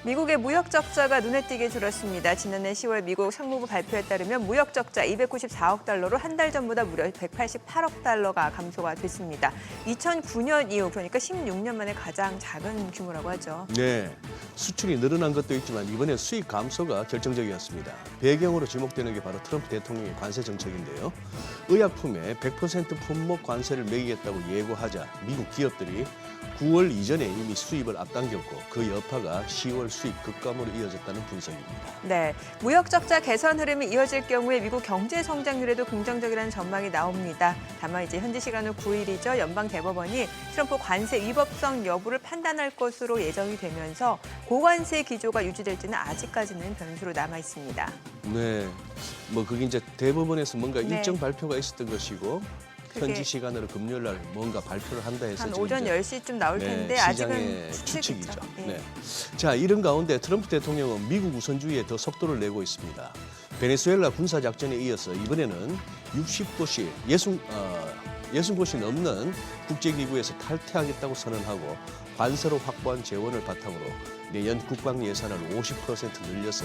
미국의 무역 적자가 눈에 띄게 줄었습니다. 지난해 10월 미국 상무부 발표에 따르면 무역 적자 294억 달러로 한 달 전보다 무려 188억 달러가 감소가 됐습니다. 2009년 이후 그러니까 16년 만에 가장 작은 규모라고 하죠. 네, 수출이 늘어난 것도 있지만 이번에 수입 감소가 결정적이었습니다. 배경으로 지목되는 게 바로 트럼프 대통령의 관세 정책인데요. 의약품에 100% 품목 관세를 매기겠다고 예고하자 미국 기업들이 9월 이전에 이미 수입을 앞당겼고 그 여파가 10월 수입 급감으로 이어졌다는 분석입니다. 네, 무역 적자 개선 흐름이 이어질 경우에 미국 경제 성장률에도 긍정적이라는 전망이 나옵니다. 다만 이제 현지 시간으로 9일이죠. 연방 대법원이 트럼프 관세 위법성 여부를 판단할 것으로 예정이 되면서 고관세 기조가 유지될지는 아직까지는 변수로 남아 있습니다. 네, 뭐 그게 이제 대법원에서 뭔가 네. 일정 발표가 있었던 것이고 그게 현지 시간으로 금요일 날 뭔가 발표를 한다 해서 한 지금 오전 이제 10시쯤 나올 텐데 시장의 아직은 추측이죠. 네. 네. 자, 이런 가운데 트럼프 대통령은 미국 우선주의에 더 속도를 내고 있습니다. 베네수엘라 군사작전에 이어서 이번에는 60곳이 60곳이 넘는 국제기구에서 탈퇴하겠다고 선언하고 관세로 확보한 재원을 바탕으로 내년 국방 예산을 50% 늘려서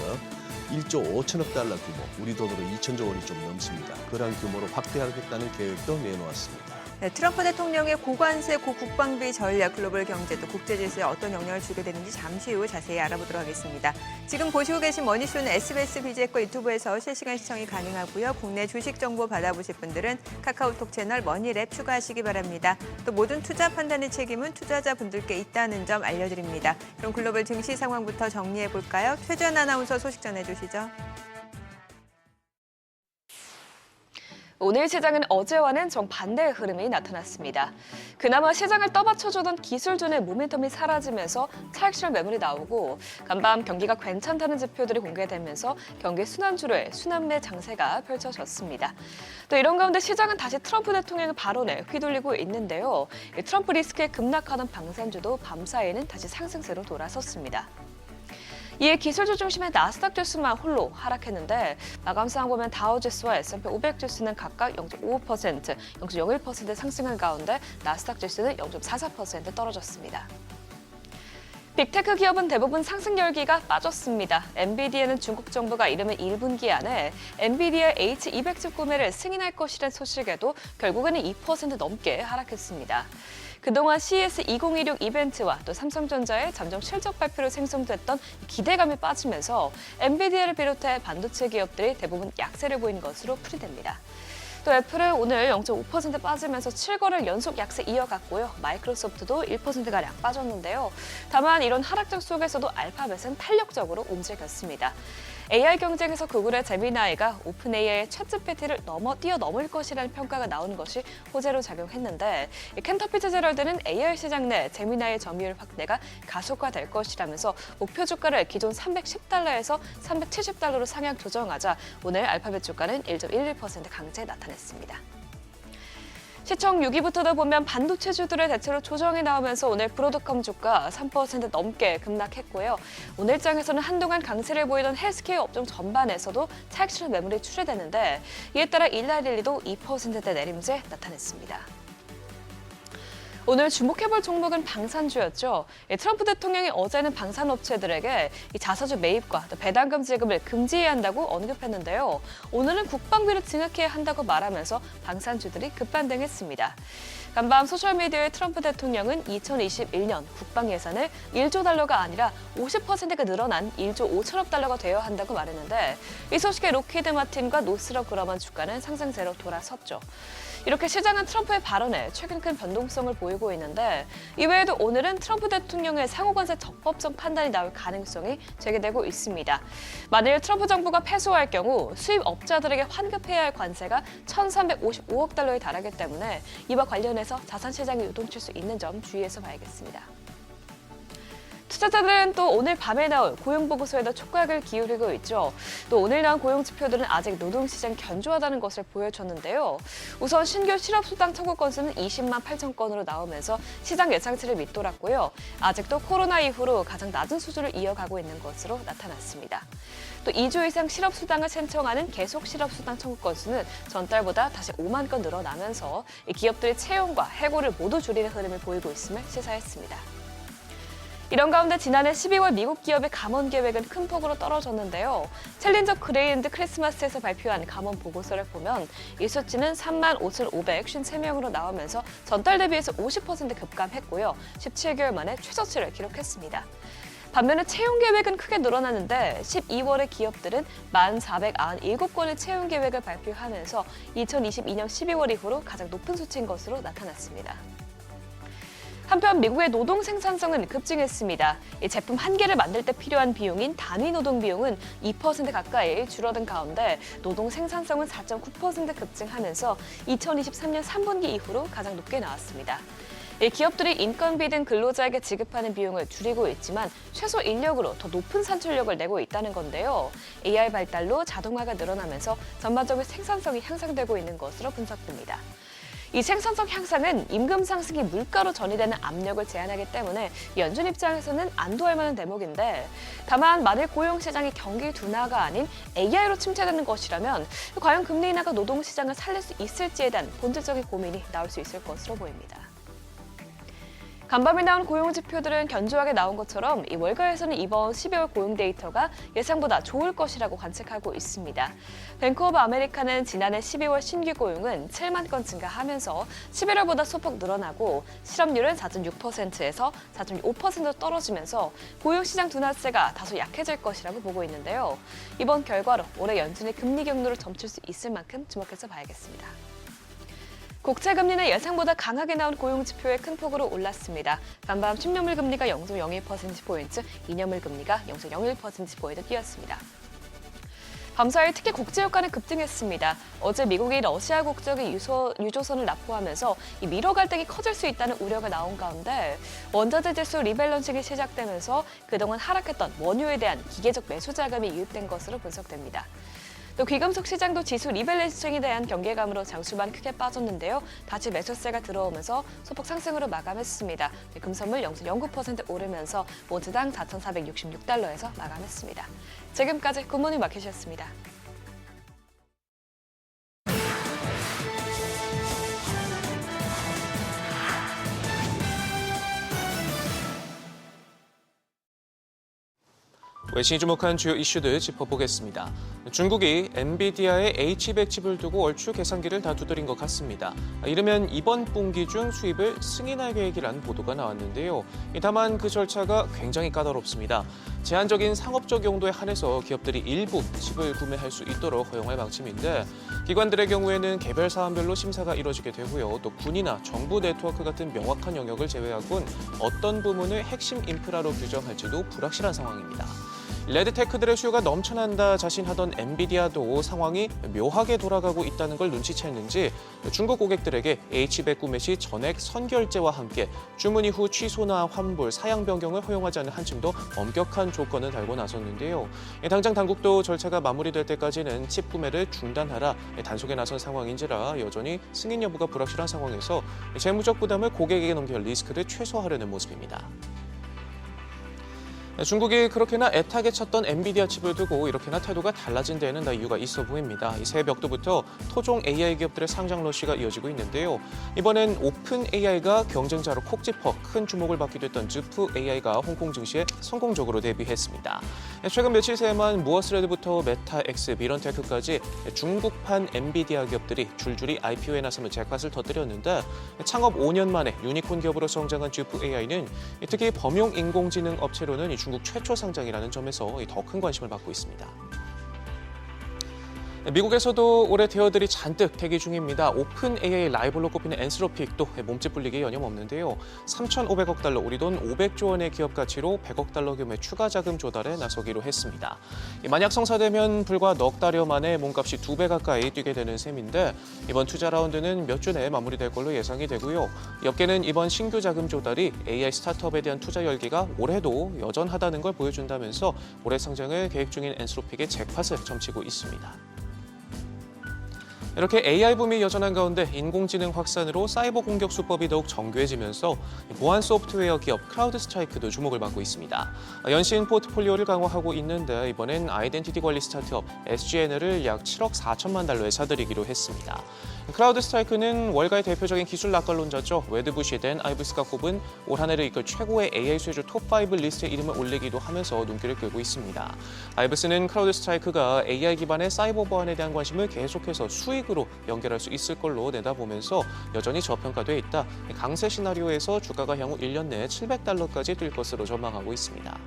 1조 5천억 달러 규모, 우리 돈으로 2천조 원이 좀 넘습니다. 그러한 규모로 확대하겠다는 계획도 내놓았습니다. 네, 트럼프 대통령의 고관세, 고국방비 전략, 글로벌 경제 또 국제 질서에 어떤 영향을 주게 되는지 잠시 후 자세히 알아보도록 하겠습니다. 지금 보시고 계신 머니쇼는 SBS BJ과 유튜브에서 실시간 시청이 가능하고요. 국내 주식 정보 받아보실 분들은 카카오톡 채널 머니랩 추가하시기 바랍니다. 또 모든 투자 판단의 책임은 투자자분들께 있다는 점 알려드립니다. 그럼 글로벌 증시 상황부터 정리해 볼까요? 최주연 아나운서 소식 전해주시죠. 오늘 시장은 어제와는 정반대의 흐름이 나타났습니다. 그나마 시장을 떠받쳐주던 기술주의 모멘텀이 사라지면서 차익실 매물이 나오고 간밤 경기가 괜찮다는 지표들이 공개되면서 경기 순환주로의 순환매 장세가 펼쳐졌습니다. 또 이런 가운데 시장은 다시 트럼프 대통령의 발언에 휘둘리고 있는데요. 트럼프 리스크에 급락하는 방산주도 밤사이에는 다시 상승세로 돌아섰습니다. 이에 기술주 중심의 나스닥 지수만 홀로 하락했는데 마감 상황 보면 다우지수와 S&P 500 지수는 각각 0.55%, 0.01% 상승한 가운데 나스닥 지수는 0.44% 떨어졌습니다. 빅테크 기업은 대부분 상승 열기가 빠졌습니다. 엔비디아는 중국 정부가 이르면 1분기 안에 엔비디아 H200칩 구매를 승인할 것이란 소식에도 결국에는 2% 넘게 하락했습니다. 그동안 CES 2016 이벤트와 또 삼성전자의 잠정 실적 발표로 생성됐던 기대감이 빠지면서 엔비디아를 비롯해 반도체 기업들이 대부분 약세를 보인 것으로 풀이됩니다. 또 애플은 오늘 0.5% 빠지면서 7거래일 연속 약세 이어갔고요. 마이크로소프트도 1%가량 빠졌는데요. 다만 이런 하락장 속에서도 알파벳은 탄력적으로 움직였습니다. AI 경쟁에서 구글의 제미나이가 오픈 AI의 챗GPT를 뛰어넘을 것이라는 평가가 나오는 것이 호재로 작용했는데 캔터피트 제럴드는 AI 시장 내 제미나이의 점유율 확대가 가속화될 것이라면서 목표 주가를 기존 310달러에서 370달러로 상향 조정하자 오늘 알파벳 주가는 1.11% 강세 나타냈습니다. 시청 6위부터도 보면 반도체주들의 대체로 조정이 나오면서 오늘 브로드컴 주가 3% 넘게 급락했고요. 오늘 장에서는 한동안 강세를 보이던 헬스케어 업종 전반에서도 차익실현 매물이 출회되는데 이에 따라 일라릴리도 2%대 내림세 나타냈습니다. 오늘 주목해볼 종목은 방산주였죠. 트럼프 대통령이 어제는 방산업체들에게 이 자사주 매입과 또 배당금 지급을 금지해야 한다고 언급했는데요. 오늘은 국방비를 증액해야 한다고 말하면서 방산주들이 급반등했습니다. 간밤 소셜미디어의 트럼프 대통령은 2021년 국방 예산을 1조 달러가 아니라 50%가 늘어난 1조 5천억 달러가 되어야 한다고 말했는데 이 소식에 로키드 마틴과 노스럽 그라만 주가는 상승세로 돌아섰죠. 이렇게 시장은 트럼프의 발언에 최근 큰 변동성을 보이고 있는데 이외에도 오늘은 트럼프 대통령의 상호관세 적법성 판단이 나올 가능성이 제기되고 있습니다. 만일 트럼프 정부가 패소할 경우 수입업자들에게 환급해야 할 관세가 1,355억 달러에 달하기 때문에 이와 관련해서 자산시장이 요동칠 수 있는 점 주의해서 봐야겠습니다. 투자자들은 또 오늘 밤에 나올 고용보고서에도 촉각을 기울이고 있죠. 또 오늘 나온 고용지표들은 아직 노동시장 견조하다는 것을 보여줬는데요. 우선 신규 실업수당 청구 건수는 20만 8천 건으로 나오면서 시장 예상치를 밑돌았고요. 아직도 코로나 이후로 가장 낮은 수준을 이어가고 있는 것으로 나타났습니다. 또 2주 이상 실업수당을 신청하는 계속 실업수당 청구 건수는 전달보다 다시 5만 건 늘어나면서 기업들의 채용과 해고를 모두 줄이는 흐름을 보이고 있음을 시사했습니다. 이런 가운데 지난해 12월 미국 기업의 감원 계획은 큰 폭으로 떨어졌는데요. 챌린저 그레이앤드 크리스마스에서 발표한 감원 보고서를 보면 이 수치는 35,553명으로 나오면서 전달 대비해서 50% 급감했고요. 17개월 만에 최저치를 기록했습니다. 반면에 채용 계획은 크게 늘어났는데 12월에 기업들은 1,497건의 채용 계획을 발표하면서 2022년 12월 이후로 가장 높은 수치인 것으로 나타났습니다. 한편 미국의 노동 생산성은 급증했습니다. 이 제품 한 개를 만들 때 필요한 비용인 단위 노동 비용은 2% 가까이 줄어든 가운데 노동 생산성은 4.9% 급증하면서 2023년 3분기 이후로 가장 높게 나왔습니다. 기업들이 인건비 등 근로자에게 지급하는 비용을 줄이고 있지만 최소 인력으로 더 높은 산출력을 내고 있다는 건데요. AI 발달로 자동화가 늘어나면서 전반적인 생산성이 향상되고 있는 것으로 분석됩니다. 이 생산성 향상은 임금 상승이 물가로 전이되는 압력을 제한하기 때문에 연준 입장에서는 안도할 만한 대목인데 다만 만일 고용 시장이 경기 둔화가 아닌 AI로 침체되는 것이라면 과연 금리 인하가 노동 시장을 살릴 수 있을지에 대한 본질적인 고민이 나올 수 있을 것으로 보입니다. 간밤에 나온 고용 지표들은 견조하게 나온 것처럼 이 월가에서는 이번 12월 고용 데이터가 예상보다 좋을 것이라고 관측하고 있습니다. 뱅크 오브 아메리카는 지난해 12월 신규 고용은 7만 건 증가하면서 11월보다 소폭 늘어나고 실업률은 4.6%에서 4.5%로 떨어지면서 고용시장 둔화세가 다소 약해질 것이라고 보고 있는데요. 이번 결과로 올해 연준의 금리 경로를 점칠 수 있을 만큼 주목해서 봐야겠습니다. 국채금리는 예상보다 강하게 나온 고용지표에 큰 폭으로 올랐습니다. 간밤 10년물 금리가 0.02%포인트, 2년물 금리가 0.01%포인트 뛰었습니다. 밤사이 특히 국제유가는 급등했습니다. 어제 미국이 러시아 국적의 유조선을 납포하면서 이 미러 갈등이 커질 수 있다는 우려가 나온 가운데 원자재 지수 리밸런싱이 시작되면서 그동안 하락했던 원유에 대한 기계적 매수 자금이 유입된 것으로 분석됩니다. 또 귀금속 시장도 지수 리밸런싱에 대한 경계감으로 장수반 크게 빠졌는데요. 다시 매수세가 들어오면서 소폭 상승으로 마감했습니다. 금선물 0.09% 오르면서 온트당 4,466달러에서 마감했습니다. 지금까지 굿모닝 마켓이었습니다. 외신이 주목한 주요 이슈들 짚어보겠습니다. 중국이 엔비디아의 H100 칩을 두고 얼추 계산기를 다 두드린 것 같습니다. 이르면 이번 분기 중 수입을 승인할 계획이라는 보도가 나왔는데요. 다만 그 절차가 굉장히 까다롭습니다. 제한적인 상업적 용도에 한해서 기업들이 일부 칩을 구매할 수 있도록 허용할 방침인데 기관들의 경우에는 개별 사안별로 심사가 이뤄지게 되고요. 또 군이나 정부 네트워크 같은 명확한 영역을 제외하곤 어떤 부문을 핵심 인프라로 규정할지도 불확실한 상황입니다. 레드테크들의 수요가 넘쳐난다 자신하던 엔비디아도 상황이 묘하게 돌아가고 있다는 걸 눈치챘는지 중국 고객들에게 H100 구매 시 전액 선결제와 함께 주문 이후 취소나 환불, 사양 변경을 허용하지 않는 한층 더 엄격한 조건을 달고 나섰는데요. 당장 당국도 절차가 마무리될 때까지는 칩 구매를 중단하라 단속에 나선 상황인지라 여전히 승인 여부가 불확실한 상황에서 재무적 부담을 고객에게 넘길 리스크를 최소화하려는 모습입니다. 중국이 그렇게나 애타게 찾던 엔비디아 칩을 두고 이렇게나 태도가 달라진 데에는 다 이유가 있어 보입니다. 이 새벽부터 토종 AI 기업들의 상장 러시가 이어지고 있는데요. 이번엔 오픈 AI가 경쟁자로 콕 집어 큰 주목을 받기도 했던 즈프 AI가 홍콩 증시에 성공적으로 데뷔했습니다. 최근 며칠 새에만 무어스레드부터 메타, X, 미런테크까지 중국판 엔비디아 기업들이 줄줄이 IPO에 나서며 잭팟을 터뜨렸는데 창업 5년 만에 유니콘 기업으로 성장한 즈프 AI는 특히 범용 인공지능 업체로는 중국 최초 상장이라는 점에서 더 큰 관심을 받고 있습니다. 미국에서도 올해 대어들이 잔뜩 대기 중입니다. 오픈 AI 라이벌로 꼽히는 엔스로픽도 몸집 불리기 여념없는데요. 3,500억 달러, 우리 돈 500조 원의 기업 가치로 100억 달러 규모의 추가 자금 조달에 나서기로 했습니다. 만약 성사되면 불과 넉 달여 만에 몸값이 2배 가까이 뛰게 되는 셈인데 이번 투자 라운드는 몇 주 내에 마무리될 걸로 예상이 되고요. 업계는 이번 신규 자금 조달이 AI 스타트업에 대한 투자 열기가 올해도 여전하다는 걸 보여준다면서 올해 상장을 계획 중인 엔스로픽의 잭팟을 점치고 있습니다. 이렇게 AI 붐이 여전한 가운데 인공지능 확산으로 사이버 공격 수법이 더욱 정교해지면서 보안 소프트웨어 기업 크라우드 스트라이크도 주목을 받고 있습니다. 연신 포트폴리오를 강화하고 있는데 이번엔 아이덴티티 관리 스타트업 SGN을 약 7억 4천만 달러에 사들이기로 했습니다. 크라우드 스트라이크는 월가의 대표적인 기술 낙관론자죠. 웨드부시에 댄 아이브스가 꼽은 올 한 해를 이끌 최고의 AI 수혜주 톱5 리스트에 이름을 올리기도 하면서 눈길을 끌고 있습니다. 아이브스는 크라우드 스트라이크가 AI 기반의 사이버 보안에 대한 관심을 계속해서 수익으로 연결할 수 있을 걸로 내다보면서 여전히 저평가돼 있다. 강세 시나리오에서 주가가 향후 1년 내에 $700까지 뛸 것으로 전망하고 있습니다.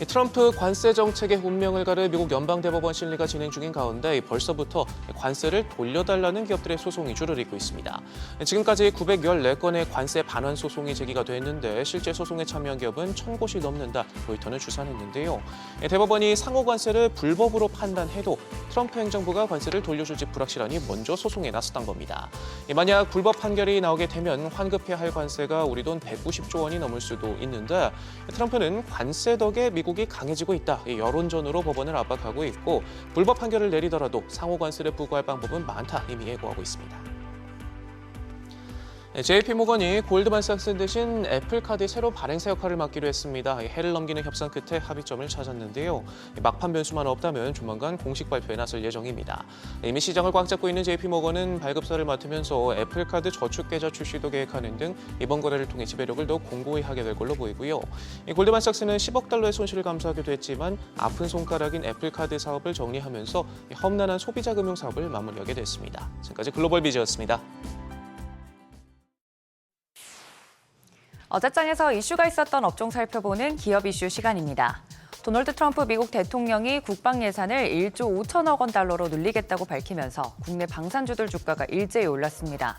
트럼프 관세 정책의 운명을 가를 미국 연방대법원 심리가 진행 중인 가운데 벌써부터 관세를 돌려달라는 기업들의 소송이 줄을 잇고 있습니다. 지금까지 914건의 관세 반환 소송이 제기가 됐는데 실제 소송에 참여한 기업은 1,000곳이 넘는다. 로이터는 추산했는데요. 대법원이 상호 관세를 불법으로 판단해도 트럼프 행정부가 관세를 돌려줄지 불확실하니 먼저 소송에 나섰던 겁니다. 만약 불법 판결이 나오게 되면 환급해야 할 관세가 우리 돈 190조 원이 넘을 수도 있는데 트럼프는 관세 덕에 미국이 강해지고 있다. 여론전으로 법원을 압박하고 있고 불법 판결을 내리더라도 상호 관세를 부과할 방법은 많다. 이미 예고하고 있습니다. JP모건이 골드만삭스 대신 애플카드의 새로 발행사 역할을 맡기로 했습니다. 해를 넘기는 협상 끝에 합의점을 찾았는데요. 막판 변수만 없다면 조만간 공식 발표에 나설 예정입니다. 이미 시장을 꽉 잡고 있는 JP모건은 발급사를 맡으면서 애플카드 저축계좌 출시도 계획하는 등 이번 거래를 통해 지배력을 더욱 공고히 하게 될 걸로 보이고요. 골드만삭스는 10억 달러의 손실을 감수하기도 했지만 아픈 손가락인 애플카드 사업을 정리하면서 험난한 소비자 금융 사업을 마무리하게 됐습니다. 지금까지 글로벌 비즈였습니다. 어제장에서 이슈가 있었던 업종 살펴보는 기업 이슈 시간입니다. 도널드 트럼프 미국 대통령이 국방 예산을 1조 5천억 원 달러로 늘리겠다고 밝히면서 국내 방산주들 주가가 일제히 올랐습니다.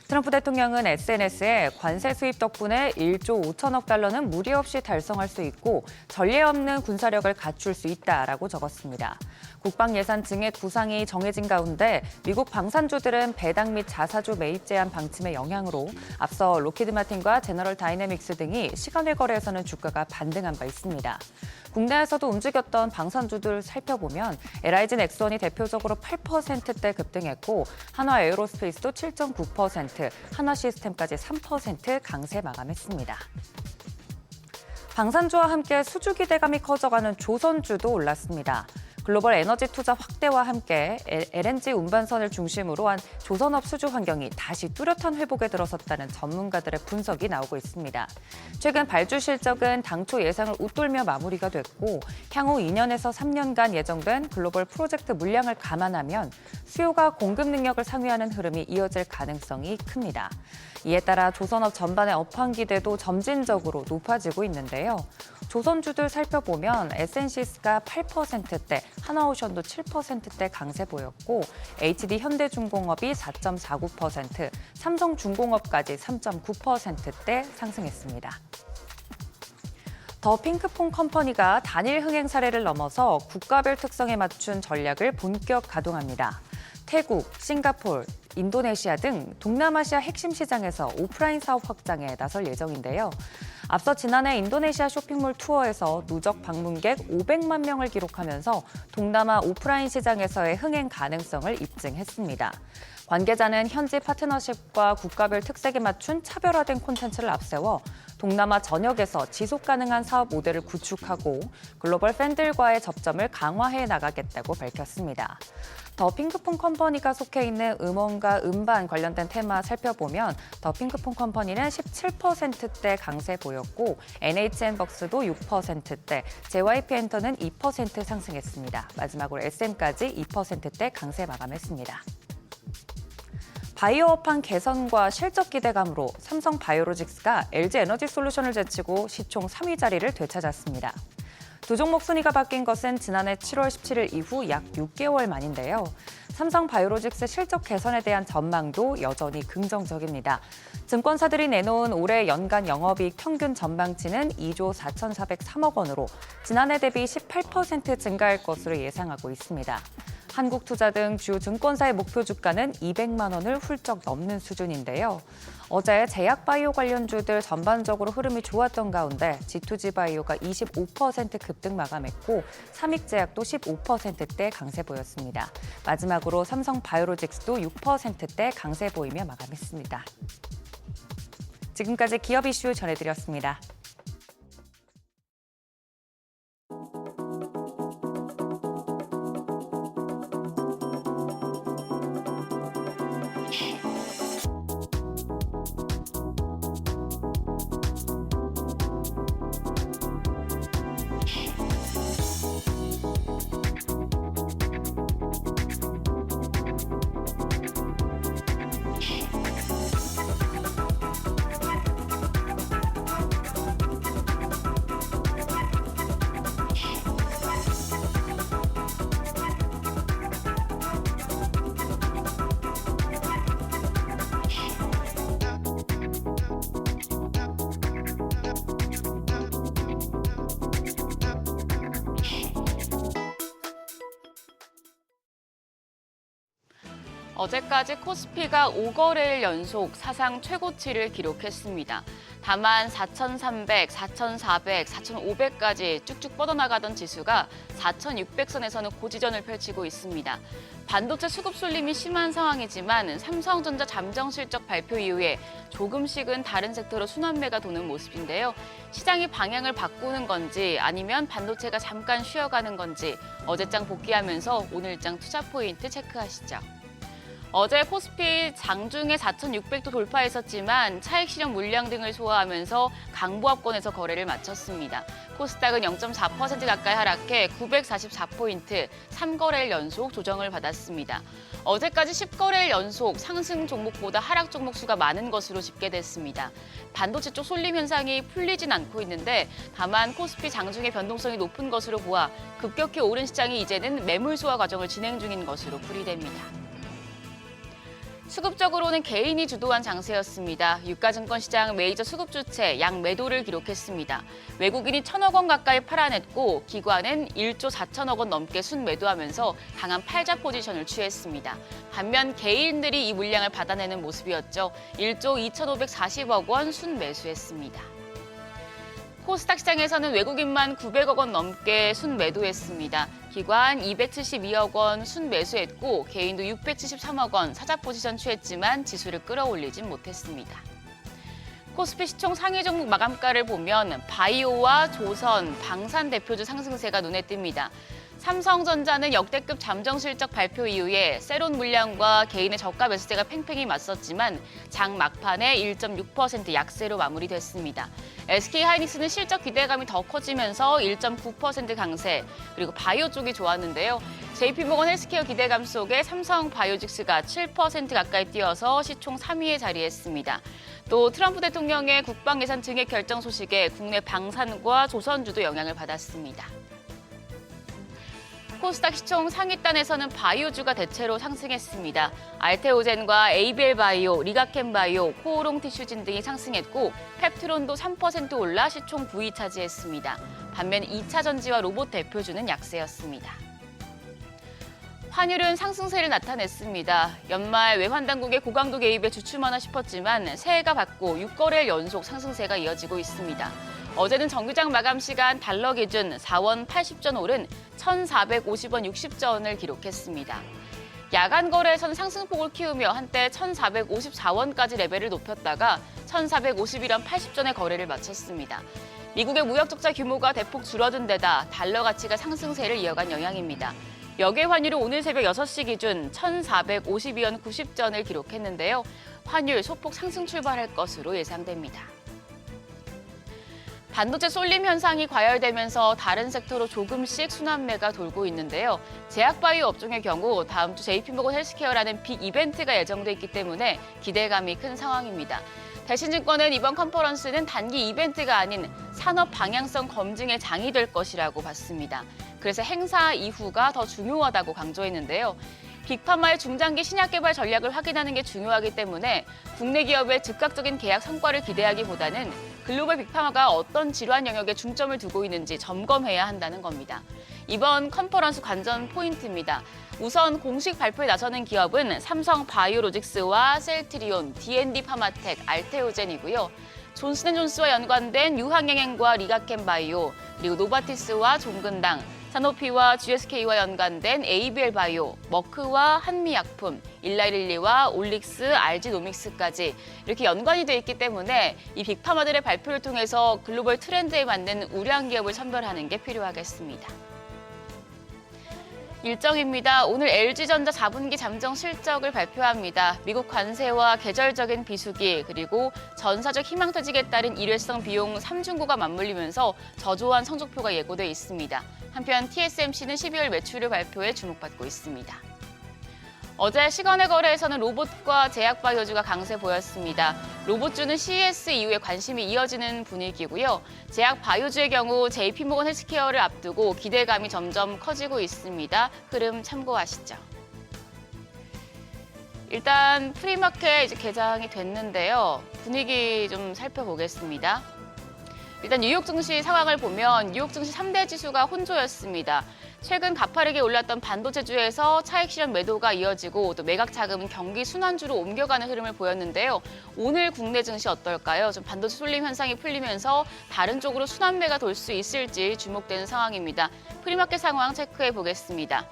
트럼프 대통령은 SNS에 관세 수입 덕분에 1조 5천억 달러는 무리 없이 달성할 수 있고 전례 없는 군사력을 갖출 수 있다라고 적었습니다. 국방 예산 증액 구상이 정해진 가운데 미국 방산주들은 배당 및 자사주 매입 제한 방침의 영향으로 앞서 로키드 마틴과 제너럴 다이내믹스 등이 시간외 거래에서는 주가가 반등한 바 있습니다. 국내에서도 움직였던 방산주들 살펴보면 LIG 넥스원이 대표적으로 8%대 급등했고 한화 에어로스페이스도 7.9%, 한화 시스템까지 3% 강세 마감했습니다. 방산주와 함께 수주 기대감이 커져가는 조선주도 올랐습니다. 글로벌 에너지 투자 확대와 함께 LNG 운반선을 중심으로 한 조선업 수주 환경이 다시 뚜렷한 회복에 들어섰다는 전문가들의 분석이 나오고 있습니다. 최근 발주 실적은 당초 예상을 웃돌며 마무리가 됐고 향후 2년에서 3년간 예정된 글로벌 프로젝트 물량을 감안하면 수요가 공급 능력을 상회하는 흐름이 이어질 가능성이 큽니다. 이에 따라 조선업 전반의 업황 기대도 점진적으로 높아지고 있는데요. 조선주들 살펴보면 SNC가 8%대, 하나오션도 7%대 강세 보였고 HD 현대중공업이 4.49%, 삼성중공업까지 3.9%대 상승했습니다. 더 핑크퐁 컴퍼니가 단일 흥행 사례를 넘어서 국가별 특성에 맞춘 전략을 본격 가동합니다. 태국, 싱가포르, 인도네시아 등 동남아시아 핵심 시장에서 오프라인 사업 확장에 나설 예정인데요. 앞서 지난해 인도네시아 쇼핑몰 투어에서 누적 방문객 500만 명을 기록하면서 동남아 오프라인 시장에서의 흥행 가능성을 입증했습니다. 관계자는 현지 파트너십과 국가별 특색에 맞춘 차별화된 콘텐츠를 앞세워 동남아 전역에서 지속 가능한 사업 모델을 구축하고 글로벌 팬들과의 접점을 강화해 나가겠다고 밝혔습니다. 더 핑크퐁 컴퍼니가 속해 있는 음원과 음반 관련된 테마 살펴보면 더 핑크퐁 컴퍼니는 17%대 강세 보였고 NHN벅스도 6%대, JYP 엔터는 2% 상승했습니다. 마지막으로 SM까지 2%대 강세 마감했습니다. 바이오업황 개선과 실적 기대감으로 삼성 바이오로직스가 LG 에너지 솔루션을 제치고 시총 3위 자리를 되찾았습니다. 두 종목 순위가 바뀐 것은 지난해 7월 17일 이후 약 6개월 만인데요. 삼성 바이오로직스 실적 개선에 대한 전망도 여전히 긍정적입니다. 증권사들이 내놓은 올해 연간 영업이익 평균 전망치는 2조 4,403억 원으로 지난해 대비 18% 증가할 것으로 예상하고 있습니다. 한국투자 등 주요 증권사의 목표 주가는 200만 원을 훌쩍 넘는 수준인데요. 어제 제약바이오 관련주들 전반적으로 흐름이 좋았던 가운데 G2G바이오가 25% 급등 마감했고 삼익제약도 15%대 강세 보였습니다. 마지막으로 삼성바이오로직스도 6%대 강세 보이며 마감했습니다. 지금까지 기업 이슈 전해드렸습니다. 어제까지 코스피가 5거래일 연속 사상 최고치를 기록했습니다. 다만 4,300, 4,400, 4,500까지 쭉쭉 뻗어나가던 지수가 4,600선에서는 고지전을 펼치고 있습니다. 반도체 수급 쏠림이 심한 상황이지만 삼성전자 잠정 실적 발표 이후에 조금씩은 다른 섹터로 순환매가 도는 모습인데요. 시장이 방향을 바꾸는 건지 아니면 반도체가 잠깐 쉬어가는 건지 어제장 복귀하면서 오늘장 투자 포인트 체크하시죠. 어제 코스피 장중에 4,600도 돌파했었지만 차익 실현 물량 등을 소화하면서 강보합권에서 거래를 마쳤습니다. 코스닥은 0.4% 가까이 하락해 944포인트, 3거래일 연속 조정을 받았습니다. 어제까지 10거래일 연속 상승 종목보다 하락 종목 수가 많은 것으로 집계됐습니다. 반도체 쪽 쏠림 현상이 풀리진 않고 있는데 다만 코스피 장중의 변동성이 높은 것으로 보아 급격히 오른 시장이 이제는 매물 소화 과정을 진행 중인 것으로 풀이됩니다. 수급적으로는 개인이 주도한 장세였습니다. 유가증권 시장 메이저 수급 주체 양매도를 기록했습니다. 외국인이 1,000억 원 가까이 팔아냈고 기관은 1조 4천억 원 넘게 순매도하면서 강한 팔자 포지션을 취했습니다. 반면 개인들이 이 물량을 받아내는 모습이었죠. 1조 2,540억 원 순매수했습니다. 코스닥 시장에서는 외국인만 900억 원 넘게 순매도했습니다. 기관 272억 원 순매수했고 개인도 673억 원 사자 포지션 취했지만 지수를 끌어올리진 못했습니다. 코스피 시총 상위 종목 마감가를 보면 바이오와 조선, 방산 대표주 상승세가 눈에 띕니다. 삼성전자는 역대급 잠정 실적 발표 이후에 세론 물량과 개인의 저가 매수세가 팽팽히 맞섰지만 장 막판에 1.6% 약세로 마무리됐습니다. SK하이닉스는 실적 기대감이 더 커지면서 1.9% 강세, 그리고 바이오 쪽이 좋았는데요. JP모건 헬스케어 기대감 속에 삼성바이오직스가 7% 가까이 뛰어서 시총 3위에 자리했습니다. 또 트럼프 대통령의 국방 예산 증액 결정 소식에 국내 방산과 조선주도 영향을 받았습니다. 코스닥 시총 상위단에서는 바이오주가 대체로 상승했습니다. 알테오젠과 에이벨바이오, 리가켄바이오, 코오롱티슈진 등이 상승했고 펩트론도 3% 올라 시총 9위 차지했습니다. 반면 2차 전지와 로봇 대표주는 약세였습니다. 환율은 상승세를 나타냈습니다. 연말 외환당국의 고강도 개입에 주춤하나 싶었지만 새해가 밝고 6거래일 연속 상승세가 이어지고 있습니다. 어제는 정규장 마감 시간 달러 기준 4원 80전 오른 1,450원 60전을 기록했습니다. 야간 거래에서는 상승폭을 키우며 한때 1,454원까지 레벨을 높였다가 1,451원 80전의 거래를 마쳤습니다. 미국의 무역 적자 규모가 대폭 줄어든 데다 달러 가치가 상승세를 이어간 영향입니다. 역외 환율은 오늘 새벽 6시 기준 1,452원 90전을 기록했는데요. 환율 소폭 상승 출발할 것으로 예상됩니다. 반도체 쏠림 현상이 과열되면서 다른 섹터로 조금씩 순환매가 돌고 있는데요. 제약바이오 업종의 경우 다음 주 JP모건 헬스케어라는 빅 이벤트가 예정돼 있기 때문에 기대감이 큰 상황입니다. 대신증권은 이번 컨퍼런스는 단기 이벤트가 아닌 산업 방향성 검증의 장이 될 것이라고 봤습니다. 그래서 행사 이후가 더 중요하다고 강조했는데요. 빅파마의 중장기 신약 개발 전략을 확인하는 게 중요하기 때문에 국내 기업의 즉각적인 계약 성과를 기대하기보다는 글로벌 빅파마가 어떤 질환 영역에 중점을 두고 있는지 점검해야 한다는 겁니다. 이번 컨퍼런스 관전 포인트입니다. 우선 공식 발표에 나서는 기업은 삼성 바이오로직스와 셀트리온, D&D 파마텍, 알테오젠이고요. 존슨앤존스와 연관된 유항영행과 리가켄바이오, 그리고 노바티스와 종근당, 사노피와 GSK와 연관된 ABL 바이오, 머크와 한미약품, 일라릴리와 올릭스, RG노믹스까지 이렇게 연관이 돼 있기 때문에 이 빅파마들의 발표를 통해서 글로벌 트렌드에 맞는 우량 기업을 선별하는 게 필요하겠습니다. 일정입니다. 오늘 LG전자 4분기 잠정 실적을 발표합니다. 미국 관세와 계절적인 비수기 그리고 전사적 희망퇴직에 따른 일회성 비용 3중고가 맞물리면서 저조한 성적표가 예고돼 있습니다. 한편 TSMC는 12월 매출을 발표해 주목받고 있습니다. 어제 시간의 거래에서는 로봇과 제약바이오주가 강세 보였습니다. 로봇주는 CES 이후에 관심이 이어지는 분위기고요. 제약바이오주의 경우 JP모건 헬스케어를 앞두고 기대감이 점점 커지고 있습니다. 흐름 참고하시죠. 일단 프리마켓 이제 개장이 됐는데요. 분위기 좀 살펴보겠습니다. 일단 뉴욕 증시 상황을 보면 뉴욕 증시 3대 지수가 혼조였습니다. 최근 가파르게 올랐던 반도체주에서 차익 실현 매도가 이어지고 또 매각 자금은 경기 순환주로 옮겨가는 흐름을 보였는데요. 오늘 국내 증시 어떨까요? 좀 반도체 쏠림 현상이 풀리면서 다른 쪽으로 순환매가 돌 수 있을지 주목되는 상황입니다. 프리마켓 상황 체크해 보겠습니다.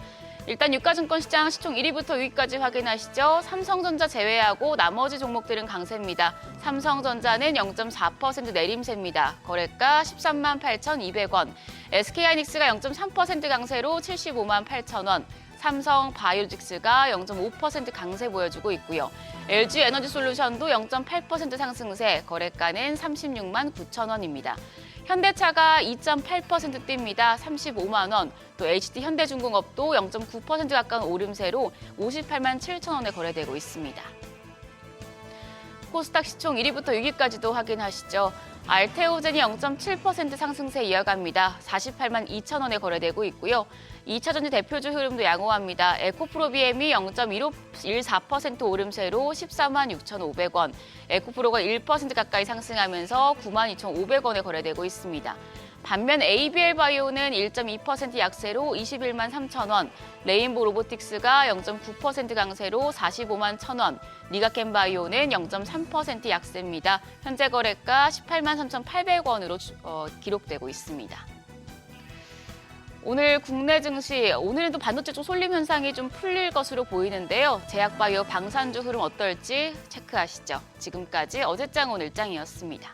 일단 유가증권 시장 시총 1위부터 6위까지 확인하시죠. 삼성전자 제외하고 나머지 종목들은 강세입니다. 삼성전자는 0.4% 내림세입니다. 거래가 13만 8,200원. SK하이닉스가 0.3% 강세로 75만 8,000원. 삼성 바이오로직스가 0.5% 강세 보여주고 있고요. LG 에너지솔루션도 0.8% 상승세, 거래가는 36만 9,000원입니다. 현대차가 2.8% 뜁니다. 35만 원. 또 HD 현대중공업도 0.9% 가까운 오름세로 58만 7,000원에 거래되고 있습니다. 코스닥 시총 1위부터 6위까지도 확인하시죠. 알테오젠이 0.7% 상승세 이어갑니다. 48만 2,000원에 거래되고 있고요. 2차전지 대표주 흐름도 양호합니다. 에코프로비엠이 0.14% 오름세로 14만 6,500원, 에코프로가 1% 가까이 상승하면서 9만 2,500원에 거래되고 있습니다. 반면 ABL 바이오는 1.2% 약세로 21만 3,000원, 레인보 로보틱스가 0.9% 강세로 45만 1,000원, 리가켄 바이오는 0.3% 약세입니다. 현재 거래가 18만 3,800원으로 기록되고 있습니다. 오늘 국내 증시, 오늘은 또 반도체 쪽 쏠림 현상이 좀 풀릴 것으로 보이는데요. 제약바이오 방산주 흐름 어떨지 체크하시죠. 지금까지 어제장 오늘장이었습니다.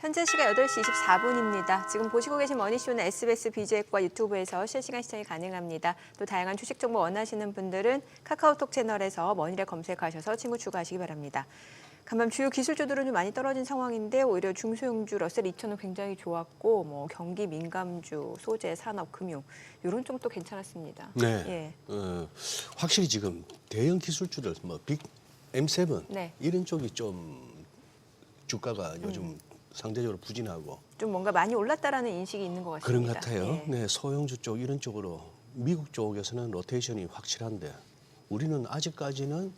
현재 시각 8시 24분입니다. 지금 보시고 계신 머니쇼는 SBS BG과 유튜브에서 실시간 시청이 가능합니다. 또 다양한 주식 정보 원하시는 분들은 카카오톡 채널에서 머니를 검색하셔서 친구 추가하시기 바랍니다. 간밤 주요 기술주들은 좀 많이 떨어진 상황인데 오히려 중소형주 러셀 2000은 굉장히 좋았고 뭐 경기 민감주, 소재, 산업, 금융 이런 쪽도 괜찮았습니다. 네. 예. 확실히 지금 대형 기술주들, 뭐 빅 M7 네. 이런 쪽이 좀 주가가 요즘 상대적으로 부진하고 좀 뭔가 많이 올랐다라는 인식이 있는 것 그런 같습니다. 것 같아요. 예. 네, 소형주 쪽 이런 쪽으로 미국 쪽에서는 로테이션이 확실한데 우리는 아직까지는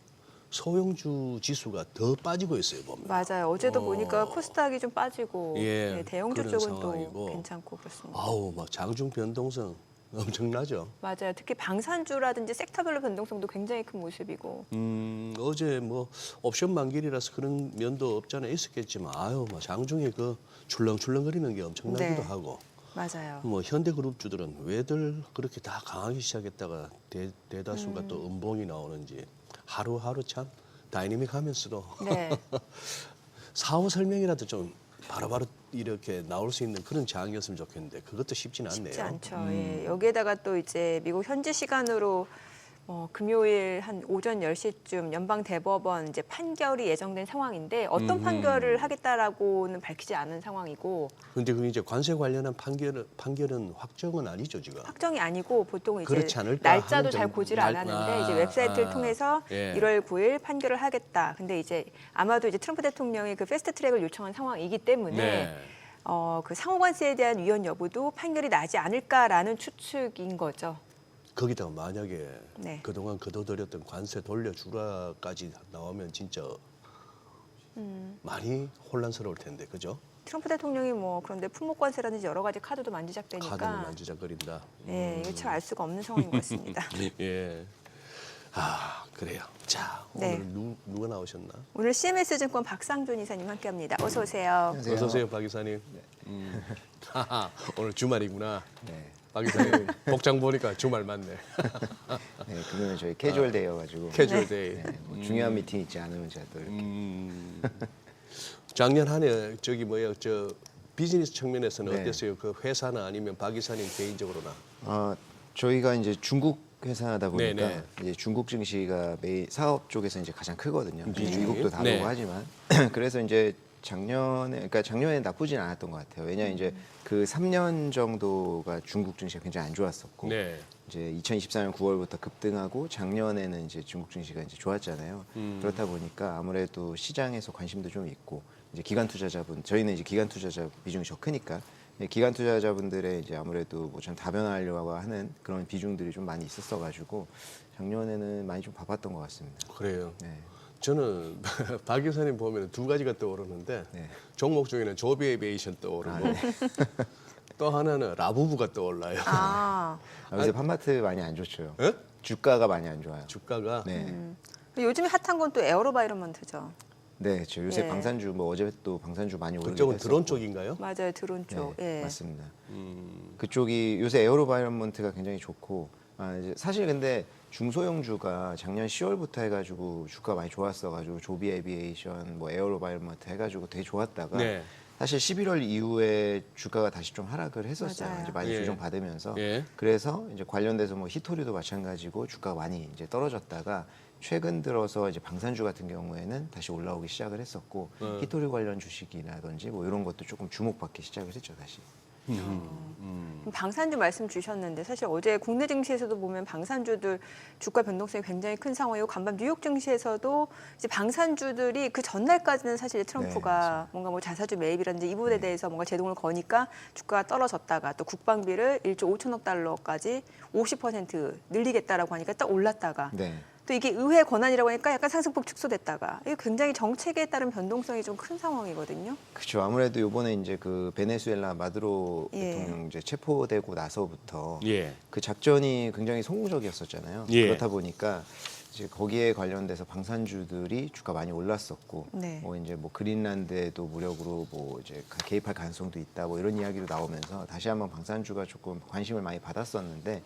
소형주 지수가 더 빠지고 있어요, 보면. 맞아요. 어제도 보니까 코스닥이 좀 빠지고 예, 네, 대형주 그런 쪽은 상황이고. 또 괜찮고 그렇습니다. 아우, 뭐 장중 변동성 엄청나죠. 맞아요. 특히 방산주라든지 섹터별로 변동성도 굉장히 큰 모습이고. 어제 뭐 옵션 만기이라서 그런 면도 없잖아 있었겠지만 아유 뭐 장중에 그 출렁출렁거리는 게 엄청나기도 네. 하고 맞아요. 뭐 현대그룹주들은 왜들 그렇게 다 강하게 시작했다가 대다수가 또 음봉이 나오는지 하루하루 참 다이내믹하면서도 네. 사후 설명이라도 좀 바로바로 이렇게 나올 수 있는 그런 장이었으면 좋겠는데 그것도 쉽지는 않네요. 쉽지 않죠. 예. 여기에다가 또 이제 미국 현지 시간으로 금요일 한 오전 10시쯤 연방 대법원 이제 판결이 예정된 상황인데 어떤 판결을 하겠다라고는 밝히지 않은 상황이고 근데 그 이제 관세 관련한 판결은 확정은 아니죠 지금. 확정이 아니고 보통 이제 그렇지 않을까 날짜도 하는 잘 정도. 고지를 안 하는데 이제 웹사이트를 통해서 예. 1월 9일 판결을 하겠다. 근데 이제 아마도 이제 트럼프 대통령이 그 패스트 트랙을 요청한 상황이기 때문에 네. 그 상호관세에 대한 위헌 여부도 판결이 나지 않을까라는 추측인 거죠. 거기다가 만약에 네. 그동안 거둬들였던 관세 돌려주라까지 나오면 진짜 많이 혼란스러울 텐데 그죠? 트럼프 대통령이 뭐 그런데 품목관세라든지 여러 가지 카드도 만지작대니까 카드는 만지작거린다. 예, 이거 참 알 수가 없는 상황인 것 같습니다. 예. 아 그래요. 자 네. 오늘 누가 나오셨나? 오늘 CMS증권 박상준 이사님 함께합니다. 어서 오세요. 어서 오세요 박 이사님. 하하, 오늘 주말이구나. 네. 박 이사님 복장 보니까 주말 맞네. 네, 그러면 저희 캐주얼 데이여가지고 캐주얼 데이. 네, 뭐 중요한 미팅 있지 않으면 제가 또 이렇게 작년 한 해 저기 뭐야 저 비즈니스 측면에서는 네. 어땠어요? 그 회사나 아니면 박 이사님 개인적으로나. 저희가 이제 중국 회사다 보니까 네네. 이제 중국 증시가 매일 사업 쪽에서 이제 가장 크거든요. 미국도 다르고 네. 하지만 그래서 이제 작년에 나쁘진 않았던 것 같아요. 왜냐하면 이제 그 3년 정도가 중국 증시가 굉장히 안 좋았었고 네. 이제 2024년 9월부터 급등하고 작년에는 이제 중국 증시가 이제 좋았잖아요. 그렇다 보니까 아무래도 시장에서 관심도 좀 있고 이제 기관 투자자분 저희는 이제 기관 투자자 비중이 더 크니까 기관 투자자분들의 이제 아무래도 뭐 좀 다변화하려고 하는 그런 비중들이 좀 많이 있었어가지고 작년에는 많이 좀 바빴던 것 같습니다. 그래요. 네. 저는 박 이사님 보면 두 가지가 떠오르는데 네. 종목 중에는 조비에이션 떠오르고 또 하나는 라부부가 떠올라요. 요새 판마트 많이 안 좋죠. 예? 주가가 많이 안 좋아요. 주가가 네. 요즘에 핫한 건 또 에어로바이러먼트죠. 네, 저 요새 예. 방산주 뭐 어제 또 방산주 많이 오르고 그쪽은 드론 쪽인가요? 맞아요, 드론 쪽. 네, 예. 맞습니다. 그쪽이 요새 에어로바이러먼트가 굉장히 좋고 이제 사실 근데 중소형주가 작년 10월부터 해가지고 주가 많이 좋았어가지고 조비 에비에이션, 뭐 에어로바이러먼트 해가지고 되게 좋았다가 네. 사실 11월 이후에 주가가 다시 좀 하락을 했었어요. 맞아요. 이제 많이 예. 조정 받으면서 예. 그래서 이제 관련돼서 뭐 히토리도 마찬가지고 주가가 많이 이제 떨어졌다가 최근 들어서 이제 방산주 같은 경우에는 다시 올라오기 시작을 했었고 히토리 관련 주식이라든지 뭐 이런 것도 조금 주목받기 시작을 했죠 다시. 방산주 말씀 주셨는데 사실 어제 국내 증시에서도 보면 방산주들 주가 변동성이 굉장히 큰 상황이고 간밤 뉴욕 증시에서도 이제 방산주들이 그 전날까지는 사실 트럼프가 뭔가 뭐 자사주 매입이라든지 이 부분에 대해서 뭔가 제동을 거니까 주가가 떨어졌다가 또 국방비를 1조 5천억 달러까지 50% 늘리겠다라고 하니까 딱 올랐다가 네. 또 이게 의회 권한이라고 하니까 약간 상승폭 축소됐다가 이게 굉장히 정책에 따른 변동성이 좀 큰 상황이거든요. 그렇죠. 아무래도 이번에 이제 그 베네수엘라 마두로 예. 대통령 이제 체포되고 나서부터 예. 그 작전이 굉장히 성공적이었었잖아요. 예. 그렇다 보니까 이제 거기에 관련돼서 방산주들이 주가 많이 올랐었고, 네. 뭐 이제 뭐 그린란드에도 무력으로 뭐 이제 개입할 가능성도 있다, 뭐 이런 이야기도 나오면서 다시 한번 방산주가 조금 관심을 많이 받았었는데.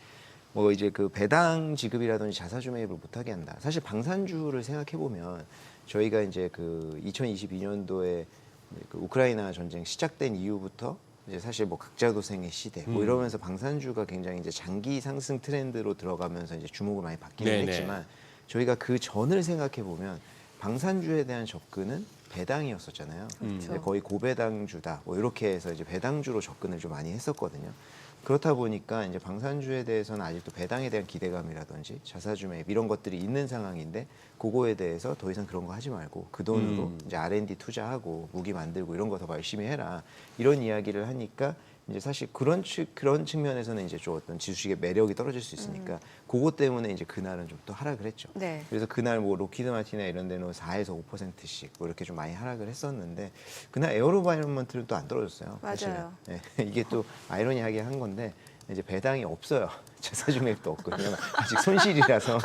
뭐 이제 그 배당 지급이라든지 자사주 매입을 못하게 한다. 사실 방산주를 생각해 보면 저희가 이제 그 2022년도에 그 우크라이나 전쟁 시작된 이후부터 이제 사실 뭐 각자도생의 시대 뭐 이러면서 방산주가 굉장히 이제 장기 상승 트렌드로 들어가면서 이제 주목을 많이 받기는 네네. 했지만 저희가 그 전을 생각해 보면 방산주에 대한 접근은 배당이었었잖아요. 이제 거의 고배당주다. 뭐 이렇게 해서 이제 배당주로 접근을 좀 많이 했었거든요. 그렇다 보니까 이제 방산주에 대해서는 아직도 배당에 대한 기대감이라든지 자사주 매입 이런 것들이 있는 상황인데 그거에 대해서 더 이상 그런 거 하지 말고 그 돈으로 이제 R&D 투자하고 무기 만들고 이런 거 더 열심히 해라 이런 이야기를 하니까 이제 사실 그런 측면에서는 이제 좀 어떤 지수식의 매력이 떨어질 수 있으니까 그것 때문에 이제 그날은 좀 또 하락을 했죠. 네. 그래서 그날 뭐 로키드 마틴이나 이런 데는 4에서 5%씩 뭐 이렇게 좀 많이 하락을 했었는데 그날 에어로바이러먼트는 또 안 떨어졌어요. 맞아요. 사실은. 네, 이게 또 아이러니하게 한 건데 이제 배당이 없어요. 자사주매입도 없고 그냥 아직 손실이라서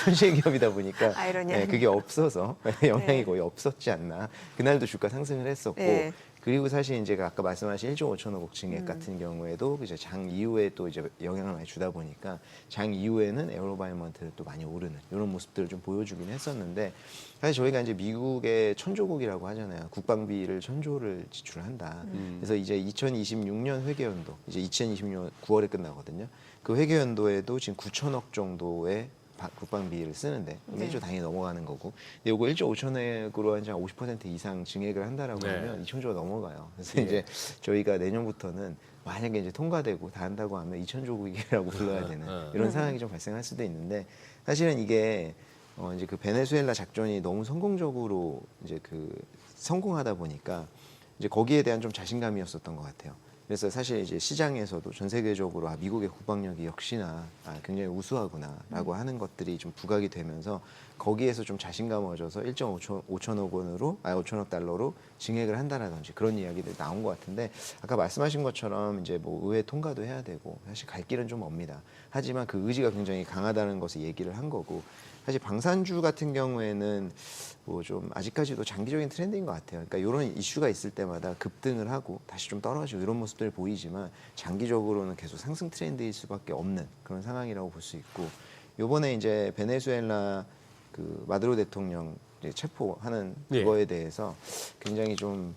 손실 기업이다 보니까 아이러니하네. 그게 없어서 영향이 네. 거의 없었지 않나. 그날도 주가 상승을 했었고 네. 그리고 사실 이제 아까 말씀하신 1조 5천억 증액 같은 경우에도 이제 장 이후에 또 이제 영향을 많이 주다 보니까 장 이후에는 에어로바이먼트를 또 많이 오르는 이런 모습들을 좀 보여주긴 했었는데 사실 저희가 이제 미국의 천조국이라고 하잖아요. 국방비를 1,000조를 지출한다. 그래서 이제 2026년 회계연도 이제 2026년 9월에 끝나거든요. 그 회계연도에도 지금 9천억 정도의 국방비를 쓰는데 네. 1조 당연히 넘어가는 거고 근데 이거 1조 5천억으로 한 50% 이상 증액을 한다라고 네. 하면 2천조가 넘어가요. 그래서 예. 이제 저희가 내년부터는 만약에 이제 통과되고 다 한다고 하면 2천조국이라고 불러야 되는 이런 상황이 좀 발생할 수도 있는데 사실은 이게 이제 그 베네수엘라 작전이 너무 성공적으로 이제 그 성공하다 보니까 이제 거기에 대한 좀 자신감이었었던 것 같아요. 그래서 사실 이제 시장에서도 전 세계적으로 미국의 국방력이 역시나 굉장히 우수하구나라고 하는 것들이 좀 부각이 되면서 거기에서 좀 자신감 얻어서 1.5천억 원으로 5천억 달러로 증액을 한다라든지 그런 이야기들이 나온 것 같은데 아까 말씀하신 것처럼 이제 뭐 의회 통과도 해야 되고 사실 갈 길은 좀 멉니다. 하지만 그 의지가 굉장히 강하다는 것을 얘기를 한 거고 사실 방산주 같은 경우에는 뭐 좀 아직까지도 장기적인 트렌드인 것 같아요. 그러니까 이런 이슈가 있을 때마다 급등을 하고 다시 좀 떨어지고 이런 모습들을 보이지만 장기적으로는 계속 상승 트렌드일 수밖에 없는 그런 상황이라고 볼 수 있고 이번에 이제 베네수엘라 그 마두로 대통령 이제 체포하는 그거에 대해서 굉장히 좀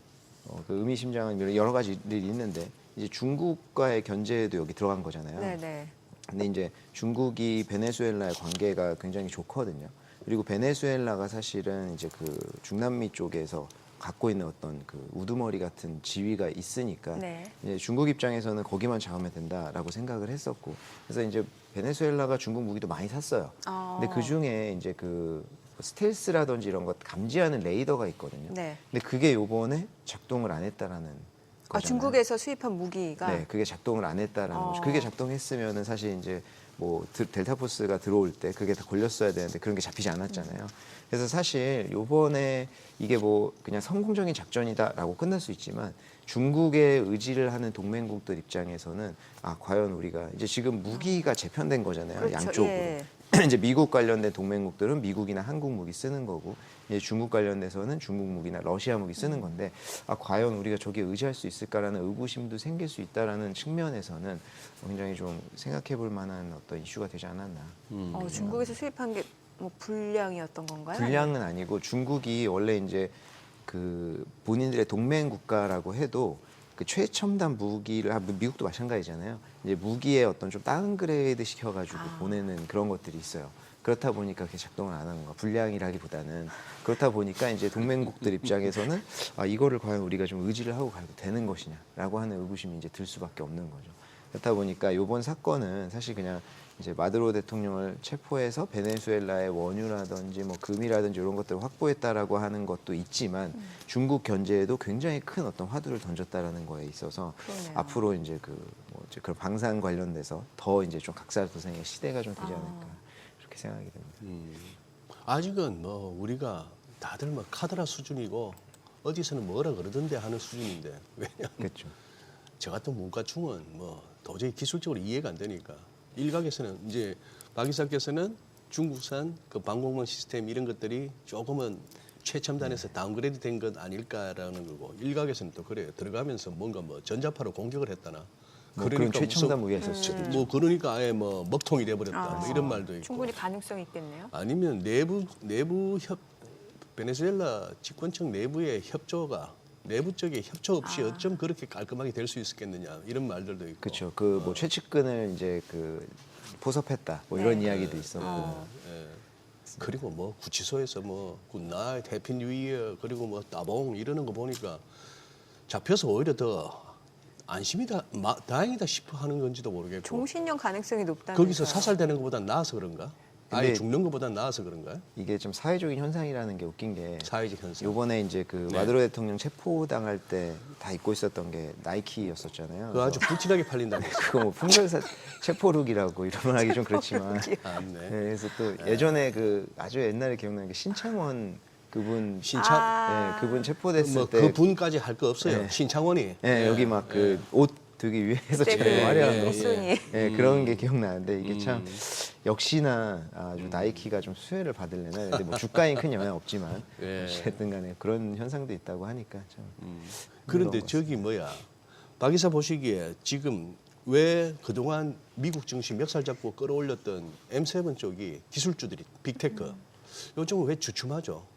그 의미심장한 여러 가지 일이 있는데 이제 중국과의 견제도 여기 들어간 거잖아요. 네네. 근데 이제 중국이 베네수엘라의 관계가 굉장히 좋거든요. 그리고 베네수엘라가 사실은 이제 그 중남미 쪽에서 갖고 있는 어떤 그 우두머리 같은 지위가 있으니까 네. 이제 중국 입장에서는 거기만 잡으면 된다라고 생각을 했었고 그래서 이제 베네수엘라가 중국 무기도 많이 샀어요. 근데 그 중에 이제 그 스텔스라든지 이런 것 감지하는 레이더가 있거든요. 네. 근데 그게 요번에 작동을 안 했다라는 거잖아요. 중국에서 수입한 무기가 네, 그게 작동을 안 했다라는 거죠. 그게 작동했으면은 사실 이제 뭐 델타포스가 들어올 때 그게 다 걸렸어야 되는데 그런 게 잡히지 않았잖아요. 그래서 사실 요번에 이게 뭐 그냥 성공적인 작전이다라고 끝날 수 있지만 중국의 의지를 하는 동맹국들 입장에서는 과연 우리가 이제 지금 무기가 재편된 거잖아요. 그렇죠. 양쪽으로. 예. 이제 미국 관련된 동맹국들은 미국이나 한국 무기 쓰는 거고 이제 중국 관련돼서는 중국 무기나 러시아 무기 쓰는 건데 과연 우리가 저기에 의지할 수 있을까라는 의구심도 생길 수 있다라는 측면에서는 굉장히 좀 생각해 볼 만한 어떤 이슈가 되지 않았나. 중국에서 수입한 게 뭐 불량이었던 건가요? 불량은 아니고 중국이 원래 이제 그 본인들의 동맹 국가라고 해도 그 최첨단 무기를 미국도 마찬가지잖아요. 이제 무기의 어떤 좀 다운그레이드 시켜가지고 보내는 그런 것들이 있어요. 그렇다 보니까 그게 작동을 안 하는 거야. 불량이라기보다는 그렇다 보니까 이제 동맹국들 입장에서는 이거를 과연 우리가 좀 의지를 하고 가도 되는 것이냐라고 하는 의구심이 이제 들 수밖에 없는 거죠. 그렇다 보니까 이번 사건은 사실 그냥 이제 마두로 대통령을 체포해서 베네수엘라의 원유라든지 뭐 금이라든지 이런 것들을 확보했다라고 하는 것도 있지만 중국 견제에도 굉장히 큰 어떤 화두를 던졌다라는 거에 있어서 그러네요. 앞으로 이제 이제 그런 방산 관련돼서 더 이제 좀 각사도생의 시대가 좀 되지 않을까 그렇게 생각이 됩니다. 아직은 뭐 우리가 다들 뭐 카드라 수준이고 어디서는 뭐라 그러던데 하는 수준인데 왜냐하면 그렇죠. 저 같은 문과충은 뭐 도저히 기술적으로 이해가 안 되니까 일각에서는 이제 박 이사께서는 중국산 그 방공망 시스템 이런 것들이 조금은 최첨단에서 다운그레이드 된 것 아닐까라는 거고 일각에서는 또 그래요. 들어가면서 뭔가 뭐 전자파로 공격을 했다나 그런 최첨단 무기가 있었죠. 뭐 그러니까 아예 뭐 먹통이 돼버렸다 뭐 이런 말도 있고 충분히 가능성이 있겠네요. 아니면 내부 베네수엘라 집권층 내부의 협조가 내부적인 협조 없이 어쩜 그렇게 깔끔하게 될 수 있었겠느냐 이런 말들도 있고. 그렇죠. 그 뭐 최측근을 이제 그 포섭했다 뭐 이런 이야기도 있었고. 예. 그리고 뭐 구치소에서 뭐 굿나잇, 해피 뉴 이어 그리고 뭐 따봉 이러는 거 보니까 잡혀서 오히려 더 안심이다, 다행이다 싶어 하는 건지도 모르겠고. 종신형 가능성이 높다는 거기서 사살되는 것보다 나아서 그런가? 아예 근데 죽는 것보다 나아서 그런가요? 이게 좀 사회적인 현상이라는 게 웃긴 게 사회적 현상. 요번에 이제 그 네. 마두로 대통령 체포당할 때 다 입고 있었던 게 나이키였었잖아요. 그거 아주 불티나게 팔린다고. 그거 뭐 풍선사 체포룩이라고 이런 말 하기 좀 그렇지만 아, 네. 네, 그래서 또 예전에 그 아주 옛날에 기억나는 게 신창원 그분 신창 네, 그분 체포됐을 뭐 때 그 분까지 할 거 없어요. 네. 신창원이. 네, 여기 막 그 옷 두기 위해서 그때 제가 화려한 거. 일순위. 네, 그런 게 기억나는데 이게 참 역시나 아주 나이키가 좀 수혜를 받으려나. 근데 뭐 주가엔 큰 영향 없지만 예. 어쨌든 간에 그런 현상도 있다고 하니까 참. 그런데 것 저기 뭐야, 박 이사 보시기에 지금 왜 그동안 미국 증시 멱살 잡고 끌어올렸던 M7 쪽이 기술주들이 빅테크 요즘은 왜 주춤하죠?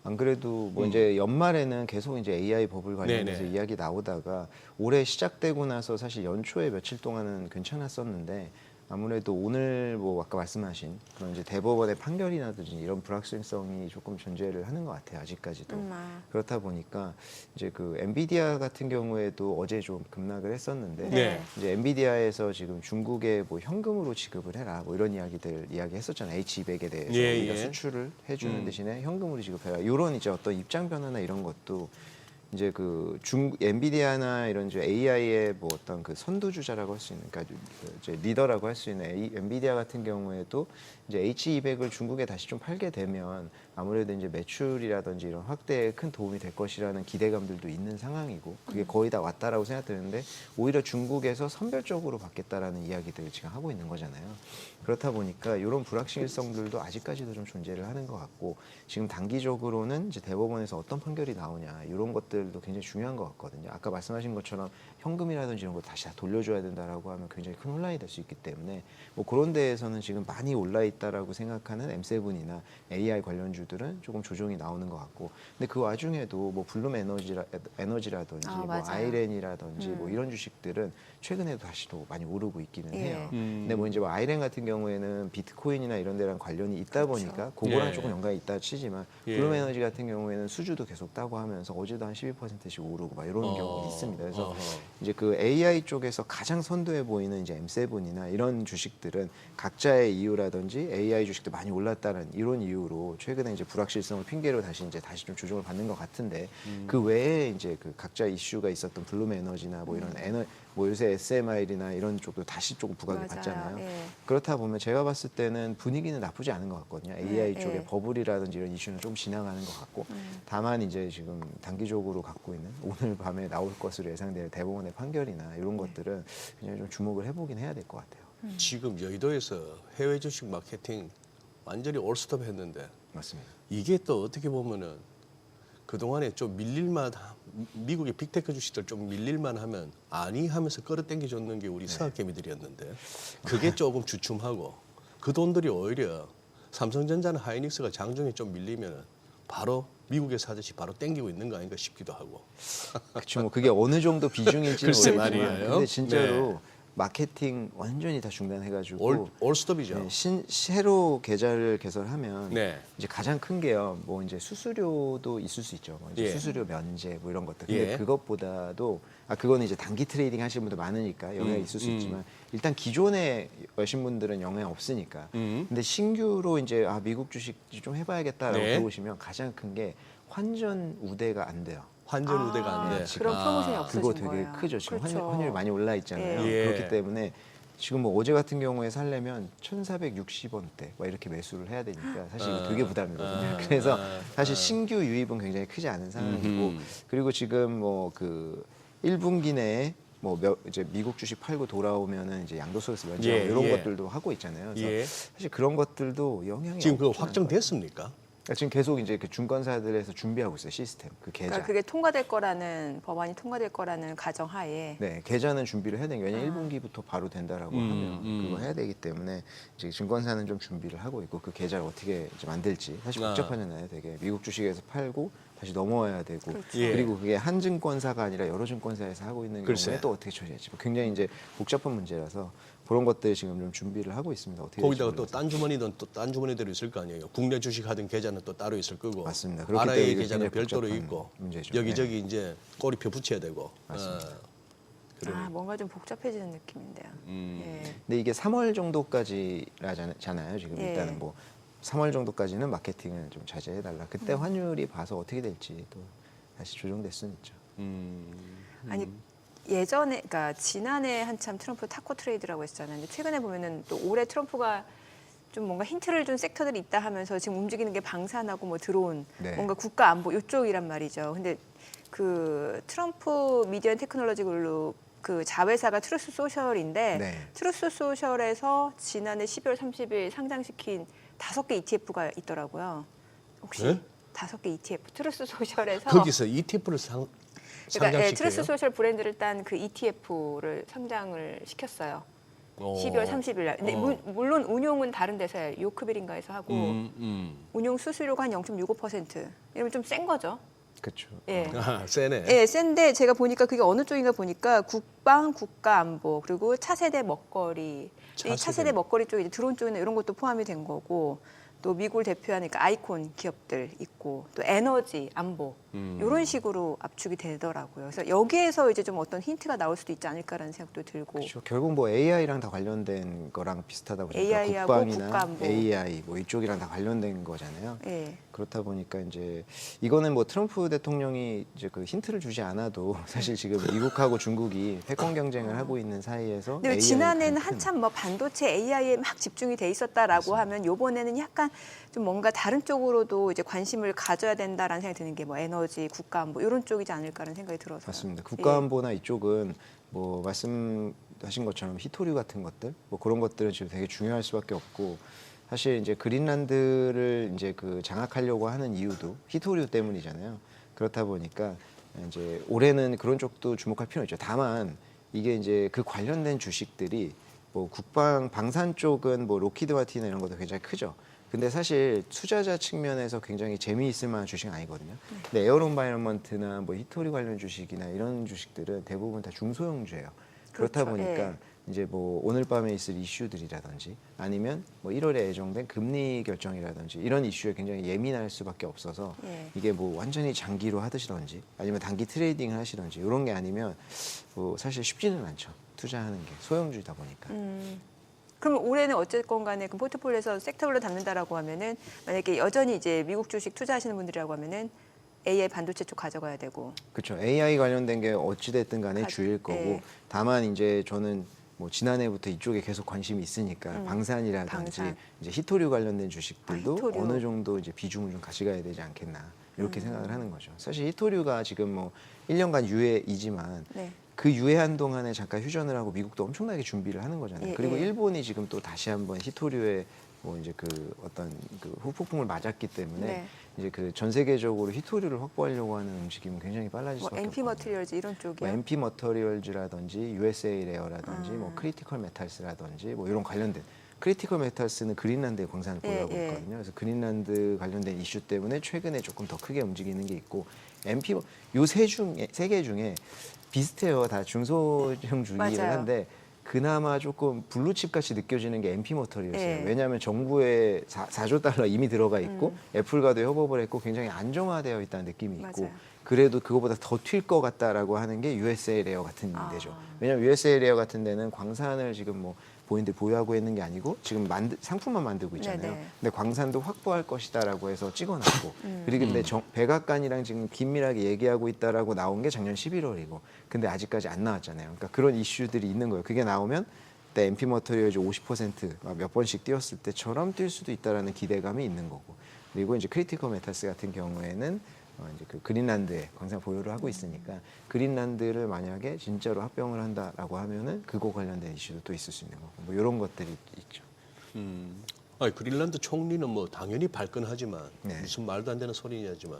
안 그래도 뭐 이제 연말에는 계속 이제 AI 버블 관련해서 네네. 이야기 나오다가 올해 시작되고 나서 사실 연초에 며칠 동안은 괜찮았었는데 아무래도 오늘 뭐 아까 말씀하신 그런 이제 대법원의 판결이라든지 이런 불확실성이 조금 존재를 하는 것 같아요. 아직까지도. 그렇다 보니까 이제 그 엔비디아 같은 경우에도 어제 좀 급락을 했었는데 네. 이제 엔비디아에서 지금 중국에 뭐 현금으로 지급을 해라 뭐 이런 이야기들 이야기했었잖아요. H200에 대해서 예, 우리가 예. 수출을 해주는 대신에 현금으로 지급해라. 이런 이제 어떤 입장 변화나 이런 것도 이제 그 엔비디아나 이런 이제 AI의 뭐 어떤 그 선두주자라고 할 수 있는, 그러니까 이제 리더라고 할 수 있는 엔비디아 같은 경우에도 이제 H200을 중국에 다시 좀 팔게 되면 아무래도 이제 매출이라든지 이런 확대에 큰 도움이 될 것이라는 기대감들도 있는 상황이고 그게 거의 다 왔다라고 생각되는데 오히려 중국에서 선별적으로 받겠다라는 이야기들을 지금 하고 있는 거잖아요. 그렇다 보니까 이런 불확실성들도 아직까지도 좀 존재를 하는 것 같고 지금 단기적으로는 이제 대법원에서 어떤 판결이 나오냐 이런 것들도 굉장히 중요한 것 같거든요. 아까 말씀하신 것처럼 현금이라든지 이런 거 다시 다 돌려줘야 된다라고 하면 굉장히 큰 혼란이 될 수 있기 때문에 뭐 그런 데에서는 지금 많이 올라 있다라고 생각하는 M7이나 AI 관련주들은 조금 조정이 나오는 것 같고 근데 그 와중에도 뭐 블룸 에너지라든지 뭐 맞아요. 아이렌이라든지 뭐 이런 주식들은 최근에도 다시 또 많이 오르고 있기는 예. 해요. 근데 뭐 이제 뭐 아이렌 같은 경우에는 비트코인이나 이런 데랑 관련이 있다 보니까 그거랑 예. 조금 연관이 있다 치지만 예. 블룸 에너지 같은 경우에는 수주도 계속 따고 하면서 어제도 한 12%씩 오르고 막 이런 경우가 있습니다. 그래서 어허. 이제 그 AI 쪽에서 가장 선도해 보이는 이제 M7이나 이런 주식들은 각자의 이유라든지 AI 주식도 많이 올랐다는 이런 이유로 최근에 이제 불확실성을 핑계로 다시 좀 조정을 받는 것 같은데 그 외에 이제 그 각자 이슈가 있었던 블룸 에너지나 뭐 이런 뭐 요새 SMI나 이런 쪽도 다시 조금 부각이 맞아요. 받잖아요. 예. 그렇다 보면 제가 봤을 때는 분위기는 나쁘지 않은 것 같거든요. AI 네, 쪽에 네. 버블이라든지 이런 이슈는 좀 지나가는 것 같고 다만 이제 지금 단기적으로 갖고 있는 오늘 밤에 나올 것으로 예상되는 대법원의 판결이나 이런 것들은 굉장히 좀 주목을 해보긴 해야 될 것 같아요. 지금 여의도에서 해외 주식 마케팅 완전히 올스톱 했는데 맞습니다. 이게 또 어떻게 보면은 그동안에 좀 밀릴만 미국의 빅테크 주식들 좀 밀릴만 하면 아니 하면서 끌어당겨 줬는 게 우리 서학개미들이었는데 그게 조금 주춤하고 그 돈들이 오히려 삼성전자나 하이닉스가 장중에 좀 밀리면은 바로 미국에서 하듯이 바로 땡기고 있는 거 아닌가 싶기도 하고. 그렇죠. 뭐 그게 어느 정도 비중일지는 글쎄 모르지만 말이에요. 근데 진짜로 네. 마케팅 완전히 다 중단해가지고 올스톱이죠. 새로 계좌를 개설하면 네. 이제 가장 큰 게요. 뭐 이제 수수료도 있을 수 있죠. 뭐 이제 예. 수수료 면제 뭐 이런 것들. 근데 예. 그것보다도 그거는 이제 단기 트레이딩 하시는 분들 많으니까 영향이 있을 수 있지만 일단 기존에 여신 분들은 영향 없으니까. 근데 신규로 이제 미국 주식 좀 해봐야겠다라고 네. 들어오시면 가장 큰 게 환전 우대가 안 돼요. 환전 우대가 안 돼. 그런 프로모션이 없어진 그거 되게 거예요. 크죠. 지금 그렇죠. 환율이 많이 올라 있잖아요. 예. 그렇기 때문에 지금 뭐 어제 같은 경우에 살려면 1,460원대 막 이렇게 매수를 해야 되니까 사실 이거 되게 부담이거든요. 그래서 사실 신규 유입은 굉장히 크지 않은 상황이고 그리고 지금 뭐 그 1분기 내에 뭐 이제 미국 주식 팔고 돌아오면은 이제 양도소득세 면제하고 예, 이런 예. 것들도 하고 있잖아요. 그래서 예. 사실 그런 것들도 영향이 지금 그거 없진 않아요. 확정됐습니까? 그러니까 지금 계속 이제 그 증권사들에서 준비하고 있어요. 시스템 그 계좌. 그러니까 그게 통과될 거라는 법안이 통과될 거라는 가정하에 네, 계좌는 준비를 해야 되는 게 왜냐면 1분기부터 바로 된다라고 하면 그거 해야 되기 때문에 이제 증권사는 좀 준비를 하고 있고 그 계좌를 어떻게 이제 만들지 사실 복잡하잖아요. 되게 미국 주식에서 팔고 다시 넘어와야 되고 예. 그리고 그게 한 증권사가 아니라 여러 증권사에서 하고 있는 글쎄. 경우에 또 어떻게 처리할지 굉장히 이제 복잡한 문제라서 그런 것들 지금 좀 준비를 하고 있습니다. 어떻게 거기다가 될지 또 몰라서. 딴 주머니든 또 딴 주머니대로 있을 거 아니에요. 국내 주식 하던 계좌는 또 따로 있을 거고. 맞습니다. 그렇기 때문에 RIA 이게 계좌는 굉장히 별도로 복잡한 있고 문제죠. 여기저기 이제 꼬리표 붙여야 되고. 맞습니다. 그러니. 뭔가 좀 복잡해지는 느낌인데요. 예. 근데 이게 3월 정도까지라잖아요. 지금 예. 일단은 뭐 3월 정도까지는 마케팅을 좀 자제해달라. 그때 환율이 봐서 어떻게 될지 또 다시 조정될 수는 있죠. 아니 예전에 그러니까 지난해 한참 트럼프 타코 트레이드라고 했잖아요. 근데 최근에 보면은 또 올해 트럼프가 좀 뭔가 힌트를 준 섹터들이 있다 하면서 지금 움직이는 게 방산하고 뭐 드론, 네. 뭔가 국가 안보 이쪽이란 말이죠. 근데 그 트럼프 미디어 앤 테크놀로지 그룹 그 자회사가 트루스 소셜인데 네. 트루스 소셜에서 지난해 12월 30일 상장시킨 5개 ETF가 있더라고요. 혹시 네? 5개 ETF 트루스 소셜에서 거기서 ETF를 그러니까 상장시켜요? 트루스 소셜 브랜드를 딴 그 ETF를 상장을 시켰어요. 12월 30일 날. 근데 물론 운용은 다른 데서 요크빌인가에서 하고 운용 수수료가 한 0.65%. 이러면 좀 센 거죠. 그렇죠. 예. 아, 세네. 예, 센데 제가 보니까 그게 어느 쪽인가 보니까 국방, 국가안보 그리고 차세대 먹거리. 이 차세대 먹거리 쪽에 이제 드론 쪽이나 이런 것도 포함이 된 거고 또 미국을 대표하니까 아이콘 기업들 있고 또 에너지, 안보 이런 식으로 압축이 되더라고요. 그래서 여기에서 이제 좀 어떤 힌트가 나올 수도 있지 않을까라는 생각도 들고. 그렇죠. 결국 뭐 AI랑 다 관련된 거랑 비슷하다 보니까 AI하고 국방이나 국가안보. AI 뭐 이쪽이랑 다 관련된 거잖아요. 예. 그렇다 보니까 이제 이거는 뭐 트럼프 대통령이 이제 그 힌트를 주지 않아도 사실 지금 미국하고 중국이 패권 경쟁을 하고 있는 사이에서 근데 왜 AI 는 지난해는 가장 큰- 한참 뭐 반도체 AI에 막 집중이 돼 있었다라고 하면 요번에는 약간 좀 뭔가 다른 쪽으로도 이제 관심을 가져야 된다라는 생각이 드는 게 뭐 에너지, 국가안보 이런 쪽이지 않을까라는 생각이 들어서. 맞습니다. 국가안보나 이쪽은 뭐 말씀하신 것처럼 히토류 같은 것들 뭐 그런 것들은 지금 되게 중요할 수밖에 없고 사실 이제 그린란드를 이제 그 장악하려고 하는 이유도 히토류 때문이잖아요. 그렇다 보니까 이제 올해는 그런 쪽도 주목할 필요는 있죠. 다만 이게 이제 그 관련된 주식들이 뭐 국방 방산 쪽은 뭐 로키드 마틴이나 이런 것도 굉장히 크죠. 근데 사실 투자자 측면에서 굉장히 재미있을 만한 주식은 아니거든요. 근데 에어론바이러먼트나 뭐 히토리 관련 주식이나 이런 주식들은 대부분 다 중소형주예요. 그렇다 그렇죠. 보니까 예. 이제 뭐 오늘 밤에 있을 이슈들이라든지 아니면 뭐 1월에 예정된 금리 결정이라든지 이런 이슈에 굉장히 예민할 수밖에 없어서 예. 이게 뭐 완전히 장기로 하시던지 아니면 단기 트레이딩을 하시던지 이런 게 아니면 뭐 사실 쉽지는 않죠. 투자하는 게 소형주이다 보니까. 그럼 올해는 어쨌건 간에 그 포트폴리오에서 섹터별로 담는다라고 하면은 만약에 여전히 이제 미국 주식 투자하시는 분들이라고 하면은 AI 반도체 쪽 가져가야 되고. 그렇죠. AI 관련된 게 어찌됐든 간에 주일 거고 예. 다만 이제 저는 뭐 지난해부터 이쪽에 계속 관심이 있으니까 방산이라든지 방산. 이제 히토류 관련된 주식들도 히토류. 어느 정도 이제 비중을 좀 가져가야 되지 않겠나 이렇게 생각을 하는 거죠. 사실 히토류가 지금 뭐 1년간 유예이지만 네. 그 유예한 동안에 잠깐 휴전을 하고 미국도 엄청나게 준비를 하는 거잖아요. 예, 그리고 예. 일본이 지금 또 다시 한번 히토류에 뭐 이제 그 어떤 그 후폭풍을 맞았기 때문에 네. 이제 그 전 세계적으로 히토류를 확보하려고 하는 움직임은 굉장히 빨라질 뭐 수밖에 MP 없거든요. 머티리얼즈 이런 뭐 쪽이요. MP 머터리얼즈라든지 USA 레어라든지 뭐 크리티컬 메탈스라든지 뭐 이런 관련된 크리티컬 메탈스는 그린란드의 광산을 예, 보유하고 예. 있거든요. 그래서 그린란드 관련된 이슈 때문에 최근에 조금 더 크게 움직이는 게 있고 MP 요 세 개 중에 비슷해요. 다 중소형주이긴 맞아요. 한데 그나마 조금 블루칩 같이 느껴지는 게 MP 머터리얼스예요. 예. 왜냐하면 정부에 4조 달러 이미 들어가 있고 애플과도 협업을 했고 굉장히 안정화되어 있다는 느낌이 있고 맞아요. 그래도 그거보다 더 튈 것 같다라고 하는 게 USA 레어 같은 아. 데죠. 왜냐하면 USA 레어 같은 데는 광산을 지금 뭐 본인들 보유하고 있는 게 아니고 지금 상품만 만들고 있잖아요. 네네. 근데 광산도 확보할 것이다라고 해서 찍어놨고 그리고 근데 백악관이랑 지금 긴밀하게 얘기하고 있다라고 나온 게 작년 11월이고 근데 아직까지 안 나왔잖아요. 그러니까 그런 이슈들이 있는 거예요. 그게 나오면 그때 MP 머터리얼즈 50%몇 번씩 뛰었을 때처럼 뛸 수도 있다라는 기대감이 있는 거고 그리고 이제 크리티컬 메탈스 같은 경우에는 이제 그 그린란드에 광산 보유를 하고 있으니까 그린란드를 만약에 진짜로 합병을 한다라고 하면은 그거 관련된 이슈도 또 있을 수 있는 거고 뭐 이런 것들이 있죠. 아니, 그린란드 총리는 뭐 당연히 발끈하지만 네. 무슨 말도 안 되는 소리냐지만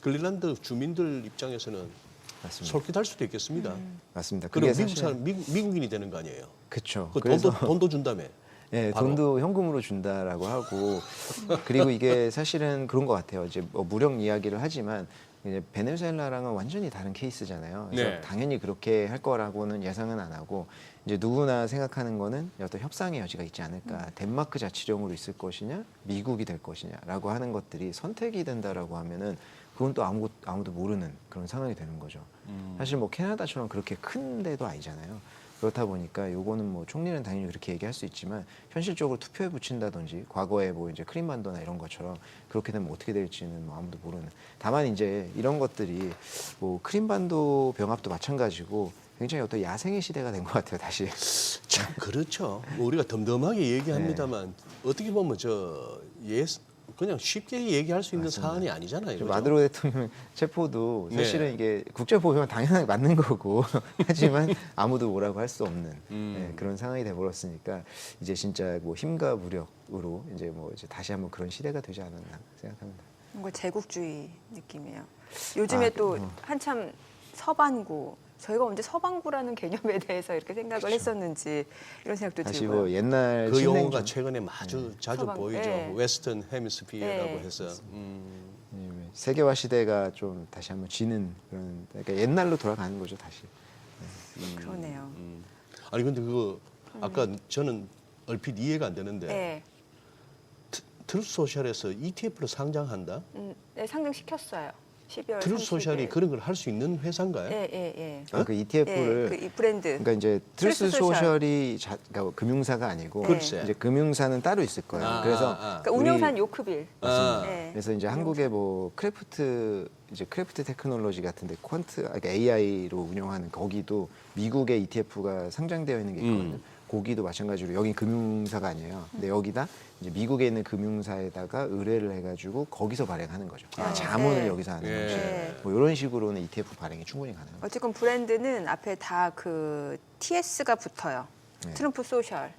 그린란드 주민들 입장에서는 맞습니다. 솔깃할 수도 있겠습니다. 맞습니다. 그리고 그게 미국 사실 사람 미국인이 되는 거 아니에요? 그렇죠. 그 돈도 준다며. 예, 바로. 돈도 현금으로 준다라고 하고 그리고 이게 사실은 그런 것 같아요. 이제 뭐 무력 이야기를 하지만 이제 베네수엘라랑은 완전히 다른 케이스잖아요. 그래서 네. 당연히 그렇게 할 거라고는 예상은 안 하고 이제 누구나 생각하는 거는 어떤 협상의 여지가 있지 않을까. 덴마크 자치령으로 있을 것이냐, 미국이 될 것이냐라고 하는 것들이 선택이 된다라고 하면은 그건 또 아무도 모르는 그런 상황이 되는 거죠. 사실 뭐 캐나다처럼 그렇게 큰 데도 아니잖아요. 그렇다 보니까 요거는 뭐 총리는 당연히 그렇게 얘기할 수 있지만 현실적으로 투표에 붙인다든지 과거에 뭐 이제 크림반도나 이런 것처럼 그렇게 되면 어떻게 될지는 뭐 아무도 모르는. 다만 이제 이런 것들이 뭐 크림반도 병합도 마찬가지고 굉장히 어떤 야생의 시대가 된 것 같아요, 다시. 참 그렇죠. 뭐 우리가 덤덤하게 얘기합니다만 어떻게 보면 그냥 쉽게 얘기할 수 있는 맞습니다. 사안이 아니잖아요. 그죠? 마두로 대통령 체포도 네. 사실은 이게 국제 보면 당연하게 맞는 거고 하지만 아무도 뭐라고 할 수 없는 네, 그런 상황이 돼버렸으니까 이제 진짜 뭐 힘과 무력으로 이제 뭐 이제 다시 한번 그런 시대가 되지 않았나 생각합니다. 뭔가 제국주의 느낌이에요. 요즘에 아, 또 한참 서반구, 저희가 언제 서반구라는 개념에 대해서 이렇게 생각을 했었는지 이런 생각도 다시 들고요. 뭐 옛날 그 신냉전. 용어가 최근에 아주 자주 서방, 보이죠. 예. 웨스턴 헤미스피어라고 예. 해서. 예, 세계화 시대가 좀 다시 한번 지는 그런 그러니까 옛날로 돌아가는 거죠 다시. 그러네요. 아니 근데 그거 아까 저는 얼핏 이해가 안 되는데 네. 트루스 소셜에서 ETF를 상장한다? 네, 상장시켰어요. 12월 트루스 30일. 소셜이 그런 걸 할 수 있는 회사인가요? 예, 예, 예. 그 ETF를 그 이 브랜드. 그러니까 이제 트루스 트루스 소셜. 소셜이 그러니까 금융사가 아니고 글쎄. 이제 금융사는 따로 있을 거예요. 아, 그래서 그러니까 우리- 운영사는 요크빌. 아. 네. 그래서 이제 한국의 뭐 크래프트 테크놀로지 같은데 그러니까 AI로 운영하는 거기도 미국의 ETF가 상장되어 있는 게 있거든요. 거기도 마찬가지로 여기 금융사가 아니에요. 근데 여기다 이제 미국에 있는 금융사에다가 의뢰를 해가지고 거기서 발행하는 거죠. 자문을 네. 여기서 하는 예. 거죠. 네. 뭐 이런 식으로는 ETF 발행이 충분히 가능합니다. 어쨌건 브랜드는 앞에 다 그 TS가 붙어요. 네. 트럼프 소셜.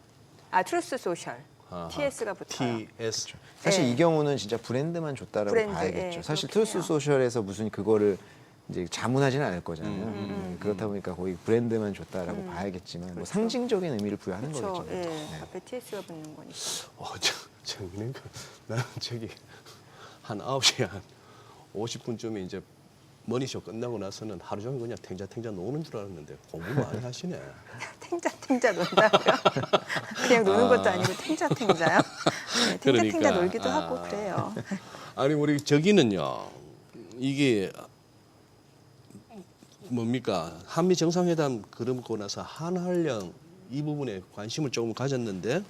트루스 소셜. 아하. TS가 붙어요. TS. 사실 네. 이 경우는 진짜 브랜드만 줬다라고 브랜드, 봐야겠죠. 예, 사실 그렇긴 트루스 해요. 소셜에서 무슨 그거를 이제 자문하지는 않을 거잖아요. 그렇다 보니까 거의 브랜드만 줬다라고 봐야겠지만 뭐 그렇죠. 상징적인 의미를 부여하는 그렇죠. 거겠죠. 예. 네. 앞에 TS가 붙는 거니까. 정민은 나는 저기 한 9시에 한 50분쯤에 이제 머니쇼 끝나고 나서는 하루 종일 그냥 탱자탱자 노는 줄 알았는데 공부 많이 하시네. 탱자 논다고요? 그냥 노는 것도 아니고 탱자요? 네, 탱자 그러니까, 놀기도 하고 그래요. 아니 우리 저기는요. 이게 뭡니까? 한미 정상회담 그러고 나서 한한령 이 부분에 관심을 조금 가졌는데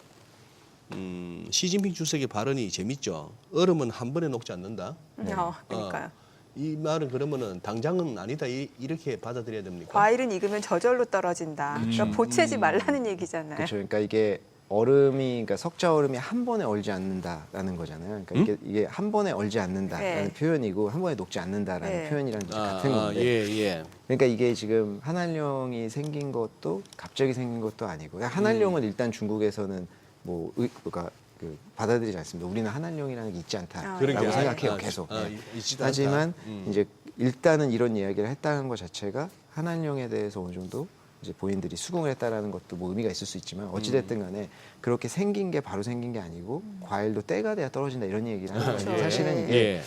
시진핑 주석의 발언이 재밌죠. 얼음은 한 번에 녹지 않는다. 그러니까요. 이 말은 그러면은 당장은 아니다 이렇게 받아들여야 됩니까? 과일은 익으면 저절로 떨어진다. 그러니까 보채지 말라는 얘기잖아요. 그렇죠. 그러니까 이게 그러니까 석자 얼음이 한 번에 얼지 않는다라는 거잖아요. 그러니까 이게 한 번에 얼지 않는다라는 네. 표현이고 한 번에 녹지 않는다라는 네. 표현이랑 이제 같은 건데. 예. 그러니까 이게 지금 한한령이 생긴 것도 갑자기 생긴 것도 아니고 그러니까 한한령은 일단 중국에서는 뭐 그러니까 받아들이지 않습니다. 우리는 한한령이라는 게 있지 않다라고 그런 게 생각해요. 계속. 네. 있지도 하지만 않다. 이제 일단은 이런 이야기를 했다는 것 자체가 한한령에 대해서 어느 정도 이제 본인들이 수긍을 했다라는 것도 뭐 의미가 있을 수 있지만 어찌됐든 간에 그렇게 생긴 게 바로 생긴 게 아니고 과일도 때가 돼야 떨어진다 이런 얘기를 하는 거예요. 그렇죠. 사실은 예. 이게 예.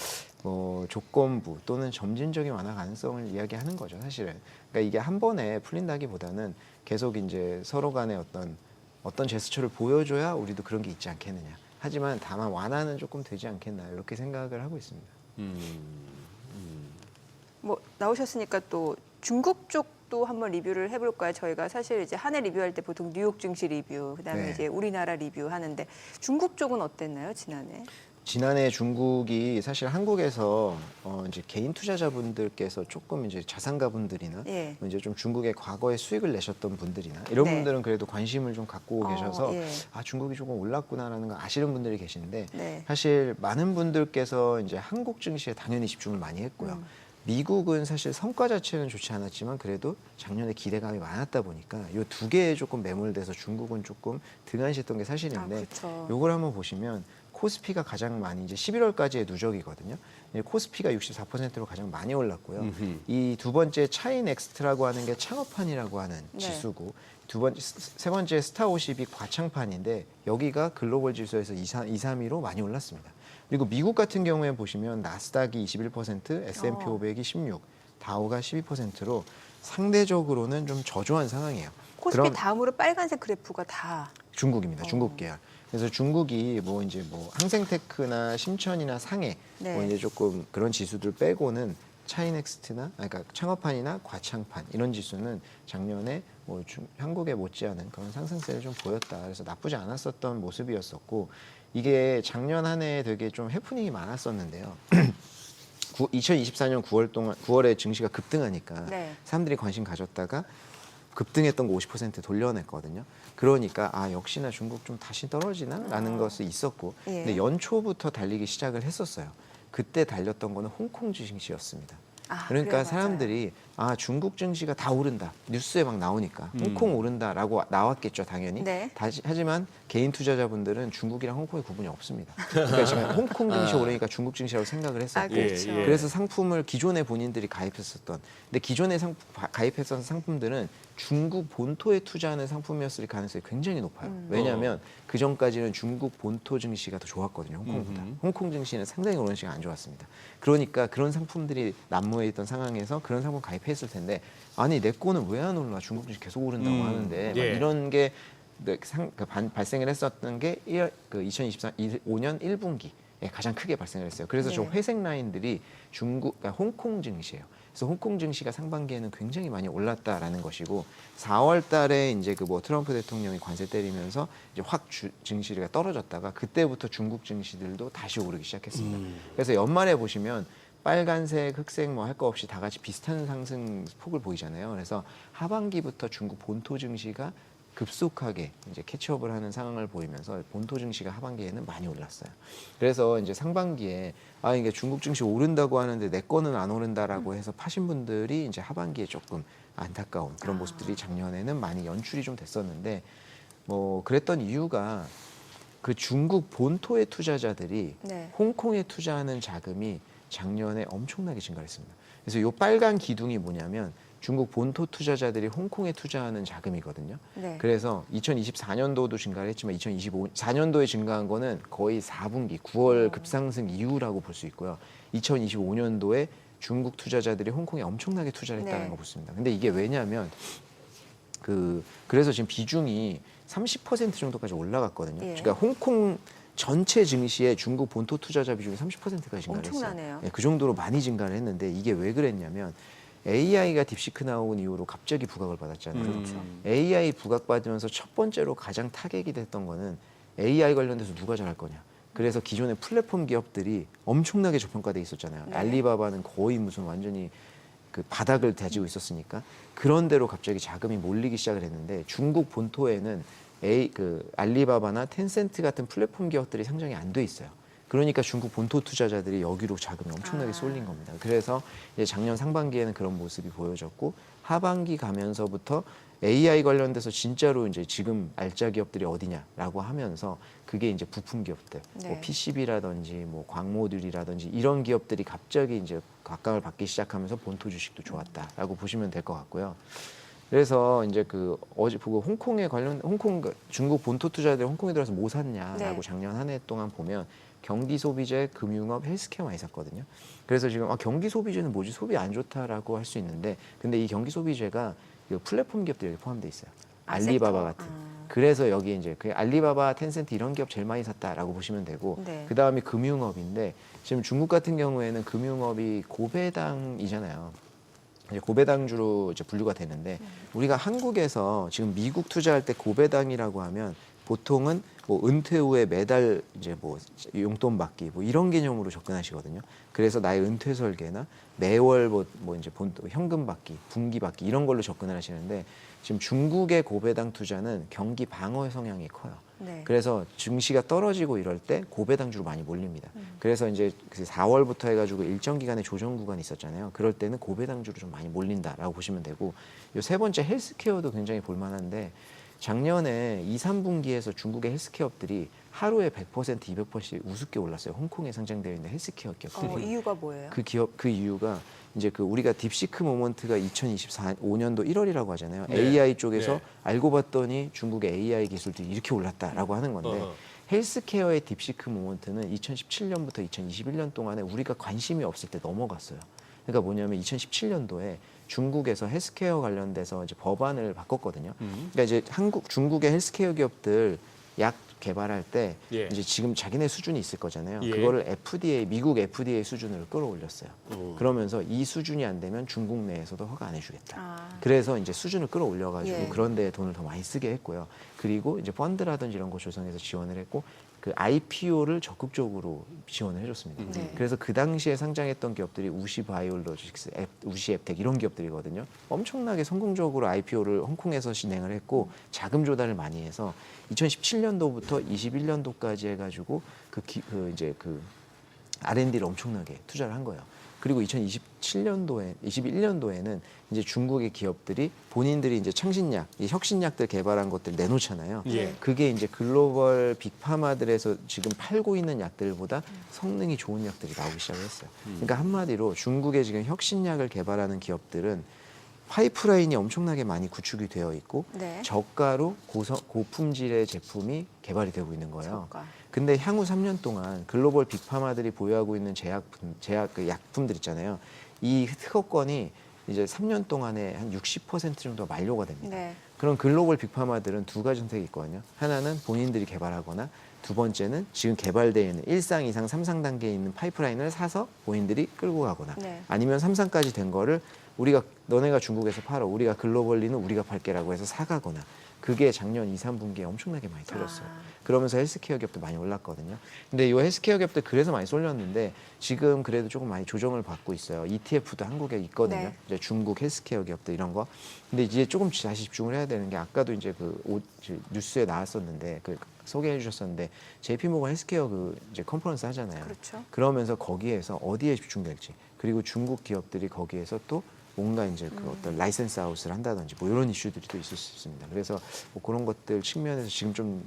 조건부 또는 점진적인 완화 가능성을 이야기하는 거죠. 사실은. 그러니까 이게 한 번에 풀린다기보다는 계속 이제 서로 간에 어떤 제스처를 보여줘야 우리도 그런 게 있지 않겠느냐. 하지만 다만 완화는 조금 되지 않겠나 이렇게 생각을 하고 있습니다. 뭐 나오셨으니까 또 중국 쪽도 한번 리뷰를 해볼까요? 저희가 사실 이제 한 해 리뷰할 때 보통 뉴욕 증시 리뷰, 그다음에 네. 이제 우리나라 리뷰 하는데 중국 쪽은 어땠나요, 지난해? 지난해 중국이 사실 한국에서 이제 개인 투자자분들께서 조금 이제 자산가분들이나 예. 이제 좀 중국의 과거에 수익을 내셨던 분들이나 이런 네. 분들은 그래도 관심을 좀 갖고 계셔서 예. 중국이 조금 올랐구나라는 걸 아시는 분들이 계신데 네. 사실 많은 분들께서 이제 한국 증시에 당연히 집중을 많이 했고요. 미국은 사실 성과 자체는 좋지 않았지만 그래도 작년에 기대감이 많았다 보니까 이 두 개에 조금 매몰돼서 중국은 조금 등한시했던 게 사실인데 그렇죠. 요걸 한번 보시면 코스피가 가장 많이 이제 11월까지의 누적이거든요. 코스피가 64%로 가장 많이 올랐고요. 이 두 번째 차인 엑스트라고 하는 게 창업판이라고 하는 네. 지수고 세 번째 스타 50이 과창판인데 여기가 글로벌 지수에서 2, 3위로 많이 올랐습니다. 그리고 미국 같은 경우에 보시면 나스닥이 21%, S&P 500이 16, 다우가 12%로 상대적으로는 좀 저조한 상황이에요. 코스피 그럼 다음으로 빨간색 그래프가 다 중국입니다. 중국 계열. 그래서 중국이 뭐 이제 뭐 항생테크나 심천이나 상해 네. 뭐 이제 조금 그런 지수들 빼고는 차이넥스트나 그러니까 창업판이나 과창판 이런 지수는 작년에 뭐 한국에 못지않은 그런 상승세를 좀 보였다. 그래서 나쁘지 않았었던 모습이었었고 이게 작년 한 해 되게 좀 해프닝이 많았었는데요. 2024년 9월에 증시가 급등하니까 네. 사람들이 관심 가졌다가 급등했던 거 50% 돌려냈거든요. 그러니까 역시나 중국 좀 다시 떨어지나라는 것이 있었고, 예. 근데 연초부터 달리기 시작을 했었어요. 그때 달렸던 거는 홍콩 증시였습니다. 그러니까 그래요, 사람들이 중국 증시가 다 오른다. 뉴스에 막 나오니까 홍콩 오른다라고 나왔겠죠, 당연히. 네. 하지만 개인 투자자분들은 중국이랑 홍콩의 구분이 없습니다. 그러니까 지금 홍콩 증시 오르니까 중국 증시라고 생각을 했었고, 그렇죠. 예. 그래서 상품을 기존에 본인들이 가입했었던, 근데 기존에 가입했던 상품들은 중국 본토에 투자하는 상품이었을 가능성이 굉장히 높아요. 왜냐하면 그 전까지는 중국 본토 증시가 더 좋았거든요, 홍콩보다. 홍콩 증시는 상당히 오른 시기가 안 좋았습니다. 그러니까 그런 상품들이 난무해 있던 상황에서 그런 상품 가입했을 텐데, 아니 내 거는 왜 안 올라? 중국 증시 계속 오른다고 하는데 막 예. 이런 게 발생을 했었던 게 2025년 1분기에 가장 크게 발생을 했어요. 그래서 저 네. 회색 라인들이 그러니까 홍콩 증시예요. 그래서 홍콩 증시가 상반기에는 굉장히 많이 올랐다라는 것이고, 4월 달에 이제 트럼프 대통령이 관세 때리면서 이제 증시가 떨어졌다가 그때부터 중국 증시들도 다시 오르기 시작했습니다. 그래서 연말에 보시면 빨간색, 흑색 할 거 없이 다 같이 비슷한 상승 폭을 보이잖아요. 그래서 하반기부터 중국 본토 증시가 급속하게 이제 캐치업을 하는 상황을 보이면서 본토 증시가 하반기에는 많이 올랐어요. 그래서 이제 상반기에 이게 중국 증시 오른다고 하는데 내 거는 안 오른다라고 해서 파신 분들이 이제 하반기에 조금 안타까운 그런 모습들이 작년에는 많이 연출이 좀 됐었는데, 그랬던 이유가 그 중국 본토의 투자자들이 네. 홍콩에 투자하는 자금이 작년에 엄청나게 증가했습니다. 그래서 이 빨간 기둥이 뭐냐면 중국 본토 투자자들이 홍콩에 투자하는 자금이거든요. 네. 그래서 2024년도도 증가를 했지만 2024년도에 증가한 거는 거의 4분기 9월 급상승 이후라고 볼 수 있고요. 2025년도에 중국 투자자들이 홍콩에 엄청나게 투자를 했다는 네. 거 보습니다. 근데 이게 왜냐하면 그래서 지금 비중이 30% 정도까지 올라갔거든요. 예. 그러니까 홍콩 전체 증시의 중국 본토 투자자 비중이 30%까지 증가를 했어요. 엄청나네요. 그 정도로 많이 증가를 했는데, 이게 왜 그랬냐면 AI가 딥시크 나온 이후로 갑자기 부각을 받았잖아요. 그렇죠. AI 부각받으면서 첫 번째로 가장 타격이 됐던 거는 AI 관련돼서 누가 잘할 거냐. 그래서 기존의 플랫폼 기업들이 엄청나게 저평가돼 있었잖아요. 네. 알리바바는 거의 무슨 완전히 그 바닥을 다지고 있었으니까 그런 데로 갑자기 자금이 몰리기 시작을 했는데, 중국 본토에는 알리바바나 텐센트 같은 플랫폼 기업들이 상장이 안 돼 있어요. 그러니까 중국 본토 투자자들이 여기로 자금이 엄청나게 쏠린 겁니다. 그래서 이제 작년 상반기에는 그런 모습이 보여졌고, 하반기 가면서부터 AI 관련돼서 진짜로 이제 지금 알짜 기업들이 어디냐라고 하면서 그게 이제 부품 기업들, 네. PCB라든지 광모듈이라든지 이런 기업들이 갑자기 이제 각광을 받기 시작하면서 본토 주식도 좋았다라고 보시면 될 것 같고요. 그래서 이제 어제 보고 중국 본토 투자자들이 홍콩에 들어서 뭐 샀냐라고 네. 작년 한 해 동안 보면 경기 소비재, 금융업, 헬스케어 많이 샀거든요. 그래서 지금 경기 소비재는 뭐지? 소비 안 좋다라고 할 수 있는데, 근데 이 경기 소비재가 플랫폼 기업들이 여기 포함되어 있어요. 알리바바 같은. 그래서 여기 이제 알리바바, 텐센트 이런 기업 제일 많이 샀다라고 보시면 되고, 네. 그 다음이 금융업인데, 지금 중국 같은 경우에는 금융업이 고배당이잖아요. 이제 고배당주로 이제 분류가 되는데, 우리가 한국에서 지금 미국 투자할 때 고배당이라고 하면 보통은 은퇴 후에 매달 이제 용돈 받기 이런 개념으로 접근하시거든요. 그래서 나의 은퇴 설계나 매월 이제 현금 받기, 분기 받기 이런 걸로 접근을 하시는데, 지금 중국의 고배당 투자는 경기 방어 성향이 커요. 네. 그래서 증시가 떨어지고 이럴 때 고배당주로 많이 몰립니다. 그래서 이제 4월부터 해가지고 일정 기간의 조정 구간이 있었잖아요. 그럴 때는 고배당주로 좀 많이 몰린다라고 보시면 되고, 요 세 번째 헬스케어도 굉장히 볼만한데, 작년에 2, 3분기에서 중국의 헬스케어업들이 하루에 100%, 200%씩 우습게 올랐어요. 홍콩에 상장되어 있는 헬스케어 기업들이. 이유가 뭐예요? 그 이유가 이제 우리가 딥시크 모먼트가 2024년도 1월이라고 하잖아요. 네. AI 쪽에서 네. 알고 봤더니 중국의 AI 기술들이 이렇게 올랐다라고 하는 건데, 헬스케어의 딥시크 모먼트는 2017년부터 2021년 동안에 우리가 관심이 없을 때 넘어갔어요. 그러니까 뭐냐면 2017년도에 중국에서 헬스케어 관련돼서 이제 법안을 바꿨거든요. 그러니까 이제 중국의 헬스케어 기업들 약 개발할 때 예. 이제 지금 자기네 수준이 있을 거잖아요. 예. 그거를 미국 FDA 수준으로 끌어올렸어요. 그러면서 이 수준이 안 되면 중국 내에서도 허가 안 해주겠다. 그래서 이제 수준을 끌어올려가지고 예. 그런 데에 돈을 더 많이 쓰게 했고요. 그리고 이제 펀드라든지 이런 거 조성해서 지원을 했고, 그 IPO를 적극적으로 지원을 해줬습니다. 네. 그래서 그 당시에 상장했던 기업들이 우시 바이오로직스, 우시 앱텍 이런 기업들이거든요. 엄청나게 성공적으로 IPO를 홍콩에서 진행을 했고 자금 조달을 많이 해서 2017년도부터 21년도까지 해가지고 이제 그 R&D를 엄청나게 투자를 한 거예요. 그리고 21년도에는 이제 중국의 기업들이 본인들이 이제 창신약, 이 혁신약들 개발한 것들 내놓잖아요. 예. 그게 이제 글로벌 빅파마들에서 지금 팔고 있는 약들보다 성능이 좋은 약들이 나오기 시작을 했어요. 그러니까 한마디로 중국의 지금 혁신약을 개발하는 기업들은 파이프라인이 엄청나게 많이 구축이 되어 있고 네. 저가로 고품질의 제품이 개발이 되고 있는 거예요. 저가. 근데 향후 3년 동안 글로벌 빅파마들이 보유하고 있는 제약 그 약품들 있잖아요. 이 특허권이 이제 3년 동안에 한 60% 정도가 만료가 됩니다. 네. 그럼 글로벌 빅파마들은 두 가지 선택이 있거든요. 하나는 본인들이 개발하거나 두 번째는 지금 개발되어 있는 1상, 2상, 3상 단계에 있는 파이프라인을 사서 본인들이 끌고 가거나 네. 아니면 3상까지 된 거를 너네가 중국에서 팔아, 우리가 글로벌리는 우리가 팔게라고 해서 사가거나 그게 작년 2, 3분기에 엄청나게 많이 터졌어요. 그러면서 헬스케어 기업도 많이 올랐거든요. 근데 이 헬스케어 기업들 그래서 많이 쏠렸는데 지금 그래도 조금 많이 조정을 받고 있어요. ETF도 한국에 있거든요. 네. 이제 중국 헬스케어 기업들 이런 거. 근데 이제 조금 다시 집중을 해야 되는 게 아까도 이제 뉴스에 나왔었는데 소개해 주셨었는데 JP모건 헬스케어 이제 컨퍼런스 하잖아요. 그렇죠. 그러면서 거기에서 어디에 집중될지 그리고 중국 기업들이 거기에서 또 뭔가 이제 어떤 라이센스 아웃을 한다든지 뭐 이런 이슈들이 또 있을 수 있습니다. 그래서 뭐 그런 것들 측면에서 지금 좀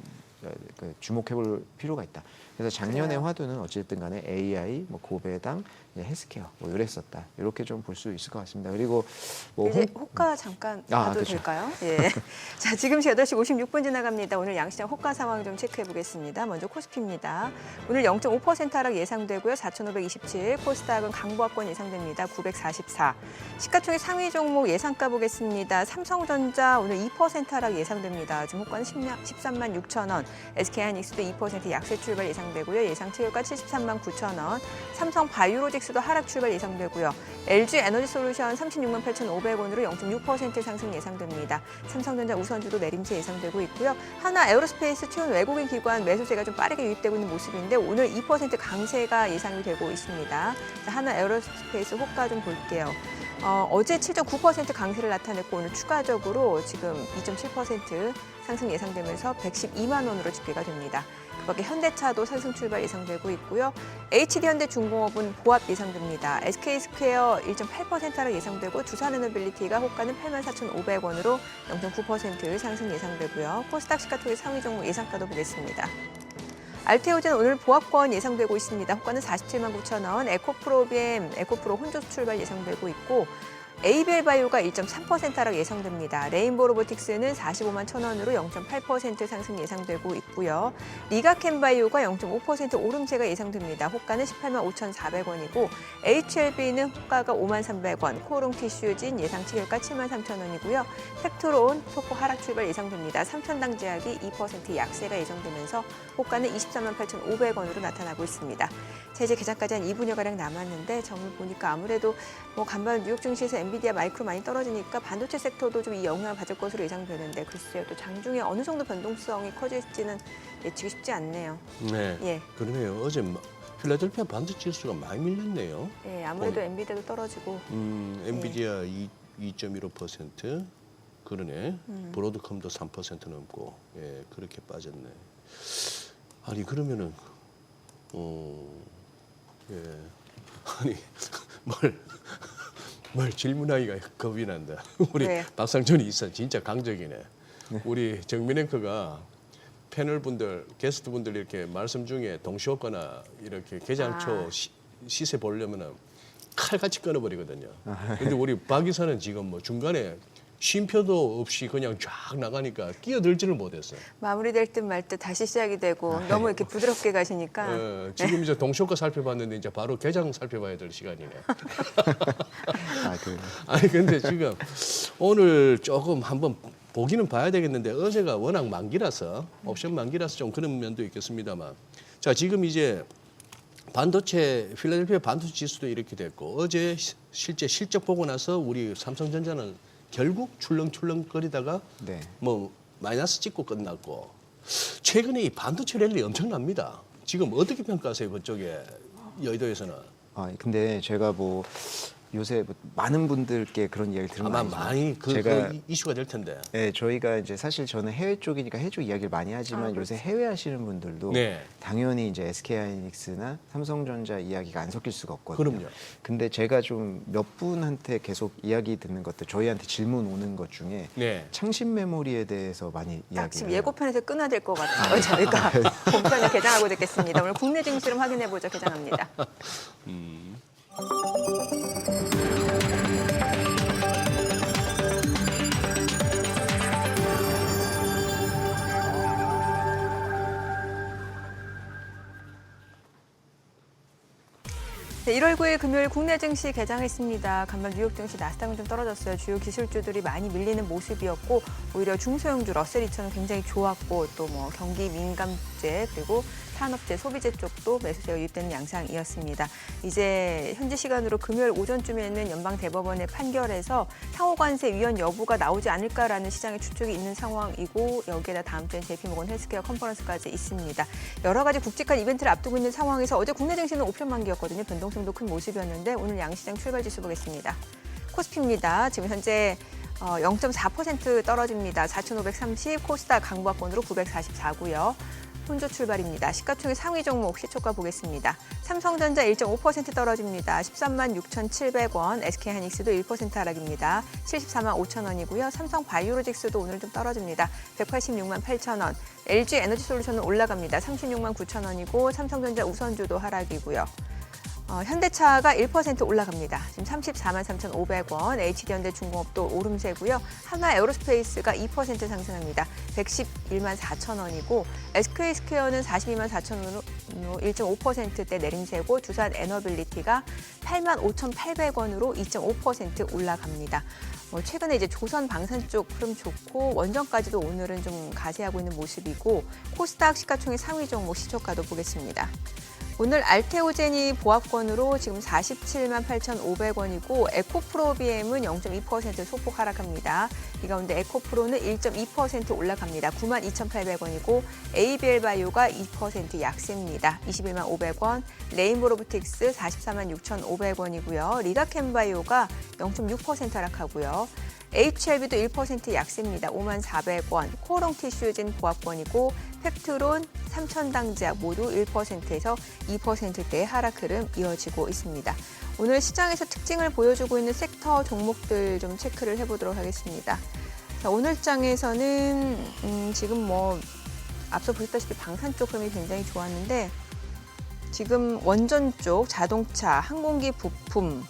주목해볼 필요가 있다. 그래서 작년에 그래요. 화두는 어쨌든 간에 AI, 뭐 고배당, 이제 헬스케어 뭐 이랬었다. 이렇게 좀 볼 수 있을 것 같습니다. 그리고 뭐 이제 호가 잠깐 봐도 그렇죠. 될까요? 예. 자, 지금 8시 56분 지나갑니다. 오늘 양시장 호가 상황 좀 체크해 보겠습니다. 먼저 코스피입니다. 오늘 0.5% 하락 예상되고요. 4,527. 코스닥은 강보합권 예상됩니다. 944. 시가총액 상위 종목 예상가 보겠습니다. 삼성전자 오늘 2% 하락 예상됩니다. 지금 호가는 13만 6천 원. SK하이닉스도 2% 약세 출발 예상되고요. 예상 체결가 73만 9천 원. 삼성 바이오로직스도 하락 출발 예상되고요. LG 에너지솔루션 36만 8,500원으로 0.6% 상승 예상됩니다. 삼성전자 우선주도 내림세 예상되고 있고요. 하나 에어로스페이스 최근 외국인 기관 매수세가 좀 빠르게 유입되고 있는 모습인데 오늘 2% 강세가 예상이 되고 있습니다. 자, 하나 에어로스페이스 호가 좀 볼게요. 어제 7.9% 강세를 나타냈고 오늘 추가적으로 지금 2.7% 상승 예상되면서 112만 원으로 집계가 됩니다. 그밖에 현대차도 상승 출발 예상되고 있고요. HD현대중공업은 보합 예상됩니다. SK스퀘어 1.8% 하락 예상되고 두산에너빌리티가 호가는 84,500원으로 0.9% 상승 예상되고요. 코스닥 시가총액 상위 종목 예상가도 보겠습니다. 알테오젠 오늘 보합권 예상되고 있습니다. 호가는 47만 9천 원, 에코프로 혼조 출발 예상되고 있고 에이벨바이오가 1.3% 하락 예상됩니다. 레인보로보틱스는 45만 1천 원으로 0.8% 상승 예상되고 있고요. 리가캠바이오가 0.5% 오름세가 예상됩니다. 호가는 18만 5,400원이고 HLB는 호가가 5만 300원, 코롱티슈진 예상 체결가 7만 3천 원이고요. 팩트론 소폭 하락 출발 예상됩니다. 3천당 제약이 2% 약세가 예정되면서 호가는 24만 8,500원으로 나타나고 있습니다. 자, 이제 개장까지 한 2분여가량 남았는데 정을 보니까 아무래도 뭐 간밤 뉴욕 증시에서 엔비디아 마이크로 많이 떨어지니까 반도체 섹터도 좀 이 영향을 받을 것으로 예상되는데 글쎄요. 또 장중에 어느 정도 변동성이 커질지는 예측이 쉽지 않네요. 네. 예. 그러네요. 어제 필라델피아 반도체 지수가 많이 밀렸네요. 예, 아무래도 엔비디아도 떨어지고 엔비디아 2.15%, 그러네. 브로드컴도 3% 넘고, 예, 그렇게 빠졌네. 아니 그러면은 예, 아니 뭘 질문하기가 겁이 난다. 우리 네. 박상준이 있어 진짜 강적이네. 우리 정민 앵커가 패널분들, 게스트분들 이렇게 말씀 중에 동시효과나 이렇게 개장초 시세 보려면은 칼같이 끊어버리거든요. 근데 우리 박 이사는 지금 뭐 중간에 쉼표도 없이 그냥 쫙 나가니까 끼어들지를 못했어요. 마무리될 듯 말 듯 다시 시작이 되고 너무 이렇게 부드럽게 가시니까 지금 이제 동시효과 살펴봤는데 이제 바로 개장 살펴봐야 될 시간이네. 아니 근데 지금 오늘 조금 한번 보기는 봐야 되겠는데 어제가 워낙 만기라서 옵션 만기라서 좀 그런 면도 있겠습니다만 자 지금 이제 반도체 필라델피아 반도체 지수도 이렇게 됐고 어제 실제 실적 보고 나서 우리 삼성전자는 결국 출렁출렁거리다가 네. 뭐 마이너스 찍고 끝났고 최근에 이 반도체 랠리 엄청납니다. 지금 어떻게 평가하세요? 그쪽에 여의도에서는? 근데 제가 뭐 요새 많은 분들께 그런 이야기를 들은 거 아마 아니지만 많이 그 이슈가 될 텐데. 네, 저희가 이제 사실 저는 해외 쪽이니까 해외 쪽 이야기를 많이 하지만 요새 해외 하시는 분들도 네. 당연히 이제 SK하이닉스나 삼성전자 이야기가 안 섞일 수가 없거든요. 그럼요. 근데 제가 좀 몇 분한테 계속 이야기 듣는 것들, 저희한테 질문 오는 것 중에 네. 창신 메모리에 대해서 많이 딱 이야기를 지금 해요. 예고편에서 끊어야 될 것 같아요. 저희가 본편을 개장하고 듣겠습니다. 오늘 국내 증시를 확인해보죠. 개장합니다. 네, 1월 9일 금요일 국내 증시 개장했습니다. 간밤 뉴욕 증시 나스닥은 좀 떨어졌어요. 주요 기술주들이 많이 밀리는 모습이었고 오히려 중소형주 러셀 2000은 굉장히 좋았고 또 뭐 경기 민감재 그리고 산업재, 소비재 쪽도 매수세가 유입되는 양상이었습니다. 이제 현지 시간으로 금요일 오전쯤에는 연방대법원의 판결에서 상호관세 위헌 여부가 나오지 않을까라는 시장의 추측이 있는 상황이고 여기에다 다음 주엔 JP모건 헬스케어 컨퍼런스까지 있습니다. 여러 가지 굵직한 이벤트를 앞두고 있는 상황에서 어제 국내 증시는 5편 만기였거든요. 변동성도 큰 모습이었는데 오늘 양시장 출발지수 보겠습니다. 코스피입니다. 지금 현재 0.4% 떨어집니다. 4,530, 코스닥 강보합권으로 944고요. 혼조 출발입니다. 시가총액 상위 종목 시초가 보겠습니다. 삼성전자 1.5% 떨어집니다. 13만 6,700원, SK하이닉스도 1% 하락입니다. 74만 5천 원이고요. 삼성바이오로직스도 오늘 좀 떨어집니다. 186만 8천 원. LG에너지솔루션은 올라갑니다. 36만 9천 원이고 삼성전자 우선주도 하락이고요. 현대차가 1% 올라갑니다. 지금 34만 3,500원, HD현대중공업도 오름세고요. 하나에어로스페이스가 2% 상승합니다. 111만 4천 원이고 SK스퀘어는 42만 4천 원으로 1.5%대 내림세고 두산에너빌리티가 8만 5,800원으로 2.5% 올라갑니다. 최근에 이제 조선 방산 쪽 흐름 좋고 원전까지도 오늘은 좀 가세하고 있는 모습이고 코스닥 시가총액 상위 종목 시초가도 보겠습니다. 오늘 알테오젠이 보합권으로 지금 47만 8,500원이고 에코프로비엠은 0.2% 소폭 하락합니다. 이 가운데 에코프로는 1.2% 올라갑니다. 9만 2,800원이고 ABL바이오가 2% 약세입니다. 21만 500원, 레인보로보틱스 44만 6,500원이고요. 리가캠바이오가 0.6% 하락하고요. HLB도 1% 약세입니다. 5만 400원, 코오롱티슈진 보합권이고 펩트론, 삼천당제약 모두 1%에서 2%대의 하락 흐름 이어지고 있습니다. 오늘 시장에서 특징을 보여주고 있는 섹터 종목들 좀 체크를 해보도록 하겠습니다. 자, 오늘 장에서는 지금 앞서 보셨다시피 방산 쪽 흐름이 굉장히 좋았는데 지금 원전 쪽, 자동차, 항공기 부품,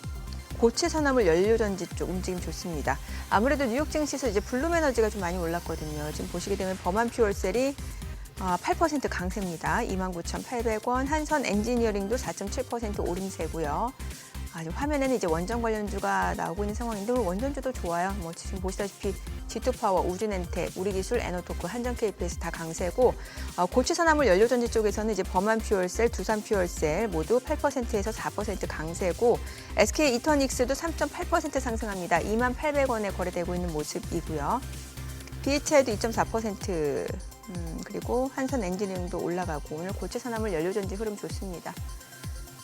고체 산화물 연료전지 쪽 움직임 좋습니다. 아무래도 뉴욕 증시에서 이제 블룸에너지가 좀 많이 올랐거든요. 지금 보시게 되면 범한 퓨얼셀이 8% 강세입니다. 29,800원, 한선 엔지니어링도 4.7% 오름세고요. 화면에는 이제 원전 관련주가 나오고 있는 상황인데 오늘 원전주도 좋아요. 지금 보시다시피 G2파워, 우주렌텍, 우리기술, 에너토크, 한전 KPS 다 강세고 고체 산화물 연료전지 쪽에서는 이제 범한 퓨얼셀, 두산 퓨얼셀 모두 8%에서 4% 강세고 SK 이터닉스도 3.8% 상승합니다. 2만 800원에 거래되고 있는 모습이고요. BHI도 2.4%, 그리고 한선 엔지니어링도 올라가고 오늘 고체 산화물 연료전지 흐름 좋습니다.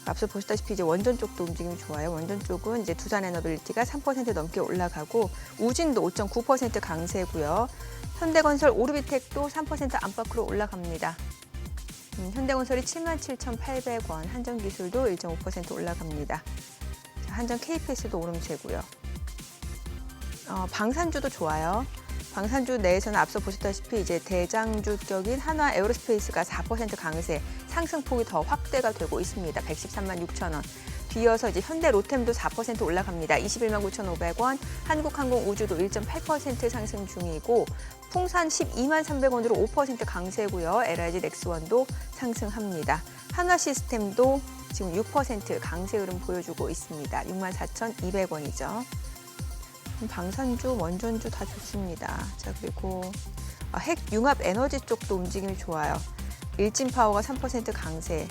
앞서 보시다시피 이제 원전 쪽도 움직임이 좋아요. 원전 쪽은 이제 두산에너빌리티가 3% 넘게 올라가고 우진도 5.9% 강세고요. 현대건설, 오르비텍도 3% 안팎으로 올라갑니다. 현대건설이 77,800원, 한전기술도 1.5% 올라갑니다. 자, 한전 KPS도 오름세고요. 방산주도 좋아요. 방산주 내에서는 앞서 보셨다시피 이제 대장주격인 한화에어로스페이스가 4% 강세, 상승폭이 더 확대가 되고 있습니다. 113만 6천 원. 뒤이어서 이제 현대 로템도 4% 올라갑니다. 21만 9,500원, 한국항공우주도 1.8% 상승 중이고 풍산 12만 300원으로 5% 강세고요. LIG 넥스원도 상승합니다. 한화시스템도 지금 6% 강세 흐름 보여주고 있습니다. 6만 4,200원이죠. 방산주, 원전주 다 좋습니다. 자, 그리고 핵융합 에너지 쪽도 움직임이 좋아요. 일진파워가 3% 강세,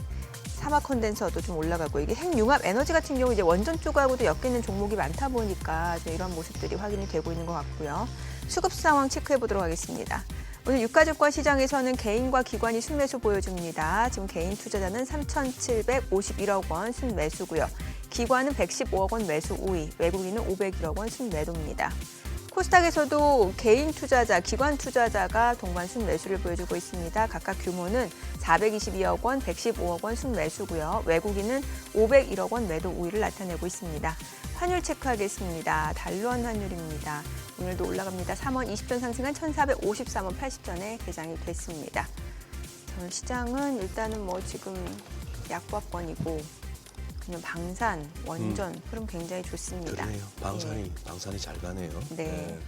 사막 컨덴서도 좀 올라가고 이게 핵융합 에너지 같은 경우 이제 원전 쪽하고도 엮이는 종목이 많다 보니까 이런 모습들이 확인이 되고 있는 것 같고요. 수급 상황 체크해 보도록 하겠습니다. 오늘 유가증권 시장에서는 개인과 기관이 순매수 보여줍니다. 지금 개인 투자자는 3,751억 원 순매수고요. 기관은 115억 원 매수 우위, 외국인은 501억 원 순매도입니다. 코스닥에서도 개인 투자자, 기관 투자자가 동반 순매수를 보여주고 있습니다. 각각 규모는 422억 원, 115억 원 순매수고요. 외국인은 501억 원 매도 우위를 나타내고 있습니다. 환율 체크하겠습니다. 달러원 환율입니다. 오늘도 올라갑니다. 3원 20전 상승한 1,453원 80전에 개장이 됐습니다. 오늘 시장은 일단은 뭐 지금 약보합권이고 그냥 방산, 원전 흐름 굉장히 좋습니다. 그러네요. 방산이 잘 가네요. 네.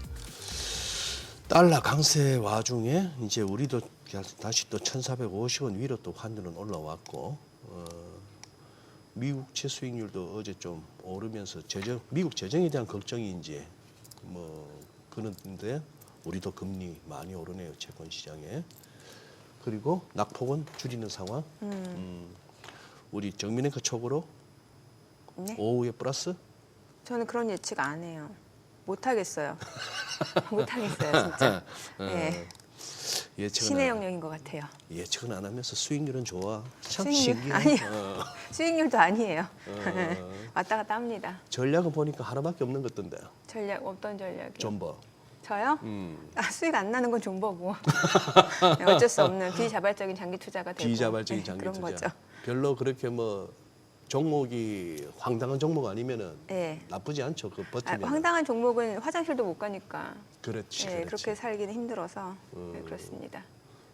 달러 강세 와중에 이제 우리도 다시 또 1,450원 위로 또 환율은 올라왔고 미국채 수익률도 어제 좀 오르면서 미국 재정에 대한 걱정이 이제 뭐 그런데 우리도 금리 많이 오르네요. 채권 시장에. 그리고 낙폭은 줄이는 상황. 우리 정민회가 촉으로 네? 오후에 플러스? 저는 그런 예측 안 해요. 못 하겠어요. 못 하겠어요, 진짜. 네. 예측은 신의 영역인 것 같아요. 예측은 안 하면서 수익률은 좋아. 참 수익률? 신기해. 아니요. 수익률도 아니에요. 왔다 갔다 합니다. 전략은 보니까 하나밖에 없는 것 같던데. 전략 어떤 전략이요? 존버. 저요? 수익 안 나는 건 존버고. 네, 어쩔 수 없는 비자발적인 장기 투자가 되고. 비자발적인 네, 장기 그런 투자. 거죠. 별로 그렇게 뭐 종목이 황당한 종목 아니면은 네. 나쁘지 않죠. 그 버티면. 황당한 종목은 화장실도 못 가니까. 그렇지. 네, 그렇지. 그렇게 살기는 힘들어서 네, 그렇습니다.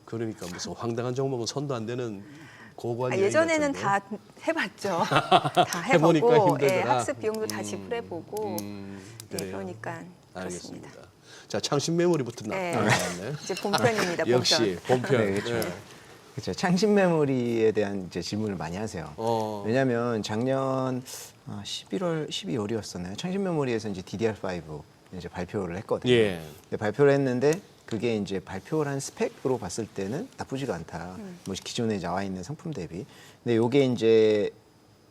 그러니까 무슨 황당한 종목은 손도 안 되는 고고한 여행 예전에는 같은데. 다 해봤죠. 다 해보니까 해보고 힘들더라. 예, 학습 비용도 다 지불해보고 네, 그래요. 그러니까 알겠습니다. 그렇습니다. 자, 창신 메모리부터 네. 나왔네. 이제 본편입니다. 본편. 역시 본편. 네, 그렇죠. 그렇죠. 창신 메모리에 대한 이제 질문을 많이 하세요. 왜냐하면 작년 12월이었었나요? 창신 메모리에서 이제 DDR5 이제 발표를 했거든요. 예. 근데 발표를 했는데 그게 이제 발표를 한 스펙으로 봤을 때는 나쁘지가 않다. 뭐 기존에 나와 있는 상품 대비. 근데 요게 이제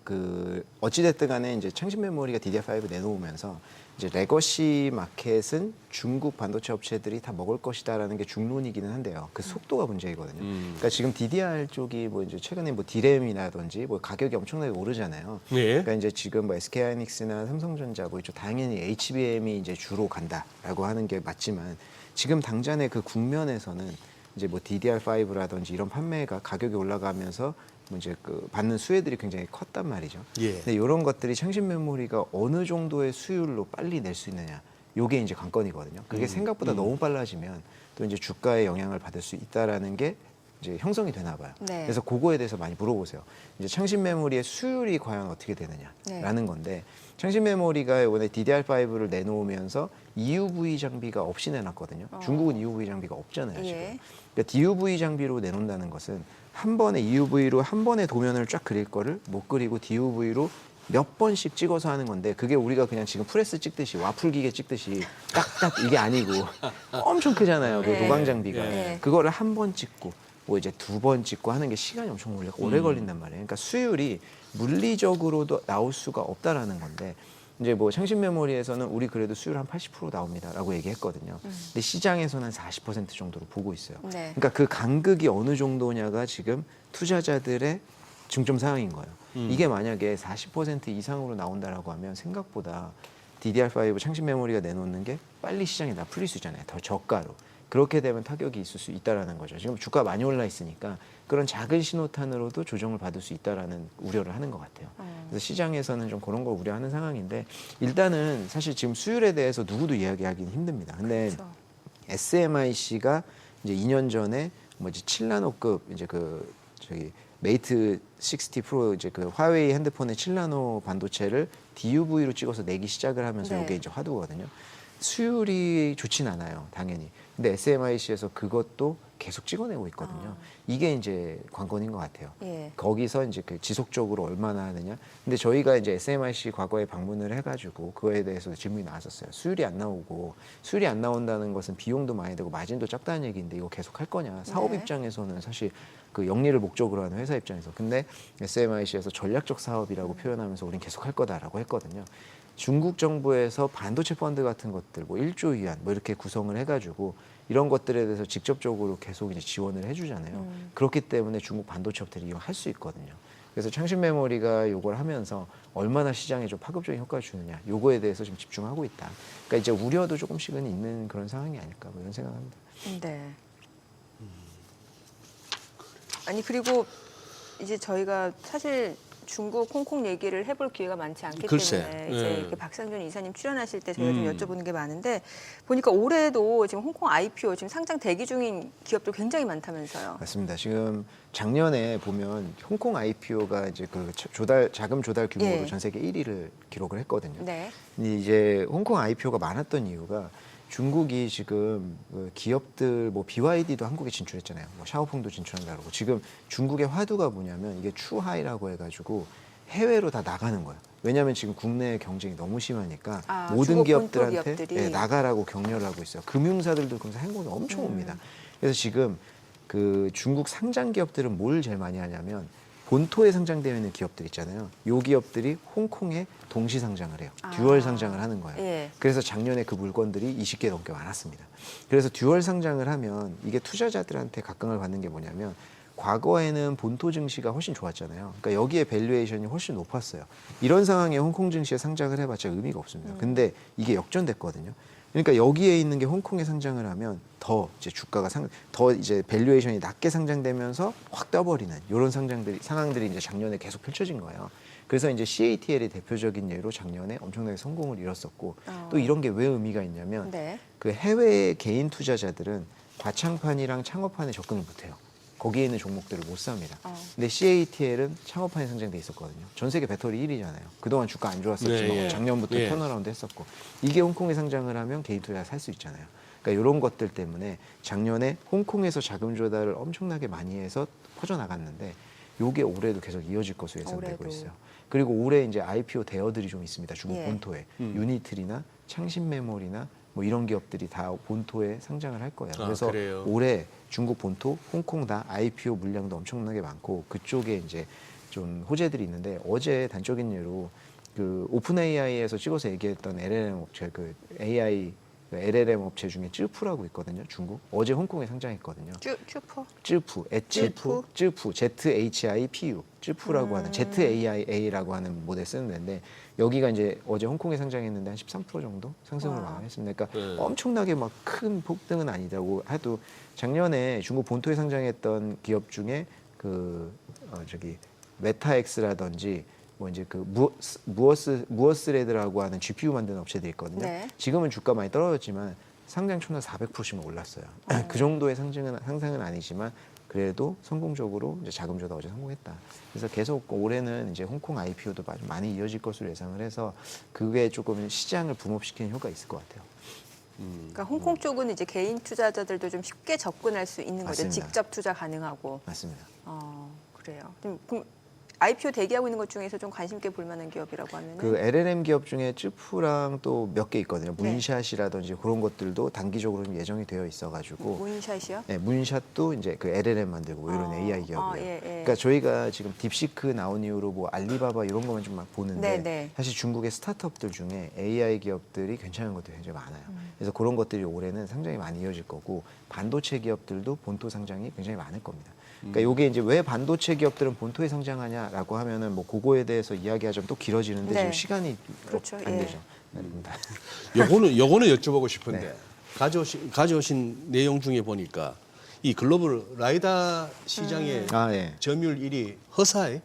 그 어찌됐든 간에 이제 창신 메모리가 DDR5 내놓으면서 이제 레거시 마켓은 중국 반도체 업체들이 다 먹을 것이다라는 게 중론이기는 한데요. 그 속도가 문제이거든요. 그러니까 지금 DDR 쪽이 뭐 이제 최근에 뭐 D램이라든지 뭐 가격이 엄청나게 오르잖아요. 예. 그러니까 이제 지금 뭐 SK하이닉스나 삼성전자 뭐 이쪽 당연히 HBM이 이제 주로 간다라고 하는 게 맞지만 지금 당장의 그 국면에서는 이제 뭐 DDR5라든지 이런 판매가 가격이 올라가면서 뭐 이제 그 받는 수혜들이 굉장히 컸단 말이죠. 예. 근데 이런 것들이 창신 메모리가 어느 정도의 수율로 빨리 낼 수 있느냐, 요게 이제 관건이거든요. 그게 생각보다 너무 빨라지면 또 이제 주가에 영향을 받을 수 있다라는 게 이제 형성이 되나 봐요. 네. 그래서 그거에 대해서 많이 물어보세요. 이제 창신 메모리의 수율이 과연 어떻게 되느냐라는 건데 창신 메모리가 이번에 DDR5를 내놓으면서 EUV 장비가 없이 내놨거든요. 중국은 EUV 장비가 없잖아요, 지금. 예. 그러니까 DUV 장비로 내놓는다는 것은 한 번에 EUV로 한 번에 도면을 쫙 그릴 거를 못 그리고 DUV로 몇 번씩 찍어서 하는 건데 그게 우리가 그냥 지금 프레스 찍듯이 와플 기계 찍듯이 딱딱 이게 아니고 엄청 크잖아요. 그 네. 도광 장비가. 네. 그거를 한 번 찍고 뭐 이제 두 번 찍고 하는 게 시간이 엄청 오래 걸린단 말이에요. 그러니까 수율이 물리적으로도 나올 수가 없다라는 건데 이제 뭐 창신 메모리에서는 우리 그래도 수율 한 80% 나옵니다라고 얘기했거든요. 근데 시장에서는 40% 정도로 보고 있어요. 네. 그러니까 그 간극이 어느 정도냐가 지금 투자자들의 중점 사항인 거예요. 이게 만약에 40% 이상으로 나온다라고 하면 생각보다 DDR5 창신 메모리가 내놓는 게 빨리 시장에 다 풀릴 수 있잖아요. 더 저가로. 그렇게 되면 타격이 있을 수 있다라는 거죠. 지금 주가 많이 올라 있으니까 그런 작은 신호탄으로도 조정을 받을 수 있다라는 우려를 하는 것 같아요. 그래서 시장에서는 좀 그런 걸 우려하는 상황인데 일단은 사실 지금 수율에 대해서 누구도 이야기하기는 힘듭니다. 근데 그렇죠. SMIC가 이제 2년 전에 뭐 이제 7나노급 이제 그 저기 메이트 60 프로 이제 그 화웨이 핸드폰의 7나노 반도체를 DUV로 찍어서 내기 시작을 하면서 네. 이게 이제 화두거든요. 수율이 좋진 않아요, 당연히. 근데 SMIC에서 그것도 계속 찍어내고 있거든요. 이게 이제 관건인 것 같아요. 예. 거기서 이제 그 지속적으로 얼마나 하느냐. 근데 저희가 이제 SMIC 과거에 방문을 해가지고 그거에 대해서 질문이 나왔었어요. 수율이 안 나오고 수율이 안 나온다는 것은 비용도 많이 들고 마진도 작다는 얘기인데 이거 계속 할 거냐. 사업 네. 입장에서는 사실 그 영리를 목적으로 하는 회사 입장에서. 근데 SMIC에서 전략적 사업이라고 표현하면서 우린 계속 할 거다라고 했거든요. 중국 정부에서 반도체 펀드 같은 것들 뭐 1조 위안 뭐 이렇게 구성을 해가지고 이런 것들에 대해서 직접적으로 계속 이제 지원을 해주잖아요. 그렇기 때문에 중국 반도체 업체들이 이용할 수 있거든요. 그래서 창신 메모리가 이걸 하면서 얼마나 시장에 좀 파급적인 효과를 주느냐 요거에 대해서 좀 집중하고 있다. 그러니까 이제 우려도 조금씩은 있는 그런 상황이 아닐까 뭐 이런 생각합니다. 네. 아니 그리고 이제 저희가 사실 중국, 홍콩 얘기를 해볼 기회가 많지 않기 글쎄, 때문에 이제 예. 이렇게 박상준 이사님 출연하실 때 저희가 좀 여쭤보는 게 많은데 보니까 올해도 지금 홍콩 IPO 지금 상장 대기 중인 기업들 굉장히 많다면서요. 맞습니다. 지금 작년에 보면 홍콩 IPO가 이제 그 자금 조달 규모로 예. 전 세계 1위를 기록을 했거든요. 네. 근데 이제 홍콩 IPO가 많았던 이유가 중국이 지금 그 기업들 뭐 BYD도 한국에 진출했잖아요. 뭐 샤오펑도 진출한다 그러고 지금 중국의 화두가 뭐냐면 이게 추하이라고 해가지고 해외로 다 나가는 거예요. 왜냐하면 지금 국내 경쟁이 너무 심하니까 모든 중국 본토 기업들한테 기업들이. 나가라고 격려를 하고 있어요. 금융사들도 그러면서 행보가 엄청 옵니다. 그래서 지금 그 중국 상장 기업들은 뭘 제일 많이 하냐면 본토에 상장되어 있는 기업들 있잖아요. 요 기업들이 홍콩에 동시 상장을 해요. 듀얼 상장을 하는 거예요. 예. 그래서 작년에 그 물건들이 20개 넘게 많았습니다. 그래서 듀얼 상장을 하면 이게 투자자들한테 각광을 받는 게 뭐냐면 과거에는 본토 증시가 훨씬 좋았잖아요. 그러니까 여기에 밸류에이션이 훨씬 높았어요. 이런 상황에 홍콩 증시에 상장을 해봤자 의미가 없습니다. 근데 이게 역전됐거든요. 그러니까 여기에 있는 게 홍콩에 상장을 하면 더 이제 주가가 더 이제 밸류에이션이 낮게 상장되면서 확 떠버리는 이런 상황들이 이제 작년에 계속 펼쳐진 거예요. 그래서 이제 CATL이 대표적인 예로 작년에 엄청나게 성공을 이뤘었고 또 이런 게 왜 의미가 있냐면 네. 그 해외 개인 투자자들은 과창판이랑 창업판에 접근을 못해요. 거기에 있는 종목들을 못 삽니다. 근데 CATL은 창업판에 상장돼 있었거든요. 전 세계 배터리 1위잖아요. 그동안 주가 안 좋았었지만 네, 예. 작년부터 예. 턴어라운드 했었고 이게 홍콩에 상장을 하면 개인 투자자 살 수 있잖아요. 그러니까 이런 것들 때문에 작년에 홍콩에서 자금 조달을 엄청나게 많이 해서 퍼져나갔는데 요게 올해도 계속 이어질 것으로 예상되고 올해도. 있어요. 그리고 올해 이제 IPO 대여들이 좀 있습니다. 중국 예. 본토에 유니틀이나 창신 메모리나 뭐 이런 기업들이 다 본토에 상장을 할 거예요. 아, 그래서 그래요? 올해 중국 본토, 홍콩 다 IPO 물량도 엄청나게 많고 그쪽에 이제 좀 호재들이 있는데 어제 단적인 예로 그 오픈 AI에서 찍어서 얘기했던 LLM 업체 그 AI LLM 업체 중에 쯔푸라고 있거든요. 중국 어제 홍콩에 상장했거든요. 쭈퍼? 쯔푸, 쯔푸, ZHIPU, 쯔푸라고 하는 ZAIA라고 하는 모델 쓰는 데인데 여기가 이제 어제 홍콩에 상장했는데 한 13% 정도 상승을 했습니다. 그러니까 네. 엄청나게 막 큰 폭등은 아니다고 해도 작년에 중국 본토에 상장했던 기업 중에 그 저기 메타엑스라든지 뭐 이제 그 무어스레드라고 하는 GPU 만드는 업체들이 있거든요. 네. 지금은 주가 많이 떨어졌지만 상장 초나 400%씩만 올랐어요. 그 정도의 상승은 아니지만 그래도 성공적으로 이제 자금 조달 어제 성공했다. 그래서 계속 올해는 이제 홍콩 IPO도 많이 이어질 것으로 예상을 해서 그게 조금 시장을 붐업시키는 효과가 있을 것 같아요. 그러니까 홍콩 쪽은 이제 개인 투자자들도 좀 쉽게 접근할 수 있는 거죠. 맞습니다. 직접 투자 가능하고. 맞습니다. 그래요. 그럼 IPO 대기하고 있는 것 중에서 좀 관심 있게 볼 만한 기업이라고 하면은 그 LLM 기업 중에 쯔푸랑 또 몇 개 있거든요. 네. 문샷이라든지 그런 것들도 단기적으로 좀 예정이 되어 있어가지고 문샷이요? 네, 문샷도 이제 그 LLM 만들고 뭐 이런 AI 기업이에요. 예, 예. 그러니까 저희가 지금 딥시크 나온 이후로 뭐 알리바바 이런 것만 좀 막 보는데 네, 네. 사실 중국의 스타트업들 중에 AI 기업들이 괜찮은 것들이 굉장히 많아요. 그래서 그런 것들이 올해는 상장이 많이 이어질 거고 반도체 기업들도 본토 상장이 굉장히 많을 겁니다. 그러니까 이게 이제 왜 반도체 기업들은 본토에 상장하냐라고 하면은 뭐 그거에 대해서 이야기하자면 또 길어지는데 네. 지금 시간이 그렇죠, 안 예. 되죠. 요거는 여쭤보고 싶은데 네. 가져오신 내용 중에 보니까 이 글로벌 라이다 시장의 예. 점유율 1위 허사에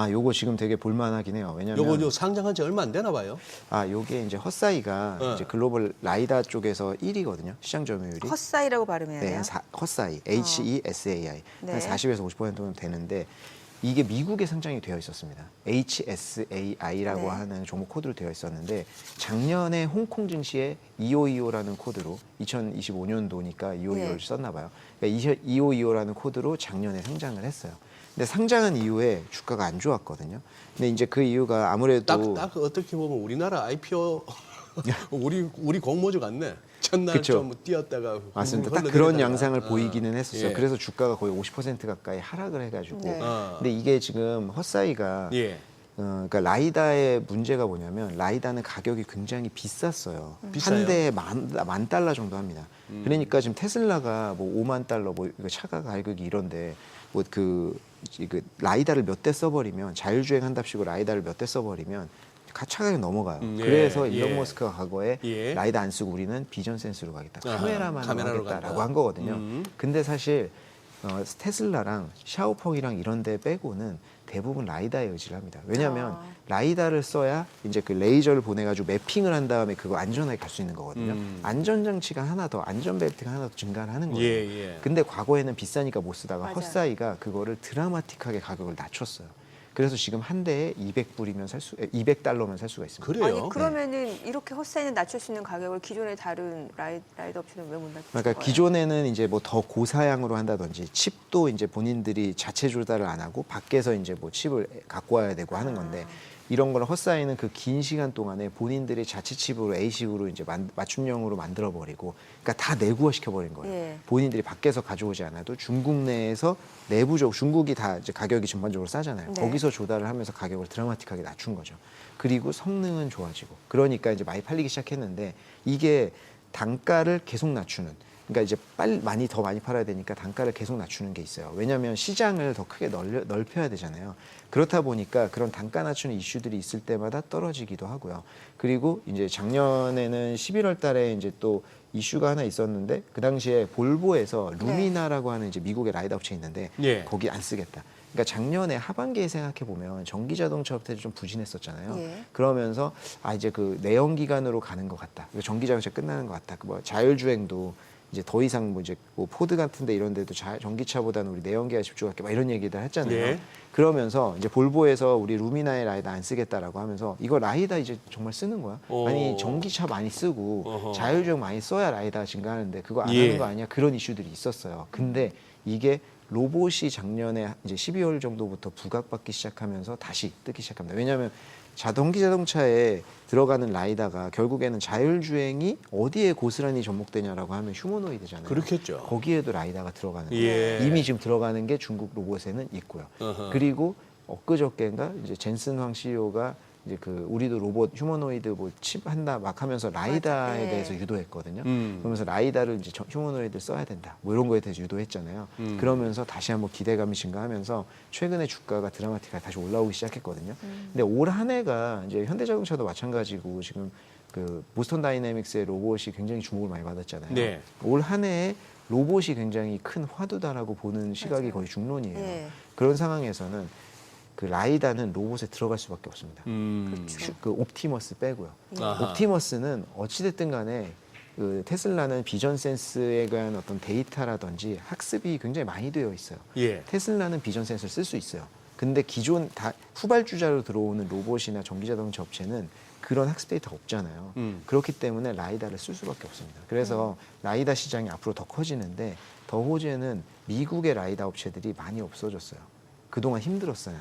요거 지금 되게 볼만하긴 해요. 왜냐면 요거 상장한 지 얼마 안 되나 봐요. 요게 이제 헛사이가 이제 글로벌 라이다 쪽에서 1위거든요. 시장 점유율이. 헛사이라고 발음해야 네, 돼요? 헛사이, HESAI. 네. 한 40에서 50%는 되는데 이게 미국에 상장이 되어 있었습니다. HSAI라고 네. 하는 종목 코드로 되어 있었는데 작년에 홍콩 증시에 2525라는 코드로 2025년도니까 2525를 네. 썼나 봐요. 그러니까 2525라는 코드로 작년에 상장을 했어요. 근데 상장한 이후에 주가가 안 좋았거든요. 근데 이제 그 이유가 아무래도 딱 어떻게 보면 우리나라 IPO 우리 공모주 같네. 첫날 그쵸. 좀 뛰었다가 맞습니다. 딱 흘러내리다가. 그런 양상을 보이기는 했었어요. 예. 그래서 주가가 거의 50% 가까이 하락을 해가지고. 네. 근데 이게 지금 헛사이가 예. 그러니까 라이다의 문제가 뭐냐면 라이다는 가격이 굉장히 비쌌어요. 비싸요? 한 대에 만 달러 정도 합니다. 그러니까 지금 테슬라가 뭐 5만 달러, 뭐 이거 차가 가격이 이런데 뭐 그 라이다를 몇 대 써버리면 자율주행 한답시고 라이다를 몇 대 써버리면 차가격이 넘어가요. 예, 그래서 예. 일론 머스크가 과거에 예. 라이다 안 쓰고 우리는 비전 센스로 가겠다. 아하, 카메라만 카메라로 하겠다라고 간다. 한 거거든요. 근데 사실 테슬라랑 샤오펑이랑 이런 데 빼고는 대부분 라이다에 의지를 합니다. 왜냐하면 라이다를 써야 이제 그 레이저를 보내가지고 매핑을 한 다음에 그거 안전하게 갈 수 있는 거거든요. 안전장치가 하나 더, 안전벨트가 하나 더 증가를 하는 거예요. 예. 근데 과거에는 비싸니까 못 쓰다가 맞아요. 헛사이가 그거를 드라마틱하게 가격을 낮췄어요. 그래서 지금 한 대에 200달러면 살 수가 있습니다. 그래요? 아니 그러면은 이렇게 헛사이는 낮출 수 있는 가격을 기존의 다른 라이더 업체는 왜 못 낮추는 그러니까 거예요? 기존에는 이제 뭐 더 고사양으로 한다든지 칩도 이제 본인들이 자체 조달을 안 하고 밖에서 이제 뭐 칩을 갖고 와야 되고 하는 건데 이런 거는 헛사이는 그 긴 시간 동안에 본인들이 자체 칩으로 A식으로 이제 맞춤형으로 만들어 버리고 그러니까 다 내구화 시켜 버린 거예요. 예. 본인들이 밖에서 가져오지 않아도 중국 내에서 내부적 중국이 다 이제 가격이 전반적으로 싸잖아요. 네. 거기서 조달을 하면서 가격을 드라마틱하게 낮춘 거죠. 그리고 성능은 좋아지고 그러니까 이제 많이 팔리기 시작했는데 이게 단가를 계속 낮추는 그러니까 이제 많이 더 많이 팔아야 되니까 단가를 계속 낮추는 게 있어요. 왜냐하면 시장을 더 크게 넓혀야 되잖아요. 그렇다 보니까 그런 단가 낮추는 이슈들이 있을 때마다 떨어지기도 하고요. 그리고 이제 작년에는 11월 달에 이제 또 이슈가 하나 있었는데 그 당시에 볼보에서 루미나라고 하는 이제 미국의 라이더 업체 있는데 예. 거기 안 쓰겠다. 그러니까 작년에 하반기에 생각해 보면 전기 자동차 업체들이 좀 부진했었잖아요. 예. 그러면서 이제 그 내연기관으로 가는 것 같다. 전기 자동차 끝나는 것 같다. 뭐 자율주행도 이제 더 이상 뭐 이제 뭐 포드 같은데 이런 데도 전기차보다는 우리 내연기관 집중할게 막 이런 얘기들 했잖아요. 예. 그러면서 이제 볼보에서 우리 루미나의 라이다 안 쓰겠다라고 하면서 이거 라이다 이제 정말 쓰는 거야? 오. 아니 전기차 많이 쓰고 어허. 자율주행 많이 써야 라이다가 증가하는데 그거 안 예. 하는 거 아니야? 그런 이슈들이 있었어요. 근데 이게 로봇이 작년에 이제 12월 정도부터 부각받기 시작하면서 다시 뜨기 시작합니다. 왜냐하면 자동차에 들어가는 라이다가 결국에는 자율주행이 어디에 고스란히 접목되냐라고 하면 휴머노이드잖아요. 그렇겠죠. 거기에도 라이다가 들어가는 거예요. 예. 이미 지금 들어가는 게 중국 로봇에는 있고요. 어허. 그리고 엊그저께인가 이제 젠슨 황 CEO가 이제 그 우리도 로봇 휴머노이드 뭐 칩 한다 막 하면서 라이다에 맞아. 예. 대해서 유도했거든요. 음. 그러면서 라이다를 이제 휴머노이드 써야 된다. 뭐 이런 거에 대해서 유도했잖아요. 그러면서 다시 한번 기대감이 증가하면서 최근에 주가가 드라마틱하게 다시 올라오기 시작했거든요. 근데 올 한 해가 이제 현대자동차도 마찬가지고 지금 그 보스턴 다이내믹스의 로봇이 굉장히 주목을 많이 받았잖아요. 네. 올 한 해에 로봇이 굉장히 큰 화두다라고 보는 시각이 맞아요. 거의 중론이에요. 예. 그런 상황에서는 그 라이다는 로봇에 들어갈 수밖에 없습니다. 그 옵티머스 빼고요. 아하. 옵티머스는 어찌됐든 간에 그 테슬라는 비전 센스에 관한 어떤 데이터라든지 학습이 굉장히 많이 되어 있어요. 예. 테슬라는 비전 센스를 쓸 수 있어요. 근데 기존 다 후발주자로 들어오는 로봇이나 전기자동차 업체는 그런 학습 데이터가 없잖아요. 그렇기 때문에 라이다를 쓸 수밖에 없습니다. 그래서 라이다 시장이 앞으로 더 커지는데 더 호재는 미국의 라이다 업체들이 많이 없어졌어요. 그동안 힘들었어요.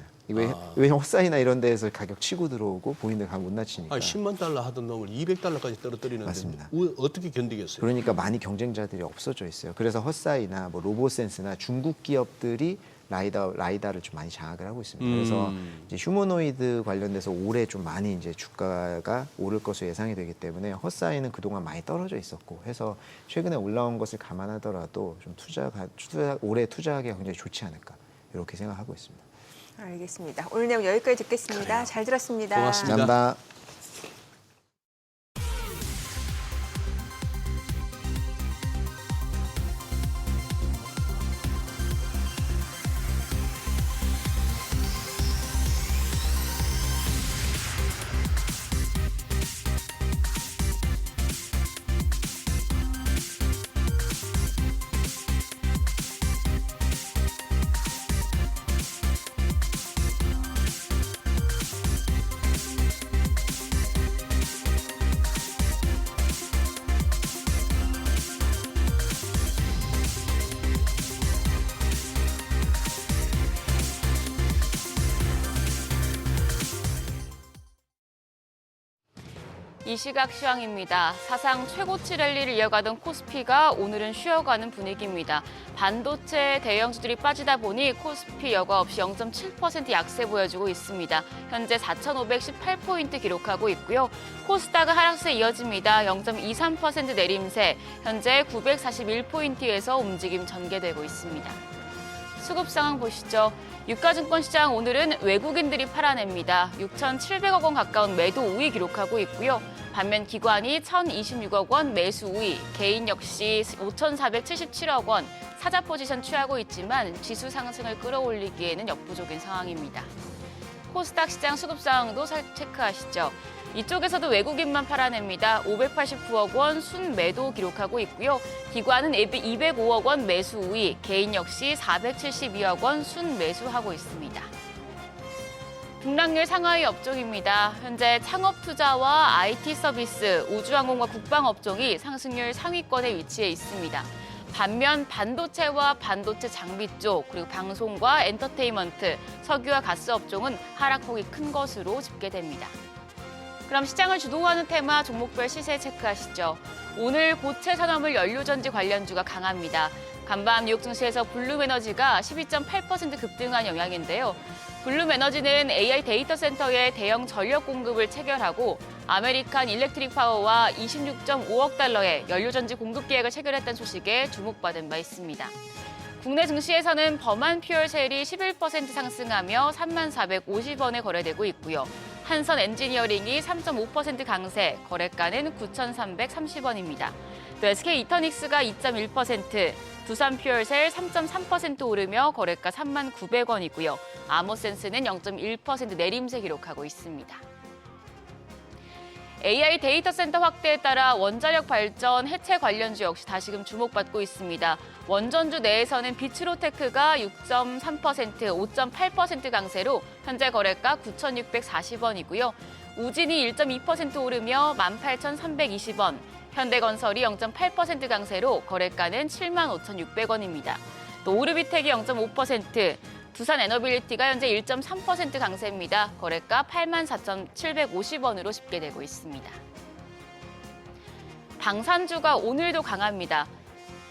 왜 헛사이나 이런 데에서 가격 치고 들어오고 본인들 가격 못 낮추니까. 아니, 10만 달러 하던 놈을 200달러까지 떨어뜨리는데 맞습니다. 어떻게 견디겠어요? 그러니까 많이 경쟁자들이 없어져 있어요. 그래서 헛사이나 뭐 로봇센스나 중국 기업들이 라이다를 좀 많이 장악을 하고 있습니다. 그래서 이제 휴머노이드 관련돼서 올해 좀 많이 이제 주가가 오를 것으로 예상이 되기 때문에 헛사이는 그동안 많이 떨어져 있었고 해서 최근에 올라온 것을 감안하더라도 좀 올해 투자하기가 굉장히 좋지 않을까 이렇게 생각하고 있습니다. 알겠습니다. 오늘 내용 여기까지 듣겠습니다. 그래요. 잘 들었습니다. 고맙습니다. 감사합니다. 이 시각 시황입니다. 사상 최고치 랠리를 이어가던 코스피가 오늘은 쉬어가는 분위기입니다. 반도체 대형주들이 빠지다 보니 코스피 여과 없이 0.7% 약세 보여주고 있습니다. 현재 4,518포인트 기록하고 있고요. 코스닥은 하락세 이어집니다. 0.23% 내림세, 현재 941포인트에서 움직임 전개되고 있습니다. 수급 상황 보시죠. 유가증권 시장 오늘은 외국인들이 팔아냅니다. 6,700억 원 가까운 매도 우위 기록하고 있고요. 반면 기관이 1,026억 원 매수 우위, 개인 역시 5,477억 원 사자 포지션 취하고 있지만 지수 상승을 끌어올리기에는 역부족인 상황입니다. 코스닥 시장 수급 상황도 체크하시죠. 이쪽에서도 외국인만 팔아냅니다. 589억 원 순매도 기록하고 있고요. 기관은 205억 원 매수 우위, 개인 역시 472억 원 순매수하고 있습니다. 등락률 상하위 업종입니다. 현재 창업투자와 IT 서비스, 우주항공과 국방업종이 상승률 상위권에 위치해 있습니다. 반면 반도체와 반도체 장비 쪽, 그리고 방송과 엔터테인먼트, 석유와 가스 업종은 하락폭이 큰 것으로 집계됩니다. 그럼 시장을 주도하는 테마 종목별 시세 체크하시죠. 오늘 고체 산화물 연료전지 관련주가 강합니다. 간밤 뉴욕 증시에서 블룸에너지가 12.8% 급등한 영향인데요. 블룸에너지는 AI 데이터 센터의 대형 전력 공급을 체결하고 아메리칸 일렉트릭 파워와 26.5억 달러의 연료전지 공급 계약을 체결했다는 소식에 주목받은 바 있습니다. 국내 증시에서는 범한 퓨얼셀이 11% 상승하며 3450원에 거래되고 있고요. 한선 엔지니어링이 3.5% 강세, 거래가는 9,330원입니다. 또 SK 이터닉스가 2.1%, 두산 퓨얼셀 3.3% 오르며 거래가 39,900원이고요. 아모센스는 0.1% 내림세 기록하고 있습니다. AI 데이터 센터 확대에 따라 원자력 발전 해체 관련주 역시 다시금 주목받고 있습니다. 원전주 내에서는 비츠로테크가 6.3%, 5.8% 강세로 현재 거래가 9,640원이고요. 우진이 1.2% 오르며 18,320원, 현대건설이 0.8% 강세로 거래가는 75,600원입니다. 또 오르비텍이 0.5%, 두산 에너빌리티가 현재 1.3% 강세입니다. 거래가 84,750원으로 집계되고 있습니다. 방산주가 오늘도 강합니다.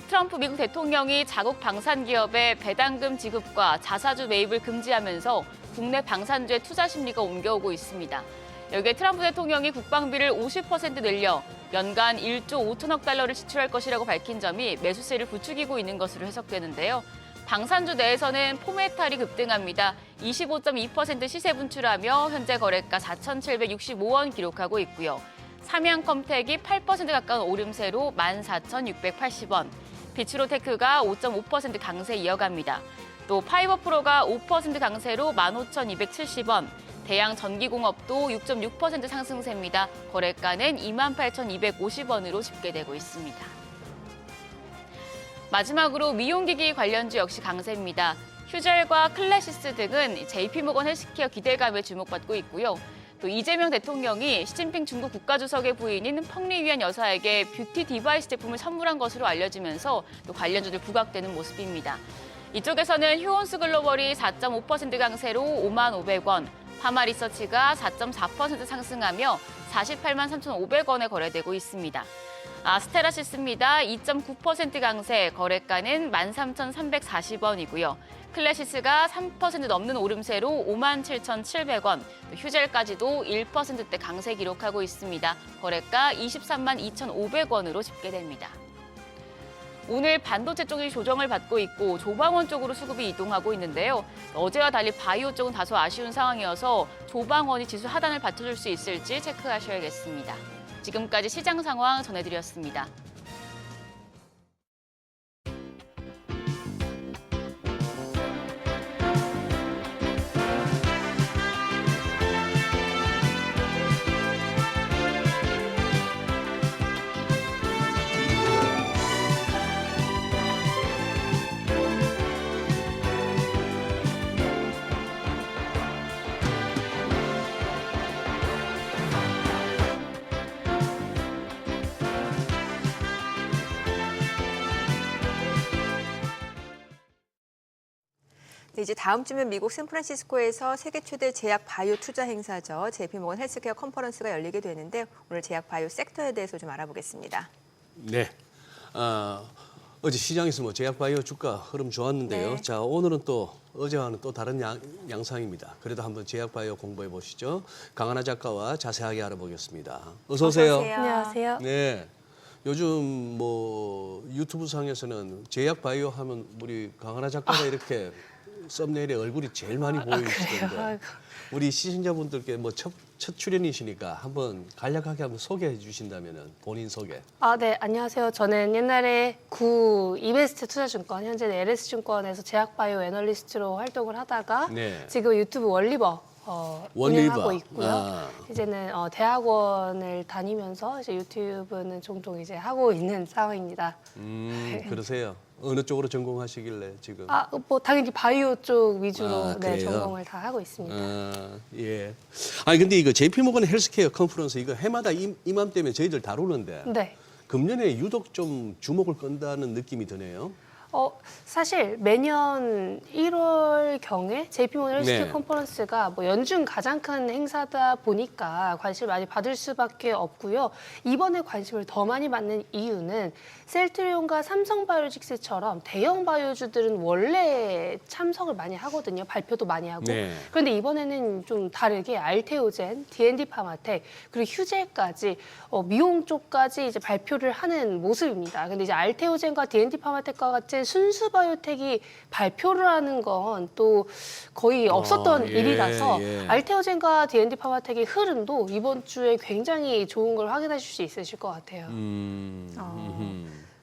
트럼프 미국 대통령이 자국 방산 기업의 배당금 지급과 자사주 매입을 금지하면서 국내 방산주의 투자 심리가 옮겨오고 있습니다. 여기에 트럼프 대통령이 국방비를 50% 늘려 연간 1조 5천억 달러를 지출할 것이라고 밝힌 점이 매수세를 부추기고 있는 것으로 해석되는데요. 방산주 내에서는 포메탈이 급등합니다. 25.2% 시세 분출하며 현재 거래가 4,765원 기록하고 있고요. 삼양컴텍이 8% 가까운 오름세로 14,680원, 비츠로테크가 5.5% 강세 이어갑니다. 또 파이버프로가 5% 강세로 15,270원, 대양전기공업도 6.6% 상승세입니다. 거래가는 28,250원으로 집계되고 있습니다. 마지막으로 미용기기 관련주 역시 강세입니다. 휴젤과 클래시스 등은 JP모건 헬스케어 기대감에 주목받고 있고요. 또 이재명 대통령이 시진핑 중국 국가주석의 부인인 펑리위안 여사에게 뷰티 디바이스 제품을 선물한 것으로 알려지면서 또 관련주들 부각되는 모습입니다. 이쪽에서는 휴온스 글로벌이 4.5% 강세로 55,500원, 파마리서치가 4.4% 상승하며 483,500원에 거래되고 있습니다. 스테라시스입니다. 2.9% 강세, 거래가는 13,340원이고요. 클래시스가 3% 넘는 오름세로 57,700원, 휴젤까지도 1%대 강세 기록하고 있습니다. 거래가 232,500원으로 집계됩니다. 오늘 반도체 쪽이 조정을 받고 있고 조방원 쪽으로 수급이 이동하고 있는데요. 어제와 달리 바이오 쪽은 다소 아쉬운 상황이어서 조방원이 지수 하단을 받쳐줄 수 있을지 체크하셔야겠습니다. 지금까지 시장 상황 전해드렸습니다. 네, 이제 다음 주면 미국 샌프란시스코에서 세계 최대 제약 바이오 투자 행사죠. JP모건 헬스케어 컨퍼런스가 열리게 되는데 오늘 제약 바이오 섹터에 대해서 좀 알아보겠습니다. 네. 어제 시장에서 뭐 제약 바이오 주가 흐름 좋았는데요. 네. 자, 오늘은 또 어제와는 또 다른 양상입니다. 그래도 한번 제약 바이오 공부해 보시죠. 강하나 작가와 자세하게 알아보겠습니다. 어서 오세요. 안녕하세요. 네. 요즘 뭐 유튜브 상에서는 제약 바이오 하면 우리 강하나 작가가 이렇게 썸네일에 얼굴이 제일 많이 보이시던데 우리 시청자분들께 뭐 첫 출연이시니까 한번 간략하게 한번 소개해 주신다면은 본인 소개. 네, 안녕하세요. 저는 옛날에 이베스트 투자증권, 현재는 LS증권에서 제약바이오 애널리스트로 활동을 하다가 네. 지금 유튜브 원리버 운영하고 있고요. 이제는 대학원을 다니면서 이제 유튜브는 종종 이제 하고 있는 상황입니다. 그러세요. 어느 쪽으로 전공하시길래 지금? 뭐 당연히 바이오 쪽 위주로 그래요? 전공을 다 하고 있습니다. 예. 아니 근데 이거 JP모건 헬스케어 컨퍼런스 이거 해마다 이맘때면 저희들 다루는데 네. 금년에 유독 좀 주목을 끈다는 느낌이 드네요. 사실 매년 1월경에 JP모건 헬스케어 네. 컨퍼런스가 뭐 연중 가장 큰 행사다 보니까 관심을 많이 받을 수밖에 없고요. 이번에 관심을 더 많이 받는 이유는 셀트리온과 삼성바이오로직스처럼 대형 바이오주들은 원래 참석을 많이 하거든요. 발표도 많이 하고. 네. 그런데 이번에는 좀 다르게 알테오젠, D&D 파마텍, 그리고 휴재까지 미용 쪽까지 이제 발표를 하는 모습입니다. 근데 이제 알테오젠과 D&D 파마텍과 같은 순수 바이오텍이 발표를 하는 건 또 거의 없었던 예, 일이라서 예. 알테오젠과 D&D 파마텍의 흐름도 이번 주에 굉장히 좋은 걸 확인하실 수 있으실 것 같아요.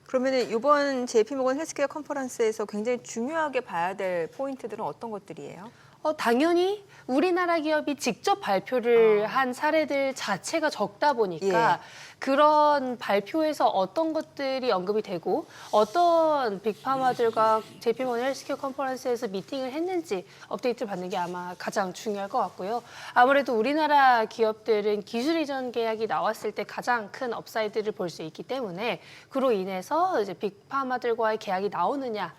그러면 이번 JP모건 헬스케어 컨퍼런스에서 굉장히 중요하게 봐야 될 포인트들은 어떤 것들이에요? 당연히 우리나라 기업이 직접 발표를 한 사례들 자체가 적다 보니까 그런 발표에서 어떤 것들이 언급이 되고 어떤 빅파마들과 JP모건 헬스케어 컨퍼런스에서 미팅을 했는지 업데이트를 받는 게 아마 가장 중요할 것 같고요. 아무래도 우리나라 기업들은 기술 이전 계약이 나왔을 때 가장 큰 업사이드를 볼 수 있기 때문에 그로 인해서 이제 빅파마들과의 계약이 나오느냐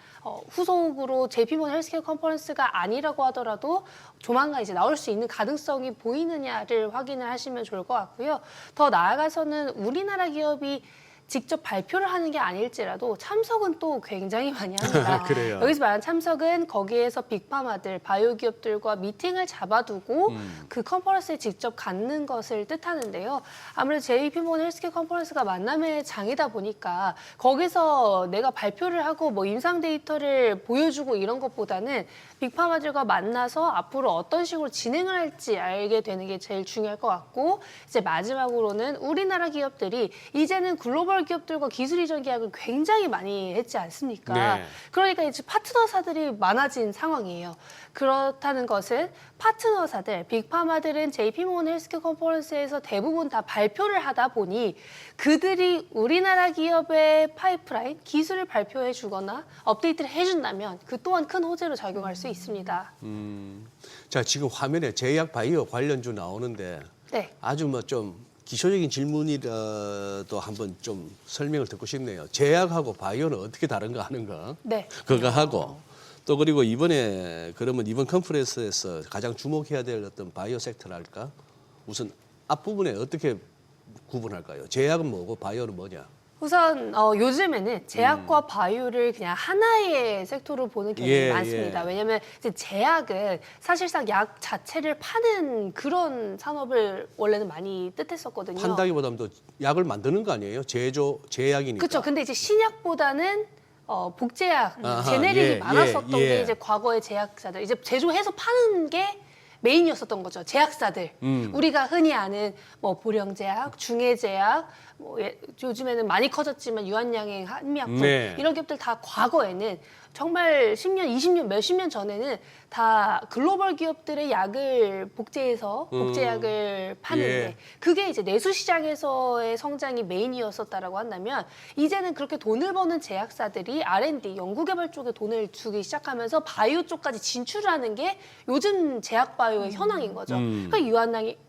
후속으로 JP모건 헬스케어 컨퍼런스가 아니라고 하더라도 조만간 이제 나올 수 있는 가능성이 보이느냐를 확인을 하시면 좋을 것 같고요. 더 나아가서는 우리나라 기업이 직접 발표를 하는 게 아닐지라도 참석은 또 굉장히 많이 합니다. 그래요? 여기서 말하는 참석은 거기에서 빅파마들, 바이오 기업들과 미팅을 잡아두고 그 컨퍼런스에 직접 갖는 것을 뜻하는데요. 아무래도 JP모건 헬스케어 컨퍼런스가 만남의 장이다 보니까 거기서 내가 발표를 하고 뭐 임상 데이터를 보여주고 이런 것보다는 빅파마들과 만나서 앞으로 어떤 식으로 진행을 할지 알게 되는 게 제일 중요할 것 같고 이제 마지막으로는 우리나라 기업들이 이제는 글로벌 기업들과 기술 이전 계약을 굉장히 많이 했지 않습니까? 네. 그러니까 이제 파트너사들이 많아진 상황이에요. 그렇다는 것은 파트너사들, 빅파마들은 JP모건 헬스케어 컨퍼런스에서 대부분 다 발표를 하다 보니 그들이 우리나라 기업의 파이프라인, 기술을 발표해 주거나 업데이트를 해준다면 그 또한 큰 호재로 작용할 수 있습니다. 자, 지금 화면에 제약 바이오 관련주 나오는데 네. 아주 뭐 좀 기초적인 질문이라도 한번 좀 설명을 듣고 싶네요. 제약하고 바이오는 어떻게 다른가 하는 거. 네. 그거 하고 또 그리고 이번에 그러면 이번 컨퍼런스에서 가장 주목해야 될 어떤 바이오 섹터랄까? 우선 앞부분에 어떻게 구분할까요? 제약은 뭐고 바이오는 뭐냐? 우선 요즘에는 제약과 바이오를 그냥 하나의 섹터로 보는 경우가 예, 많습니다. 예. 왜냐하면 이제 제약은 사실상 약 자체를 파는 그런 산업을 원래는 많이 뜻했었거든요. 판다기보다는 또 약을 만드는 거 아니에요? 제약이니까. 그렇죠. 근데 이제 신약보다는 복제약, 아하, 제네릭이 예, 많았었던 예, 예. 게 이제 과거의 제약사들 이제 제조해서 파는 게 메인이었었던 거죠. 제약사들. 우리가 흔히 아는 뭐 보령제약, 중해제약, 뭐 요즘에는 많이 커졌지만 유한양행, 한미약품 네. 이런 기업들 다 과거에는 정말 10년, 20년, 몇십 년 전에는 다 글로벌 기업들의 약을 복제해서 복제약을 파는데 예. 그게 이제 내수 시장에서의 성장이 메인이었었다라고 한다면 이제는 그렇게 돈을 버는 제약사들이 R&D, 연구개발 쪽에 돈을 주기 시작하면서 바이오 쪽까지 진출하는 게 요즘 제약 바이오의 현황인 거죠. 그러니까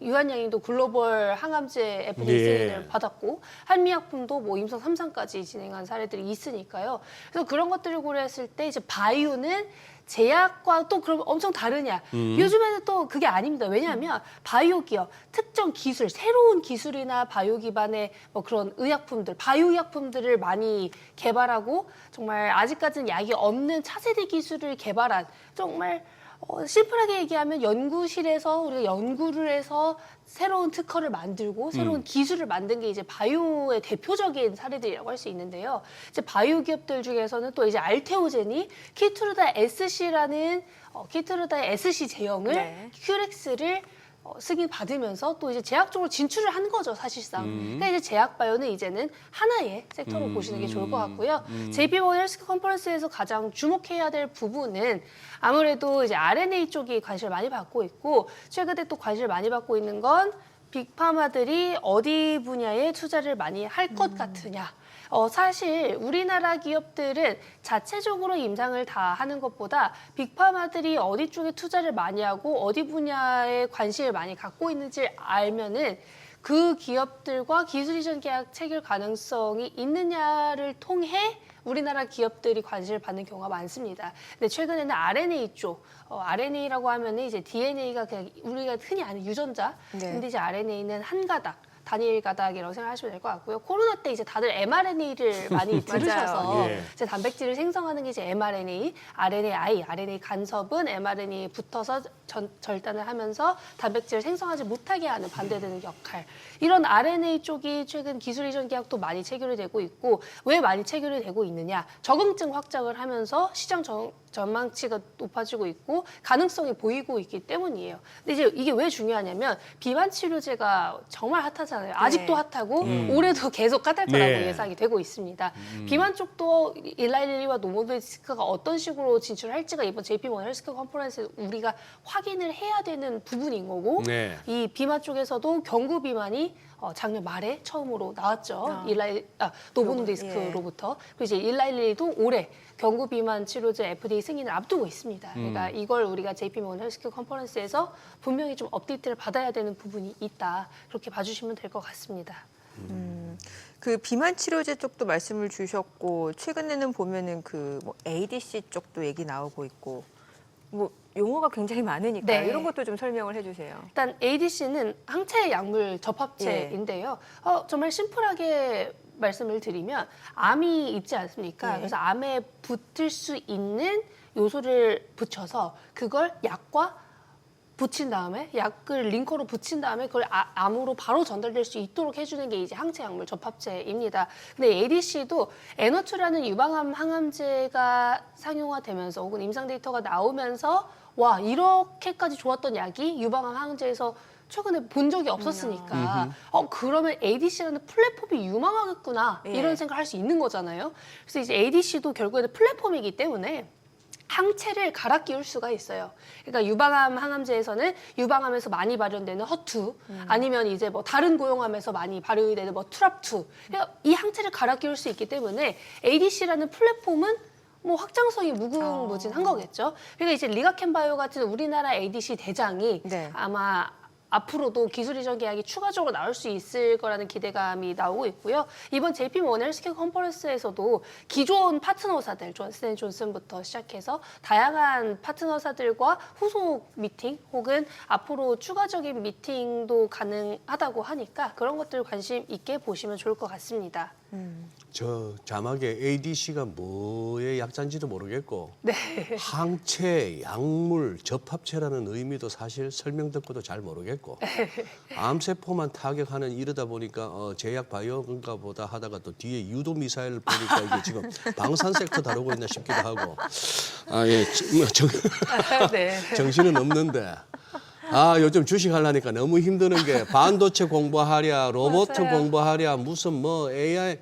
유한양행도 글로벌 항암제 FDA 예. 승인을 받았고 한미약품도 뭐 임상 3상까지 진행한 사례들이 있으니까요. 그래서 그런 것들을 고려했을 때 이제 바이오는 제약과 또 그럼 엄청 다르냐? 요즘에는 또 그게 아닙니다. 왜냐하면 바이오 기업, 특정 기술, 새로운 기술이나 바이오 기반의 뭐 그런 의약품들, 바이오 의약품들을 많이 개발하고 정말 아직까지는 약이 없는 차세대 기술을 개발한 정말 심플하게 얘기하면 연구실에서 우리가 연구를 해서 새로운 특허를 만들고 새로운 기술을 만든 게 이제 바이오의 대표적인 사례들이라고 할 수 있는데요. 이제 바이오 기업들 중에서는 또 이제 알테오젠이 키투르다 SC라는 키투르다의 SC 제형을 네. 큐렉스를 승인받으면서 또 이제 제약 쪽으로 진출을 한 거죠, 사실상. 그러니까 이제 제약 바이오는 이제는 하나의 섹터로 보시는 게 좋을 것 같고요. JP모건 헬스케어 컨퍼런스에서 가장 주목해야 될 부분은 아무래도 이제 R&A 쪽이 관심을 많이 받고 있고 최근에 또 관심을 많이 받고 있는 건 빅파마들이 어디 분야에 투자를 많이 할 것 같으냐. 사실 우리나라 기업들은 자체적으로 임상을 다 하는 것보다 빅파마들이 어디 쪽에 투자를 많이 하고 어디 분야에 관심을 많이 갖고 있는지 알면은 그 기업들과 기술 이전 계약 체결 가능성이 있느냐를 통해 우리나라 기업들이 관심을 받는 경우가 많습니다. 근데 최근에는 R&A 쪽, R&A라고 하면은 이제 DNA가 그냥 우리가 흔히 아는 유전자, 네. 근데 이제 RNA는 한 가닥. 단일 가닥이라고 생각하시면 될 것 같고요. 코로나 때 이제 다들 mRNA를 많이 들으셔서 예. 이제 단백질을 생성하는 게 이제 mRNA, RNAi, RNA 간섭은 mRNA에 붙어서 절단을 하면서 단백질을 생성하지 못하게 하는 반대되는 역할. 이런 RNA 쪽이 최근 기술 이전 계약도 많이 체결이 되고 있고 왜 많이 체결이 되고 있느냐? 적응증 확장을 하면서 시장 전망치가 높아지고 있고 가능성이 보이고 있기 때문이에요. 근데 이제 이게 왜 중요하냐면 비만 치료제가 정말 핫하잖아요. 아직도 핫하고 올해도 계속 핫할 거라고 네. 예상이 되고 있습니다. 비만 쪽도 일라일리와 노보노디스크가 어떤 식으로 진출할지가 이번 JP모건 헬스케어 컨퍼런스에서 우리가 확인을 해야 되는 부분인 거고 네. 이 비만 쪽에서도 경구 비만이 작년 말에 처음으로 나왔죠. 노보노디스크로부터. 그리고 이제 일라일리도 올해 경구 비만 치료제 FDA 승인을 앞두고 있습니다. 그러니까 이걸 우리가 JP모건 헬스케어 컨퍼런스에서 분명히 좀 업데이트를 받아야 되는 부분이 있다. 그렇게 봐주시면 될 것 같습니다. 그 비만 치료제 쪽도 말씀을 주셨고 최근에는 보면은 그 뭐 ADC 쪽도 얘기 나오고 있고 뭐 용어가 굉장히 많으니까 네. 이런 것도 좀 설명을 해주세요. 일단 ADC는 항체 약물 접합체인데요. 정말 심플하게 말씀을 드리면 암이 있지 않습니까? 예. 그래서 암에 붙을 수 있는 요소를 붙여서 그걸 약과 붙인 다음에 약을 링커로 붙인 다음에 그걸 암으로 바로 전달될 수 있도록 해주는 게 이제 항체 약물 접합체입니다. 근데 ADC도 에너츄라는 유방암 항암제가 상용화되면서 혹은 임상 데이터가 나오면서 와 이렇게까지 좋았던 약이 유방암 항암제에서 최근에 본 적이 없었으니까 그러면 ADC라는 플랫폼이 유망하겠구나 예. 이런 생각을 할 수 있는 거잖아요. 그래서 이제 ADC도 결국에는 플랫폼이기 때문에 항체를 갈아 끼울 수가 있어요. 그러니까 유방암 항암제에서는 유방암에서 많이 발현되는 허투 아니면 이제 뭐 다른 고용암에서 많이 발현이 되는 뭐 투랍투 그러니까 이 항체를 갈아 끼울 수 있기 때문에 ADC라는 플랫폼은 뭐 확장성이 무궁무진한 거겠죠. 그러니까 이제 리가켄바이오 같은 우리나라 ADC 대장이 네. 아마 앞으로도 기술 이전 계약이 추가적으로 나올 수 있을 거라는 기대감이 나오고 있고요. 이번 JP모건 헬스케어 컨퍼런스에서도 기존 파트너사들, 존슨앤존슨부터 시작해서 다양한 파트너사들과 후속 미팅 혹은 앞으로 추가적인 미팅도 가능하다고 하니까 그런 것들 관심 있게 보시면 좋을 것 같습니다. 저 자막에 ADC가 뭐의 약자인지도 모르겠고 네. 항체, 약물, 접합체라는 의미도 사실 설명 듣고도 잘 모르겠고 암세포만 타격하는 이러다 보니까 제약 바이오인가 보다 하다가 또 뒤에 유도 미사일 보니까 이게 지금 방산 섹터 다루고 있나 싶기도 하고 네. 정신은 없는데 요즘 주식 하려니까 너무 힘드는 게 반도체 공부하랴, 로봇 맞아요. 공부하랴, 무슨 뭐 AI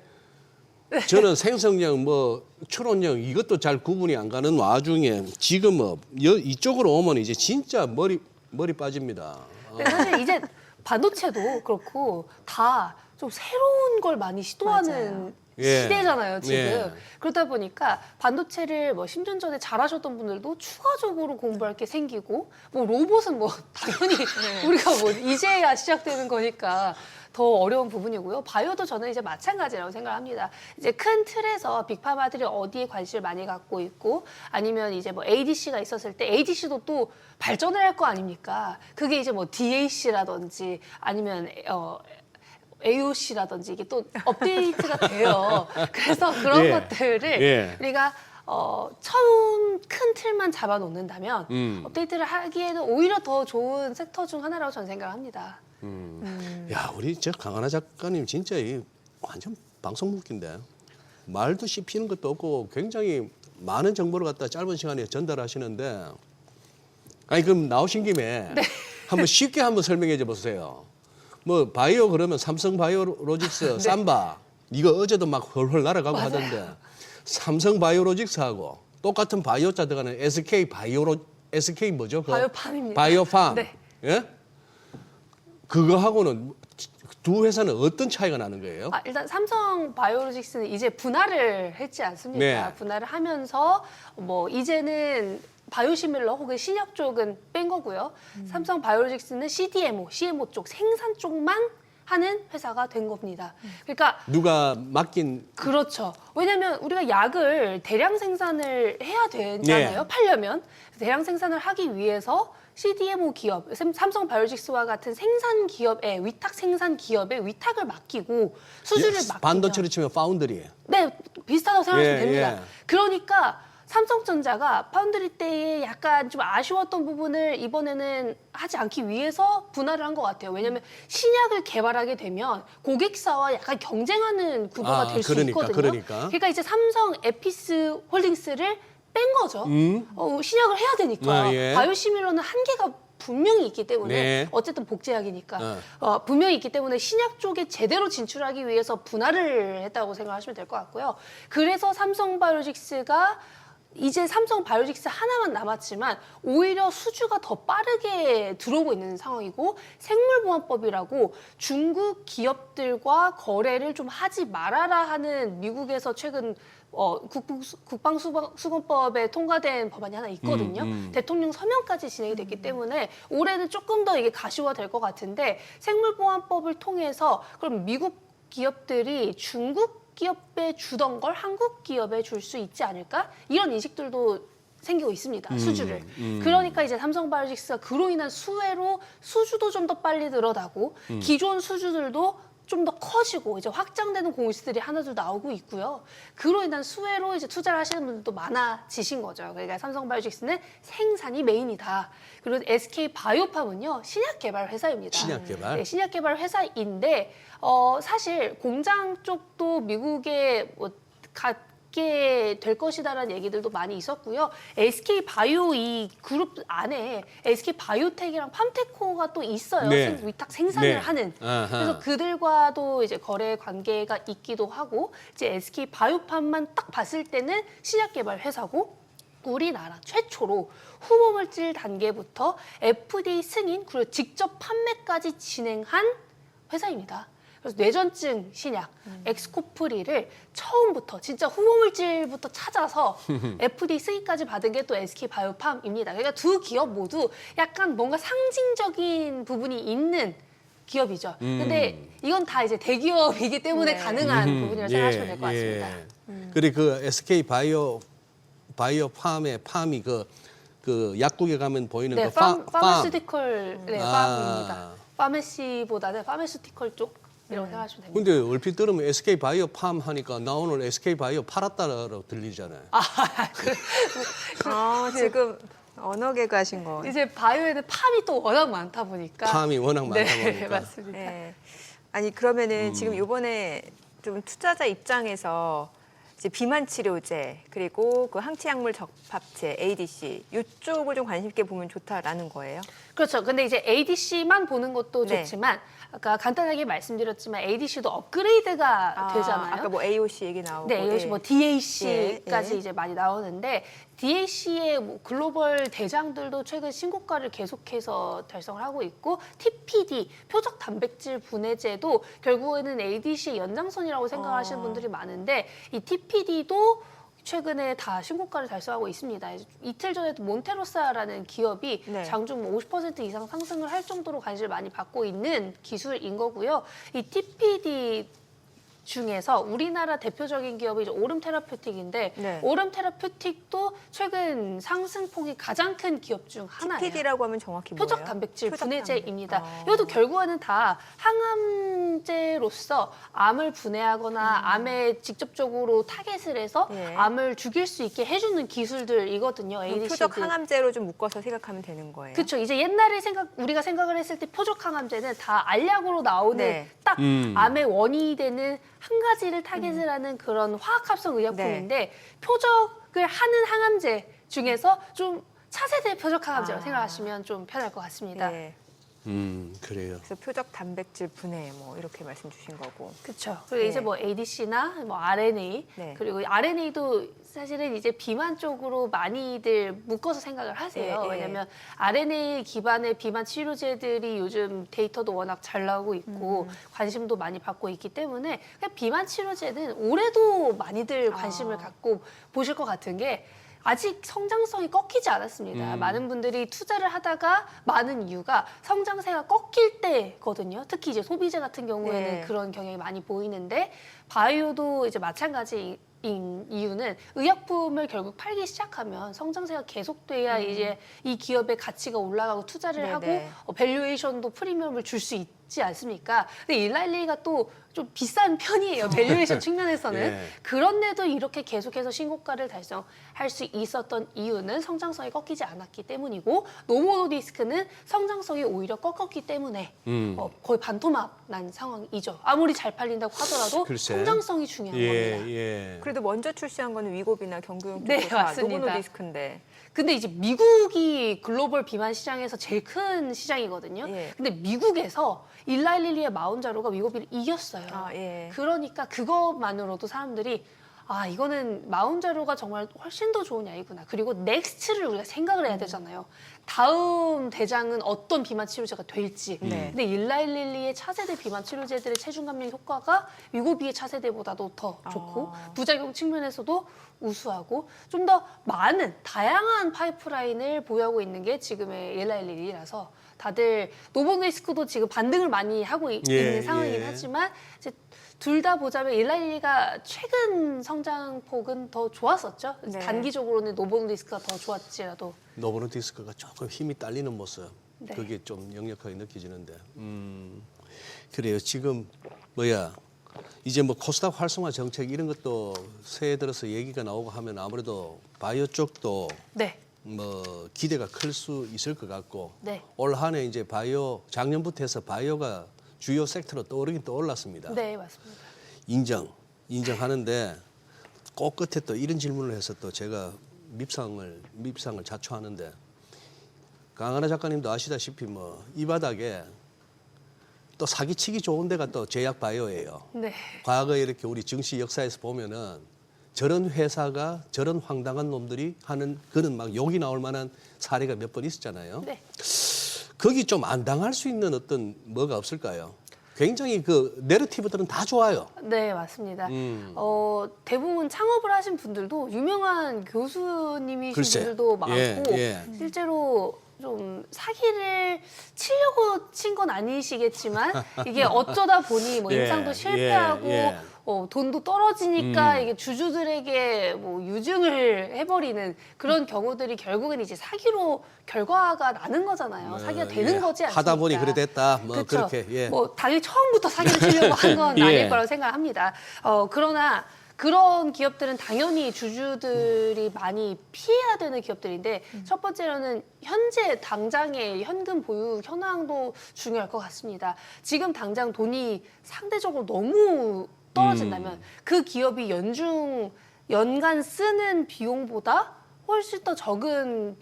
저는 생성력 뭐 추론력 이것도 잘 구분이 안 가는 와중에 지금 이쪽으로 오면 이제 진짜 머리 빠집니다. 근데 사실 이제 반도체도 그렇고 다 좀 새로운 걸 많이 시도하는 맞아요. 예. 시대잖아요, 지금. 예. 그러다 보니까 반도체를 뭐 10년 전에 잘하셨던 분들도 추가적으로 공부할 게 생기고 뭐 로봇은 뭐 당연히 우리가 뭐 이제야 시작되는 거니까 더 어려운 부분이고요. 바이오도 저는 이제 마찬가지라고 생각합니다. 이제 큰 틀에서 빅파마들이 어디에 관심을 많이 갖고 있고 아니면 이제 뭐 ADC가 있었을 때 ADC도 또 발전을 할 거 아닙니까? 그게 이제 뭐 DAC라든지 아니면 AOC라든지 이게 또 업데이트가 돼요. 그래서 그런 예. 것들을 예. 우리가 처음 큰 틀만 잡아놓는다면 업데이트를 하기에는 오히려 더 좋은 섹터 중 하나라고 저는 생각을 합니다. 야, 우리 저 강하나 작가님 진짜 완전 방송 무기인데 말도 씹히는 것도 없고 굉장히 많은 정보를 갖다 짧은 시간에 전달하시는데 아니 그럼 나오신 김에 한번 쉽게 한번 설명해 줘 보세요. 뭐 바이오 그러면 삼성 바이오로직스, 삼바 이거 어제도 막 헐헐 날아가고 하던데 삼성 바이오로직스하고 똑같은 바이오자 들어가는 SK 뭐죠? 바이오팜입니다. 바이오팜. 네. 예? 그거하고는 두 회사는 어떤 차이가 나는 거예요? 일단 삼성 바이오로직스는 이제 분할을 했지 않습니까? 네. 분할을 하면서 뭐 이제는 바이오시밀러 혹은 신약 쪽은 뺀 거고요. 삼성 바이오로직스는 CDMO, CMO 쪽 생산 쪽만 하는 회사가 된 겁니다. 그러니까 누가 맡긴 그렇죠. 왜냐하면 우리가 약을 대량 생산을 해야 되잖아요. 네. 팔려면 대량 생산을 하기 위해서 CDMO 기업, 삼성 바이오로직스와 같은 생산 기업에 위탁 생산 기업에 위탁을 맡기고 수주를 맡기면 반도체로 치면 파운드리. 네, 비슷하다고 생각하시면 예, 됩니다. 예. 그러니까 삼성전자가 파운드리 때에 약간 좀 아쉬웠던 부분을 이번에는 하지 않기 위해서 분할을 한 것 같아요. 왜냐하면 신약을 개발하게 되면 고객사와 약간 경쟁하는 구도가 될 수 있거든요. 그러니까 이제 삼성 에피스 홀딩스를 뺀 거죠. 신약을 해야 되니까. 예. 바이오시밀러는 한계가 분명히 있기 때문에 네. 어쨌든 복제약이니까 분명히 있기 때문에 신약 쪽에 제대로 진출하기 위해서 분할을 했다고 생각하시면 될 것 같고요. 그래서 삼성바이오로직스가 이제 삼성 바이오로직스 하나만 남았지만 오히려 수주가 더 빠르게 들어오고 있는 상황이고 생물보안법이라고 중국 기업들과 거래를 좀 하지 말아라 하는 미국에서 최근 국방수권법에 통과된 법안이 하나 있거든요. 대통령 서명까지 진행이 됐기 때문에 올해는 조금 더 이게 가시화될 것 같은데 생물보안법을 통해서 그럼 미국 기업들이 중국 기업에 주던 걸 한국 기업에 줄 수 있지 않을까? 이런 인식들도 생기고 있습니다. 수주를. 그러니까 이제 삼성바이오로직스가 그로 인한 수혜로 수주도 좀 더 빨리 늘어나고 기존 수주들도 좀 더 커지고 이제 확장되는 공시들이 하나둘 나오고 있고요. 그로 인한 수혜로 이제 투자를 하시는 분들도 많아지신 거죠. 그러니까 삼성바이오로직스는 생산이 메인이다. 그리고 SK 바이오팜은요 신약 개발 회사입니다. 신약 개발? 네, 신약 개발 회사인데 사실 공장 쪽도 미국에 갖게 될 것이다라는 얘기들도 많이 있었고요. SK 바이오 이 그룹 안에 SK 바이오텍이랑 팜테코가 또 있어요. 네. 위탁 생산을 네. 하는. 아하. 그래서 그들과도 이제 거래 관계가 있기도 하고 이제 SK 바이오팜만 딱 봤을 때는 신약 개발 회사고 우리나라 최초로 후보물질 단계부터 FDA 승인 그리고 직접 판매까지 진행한 회사입니다. 그래서 뇌전증 신약 엑스코프리를 처음부터 진짜 후보물질부터 찾아서 FDA 승인까지 받은 게 또 SK 바이오팜입니다. 그러니까 두 기업 모두 약간 뭔가 상징적인 부분이 있는 기업이죠. 근데 이건 다 이제 대기업이기 때문에 가능한 부분이라고 생각하시면 될 것 같습니다. 그리고 그 SK 바이오팜의 팜이 그 약국에 가면 보이는 네, 그 팜. 파마스티컬 네, 아. 팜입니다. 파메시보다는 파메스티컬 쪽이라고 생각하시면 됩니다. 근데 얼핏 들으면 SK 바이오팜 하니까 나 오늘 SK 바이오 팔았다라고 들리잖아요. 지금 언어계고 하신 거. 이제 바이오에는 팜이 또 워낙 많다 보니까 팜이 워낙 많다 네, 보니까. 맞습니다. 네. 아니 그러면은 지금 이번에 좀 투자자 입장에서 이제 비만 치료제 그리고 그 항체약물 적합제 ADC 이쪽을 좀 관심 있게 보면 좋다라는 거예요. 그렇죠. 근데 이제 ADC만 보는 것도 네. 좋지만 아까 간단하게 말씀드렸지만 ADC도 업그레이드가 되잖아요. 아까 뭐 AOC 얘기 나오고. 네, AOC 뭐 DAC까지 예. 이제 많이 나오는데 DAC의 뭐 글로벌 대장들도 최근 신고가를 계속해서 달성을 하고 있고 TPD 표적 단백질 분해제도 결국에는 ADC의 연장선이라고 생각하시는 분들이 많은데 이 TPD도 최근에 다 신고가를 달성하고 있습니다. 이틀 전에도 몬테로사라는 기업이 네. 장중 50% 이상 상승을 할 정도로 관심을 많이 받고 있는 기술인 거고요. 이 TPD 중에서 우리나라 대표적인 기업이 이제 오름 테라퓨틱인데 네. 오름 테라퓨틱도 최근 상승폭이 가장 큰 기업 중 하나예요. TPD라고 하면 정확히 뭐예요? 표적 단백질 표적 분해제입니다. 단백질. 이것도 결국에는 다 항암제로서 암을 분해하거나 암에 직접적으로 타겟을 해서 예. 암을 죽일 수 있게 해주는 기술들이거든요. ADC들. 표적 항암제로 좀 묶어서 생각하면 되는 거예요. 그렇죠. 이제 옛날에 우리가 생각을 했을 때 표적 항암제는 다 알약으로 나오는 네. 딱 암의 원인이 되는 한 가지를 타겟을 하는 그런 화학합성 의약품인데 표적을 하는 항암제 중에서 좀 차세대 표적 항암제라고 생각하시면 좀 편할 것 같습니다. 예. 그래요. 그래서 표적 단백질 분해 뭐 이렇게 말씀 주신 거고. 그렇죠. 그리고 네. 이제 뭐 ADC나 뭐 RNA 네. 그리고 RNA도 사실은 이제 비만 쪽으로 많이들 묶어서 생각을 하세요. 예, 예. 왜냐하면 RNA 기반의 비만 치료제들이 요즘 데이터도 워낙 잘 나오고 있고 관심도 많이 받고 있기 때문에 그냥 비만 치료제는 올해도 많이들 관심을 갖고 보실 것 같은 게 아직 성장성이 꺾이지 않았습니다. 많은 분들이 투자를 하다가 많은 이유가 성장세가 꺾일 때거든요. 특히 이제 소비재 같은 경우에는 네. 그런 경향이 많이 보이는데 바이오도 이제 마찬가지인 이유는 의약품을 결국 팔기 시작하면 성장세가 계속돼야 이제 이 기업의 가치가 올라가고 투자를 네네. 하고 밸류에이션도 프리미엄을 줄 수 있지 않습니까? 근데 일라일리가 또 좀 비싼 편이에요. 밸류에이션 측면에서는. 예. 그런데도 이렇게 계속해서 신고가를 달성할 수 있었던 이유는 성장성이 꺾이지 않았기 때문이고 노모노디스크는 성장성이 오히려 꺾었기 때문에 거의 반토막 난 상황이죠. 아무리 잘 팔린다고 하더라도 글쎄. 성장성이 중요한 겁니다. 예. 그래도 먼저 출시한 거는 위고비나 경구용 네, 특허사, 맞습니다. 노보노디스크인데. 근데 이제 미국이 글로벌 비만 시장에서 제일 큰 시장이거든요. 예. 근데 미국에서 일라일리의 마운자로가 위고비를 이겼어요. 아, 예. 그러니까 그것만으로도 사람들이 아 이거는 마운자로가 정말 훨씬 더 좋은 약이구나. 그리고 넥스트를 우리가 생각을 해야 되잖아요. 다음 대장은 어떤 비만 치료제가 될지. 네. 근데 일라일리의 차세대 비만 치료제들의 체중 감량 효과가 위고비의 차세대보다도 더 좋고 부작용 측면에서도 우수하고 좀 더 많은 다양한 파이프라인을 보유하고 있는 게 지금의 일라일리라서 다들 노보노디스크도 지금 반등을 많이 하고 있는 상황이긴 하지만 이제 둘 다 보자면 일라일리가 최근 성장폭은 더 좋았었죠. 네. 단기적으로는 노보노디스크가 더 좋았지라도. 노보노디스크가 조금 힘이 딸리는 모습. 네. 그게 좀 역력하게 느껴지는데. 그래요. 지금 이제 뭐 코스닥 활성화 정책 이런 것도 새해 들어서 얘기가 나오고 하면 아무래도 바이오 쪽도 네. 뭐 기대가 클 수 있을 것 같고 네. 올 한 해 이제 바이오 작년부터 해서 바이오가 주요 섹터로 떠오르긴 떠올랐습니다. 네, 맞습니다. 인정하는데 꼭 끝에 또 이런 질문을 해서 또 제가 밉상을 자초하는데 강하나 작가님도 아시다시피 뭐 이 바닥에 또 사기치기 좋은 데가 또 제약 바이오예요. 네. 과거에 이렇게 우리 증시 역사에서 보면은 저런 회사가 저런 황당한 놈들이 하는 그런 막 욕이 나올 만한 사례가 몇 번 있었잖아요. 네. 거기 좀 안 당할 수 있는 어떤 뭐가 없을까요? 굉장히 그 내러티브들은 다 좋아요. 네, 맞습니다. 대부분 창업을 하신 분들도 유명한 교수님이신 글쎄. 분들도 많고 예. 실제로 좀 사기를 치려고 친 건 아니시겠지만 이게 어쩌다 보니 뭐 예, 임상도 실패하고 예. 돈도 떨어지니까 이게 주주들에게 뭐 유증을 해버리는 그런 경우들이 결국은 이제 사기로 결과가 나는 거잖아요. 사기가 되는 거지 않습니까? 하다 보니 그래 됐다. 뭐 그쵸? 그렇게 예. 뭐 당연히 처음부터 사기를 치려고 한 건 예. 아닐 거라고 생각합니다. 그러나 그런 기업들은 당연히 주주들이 많이 피해야 되는 기업들인데 첫 번째로는 현재 당장의 현금 보유 현황도 중요할 것 같습니다. 지금 당장 돈이 상대적으로 너무 떨어진다면 그 기업이 연간 쓰는 비용보다 훨씬 더 적은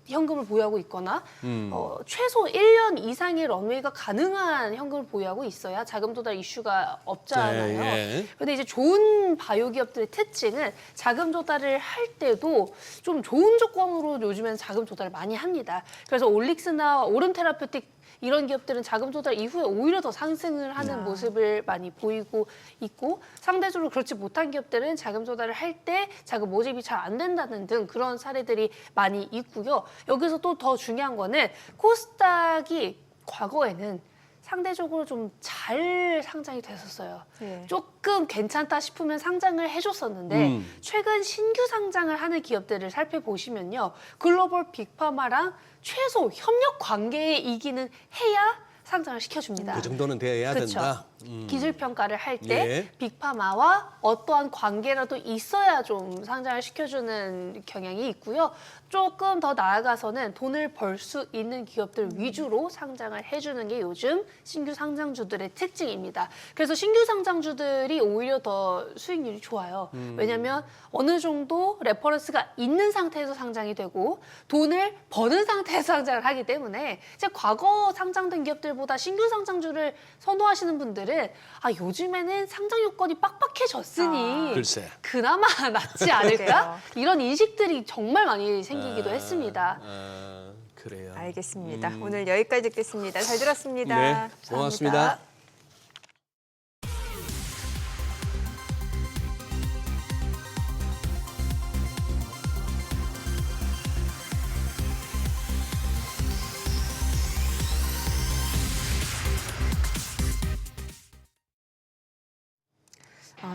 현금을 보유하고 있거나 최소 1년 이상의 런웨이가 가능한 현금을 보유하고 있어야 자금 조달 이슈가 없잖아요. 네, 그런데 이제 좋은 바이오 기업들의 특징은 자금 조달을 할 때도 좀 좋은 조건으로 요즘엔 자금 조달을 많이 합니다. 그래서 올릭스나 오름 테라퓨틱 이런 기업들은 자금 조달 이후에 오히려 더 상승을 하는 모습을 많이 보이고 있고 상대적으로 그렇지 못한 기업들은 자금 조달을 할 때 자금 모집이 잘 안 된다는 등 그런 사례들이 많이 있고요. 여기서 또 더 중요한 거는 코스닥이 과거에는 상대적으로 좀 잘 상장이 됐었어요. 네. 조금 괜찮다 싶으면 상장을 해줬었는데 최근 신규 상장을 하는 기업들을 살펴보시면요. 글로벌 빅파마랑 최소 협력 관계에 이기는 해야 상장을 시켜줍니다. 그 정도는 돼야 그쵸. 된다. 기술 평가를 할 때 예. 빅파마와 어떠한 관계라도 있어야 좀 상장을 시켜주는 경향이 있고요. 조금 더 나아가서는 돈을 벌 수 있는 기업들 위주로 상장을 해주는 게 요즘 신규 상장주들의 특징입니다. 그래서 신규 상장주들이 오히려 더 수익률이 좋아요. 왜냐하면 어느 정도 레퍼런스가 있는 상태에서 상장이 되고 돈을 버는 상태에서 상장을 하기 때문에 이제 과거 상장된 기업들보다 신규 상장주를 선호하시는 분들은 요즘에는 상장 요건이 빡빡해졌으니 글쎄. 그나마 낫지 않을까? 이런 인식들이 정말 많이 생기기도 했습니다. 그래요. 알겠습니다. 오늘 여기까지 듣겠습니다. 잘 들었습니다. 네, 고맙습니다. 감사합니다.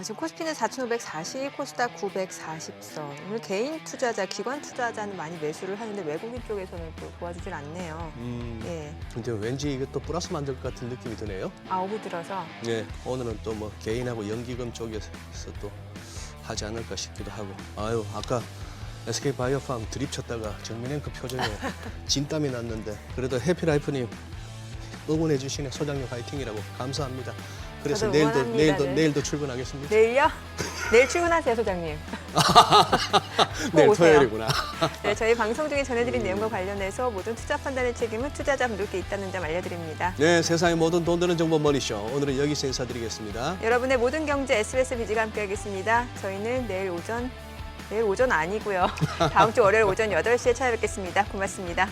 지금 코스피는 4,540, 코스닥 940선. 오늘 개인 투자자, 기관 투자자는 많이 매수를 하는데 외국인 쪽에서는 또 도와주질 않네요. 예. 근데 왠지 이게 또 플러스 만들 것 같은 느낌이 드네요. 오후 들어서. 네, 오늘은 또 뭐 개인하고 연기금 쪽에서 또 하지 않을까 싶기도 하고. 아유, 아까 SK바이오팜 드립 쳤다가 정민행 그 표정에 진땀이 났는데 그래도 해피라이프님 응원해 주시네. 소장님 화이팅이라고 감사합니다. 그래서 저도 응원합니다. 네. 내일도 출근하겠습니다. 내일요? 내일 출근하세요, 소장님. 내일 오세요. 토요일이구나. 네, 저희 방송 중에 전해드린 내용과 관련해서 모든 투자 판단의 책임은 투자자분들께 있다는 점 알려드립니다. 네, 세상의 모든 돈 되는 정보 머니쇼. 오늘은 여기서 인사드리겠습니다. 여러분의 모든 경제 SBS 비지가 함께하겠습니다. 저희는 내일 오전 아니고요. 다음 주 월요일 오전 8시에 찾아뵙겠습니다. 고맙습니다.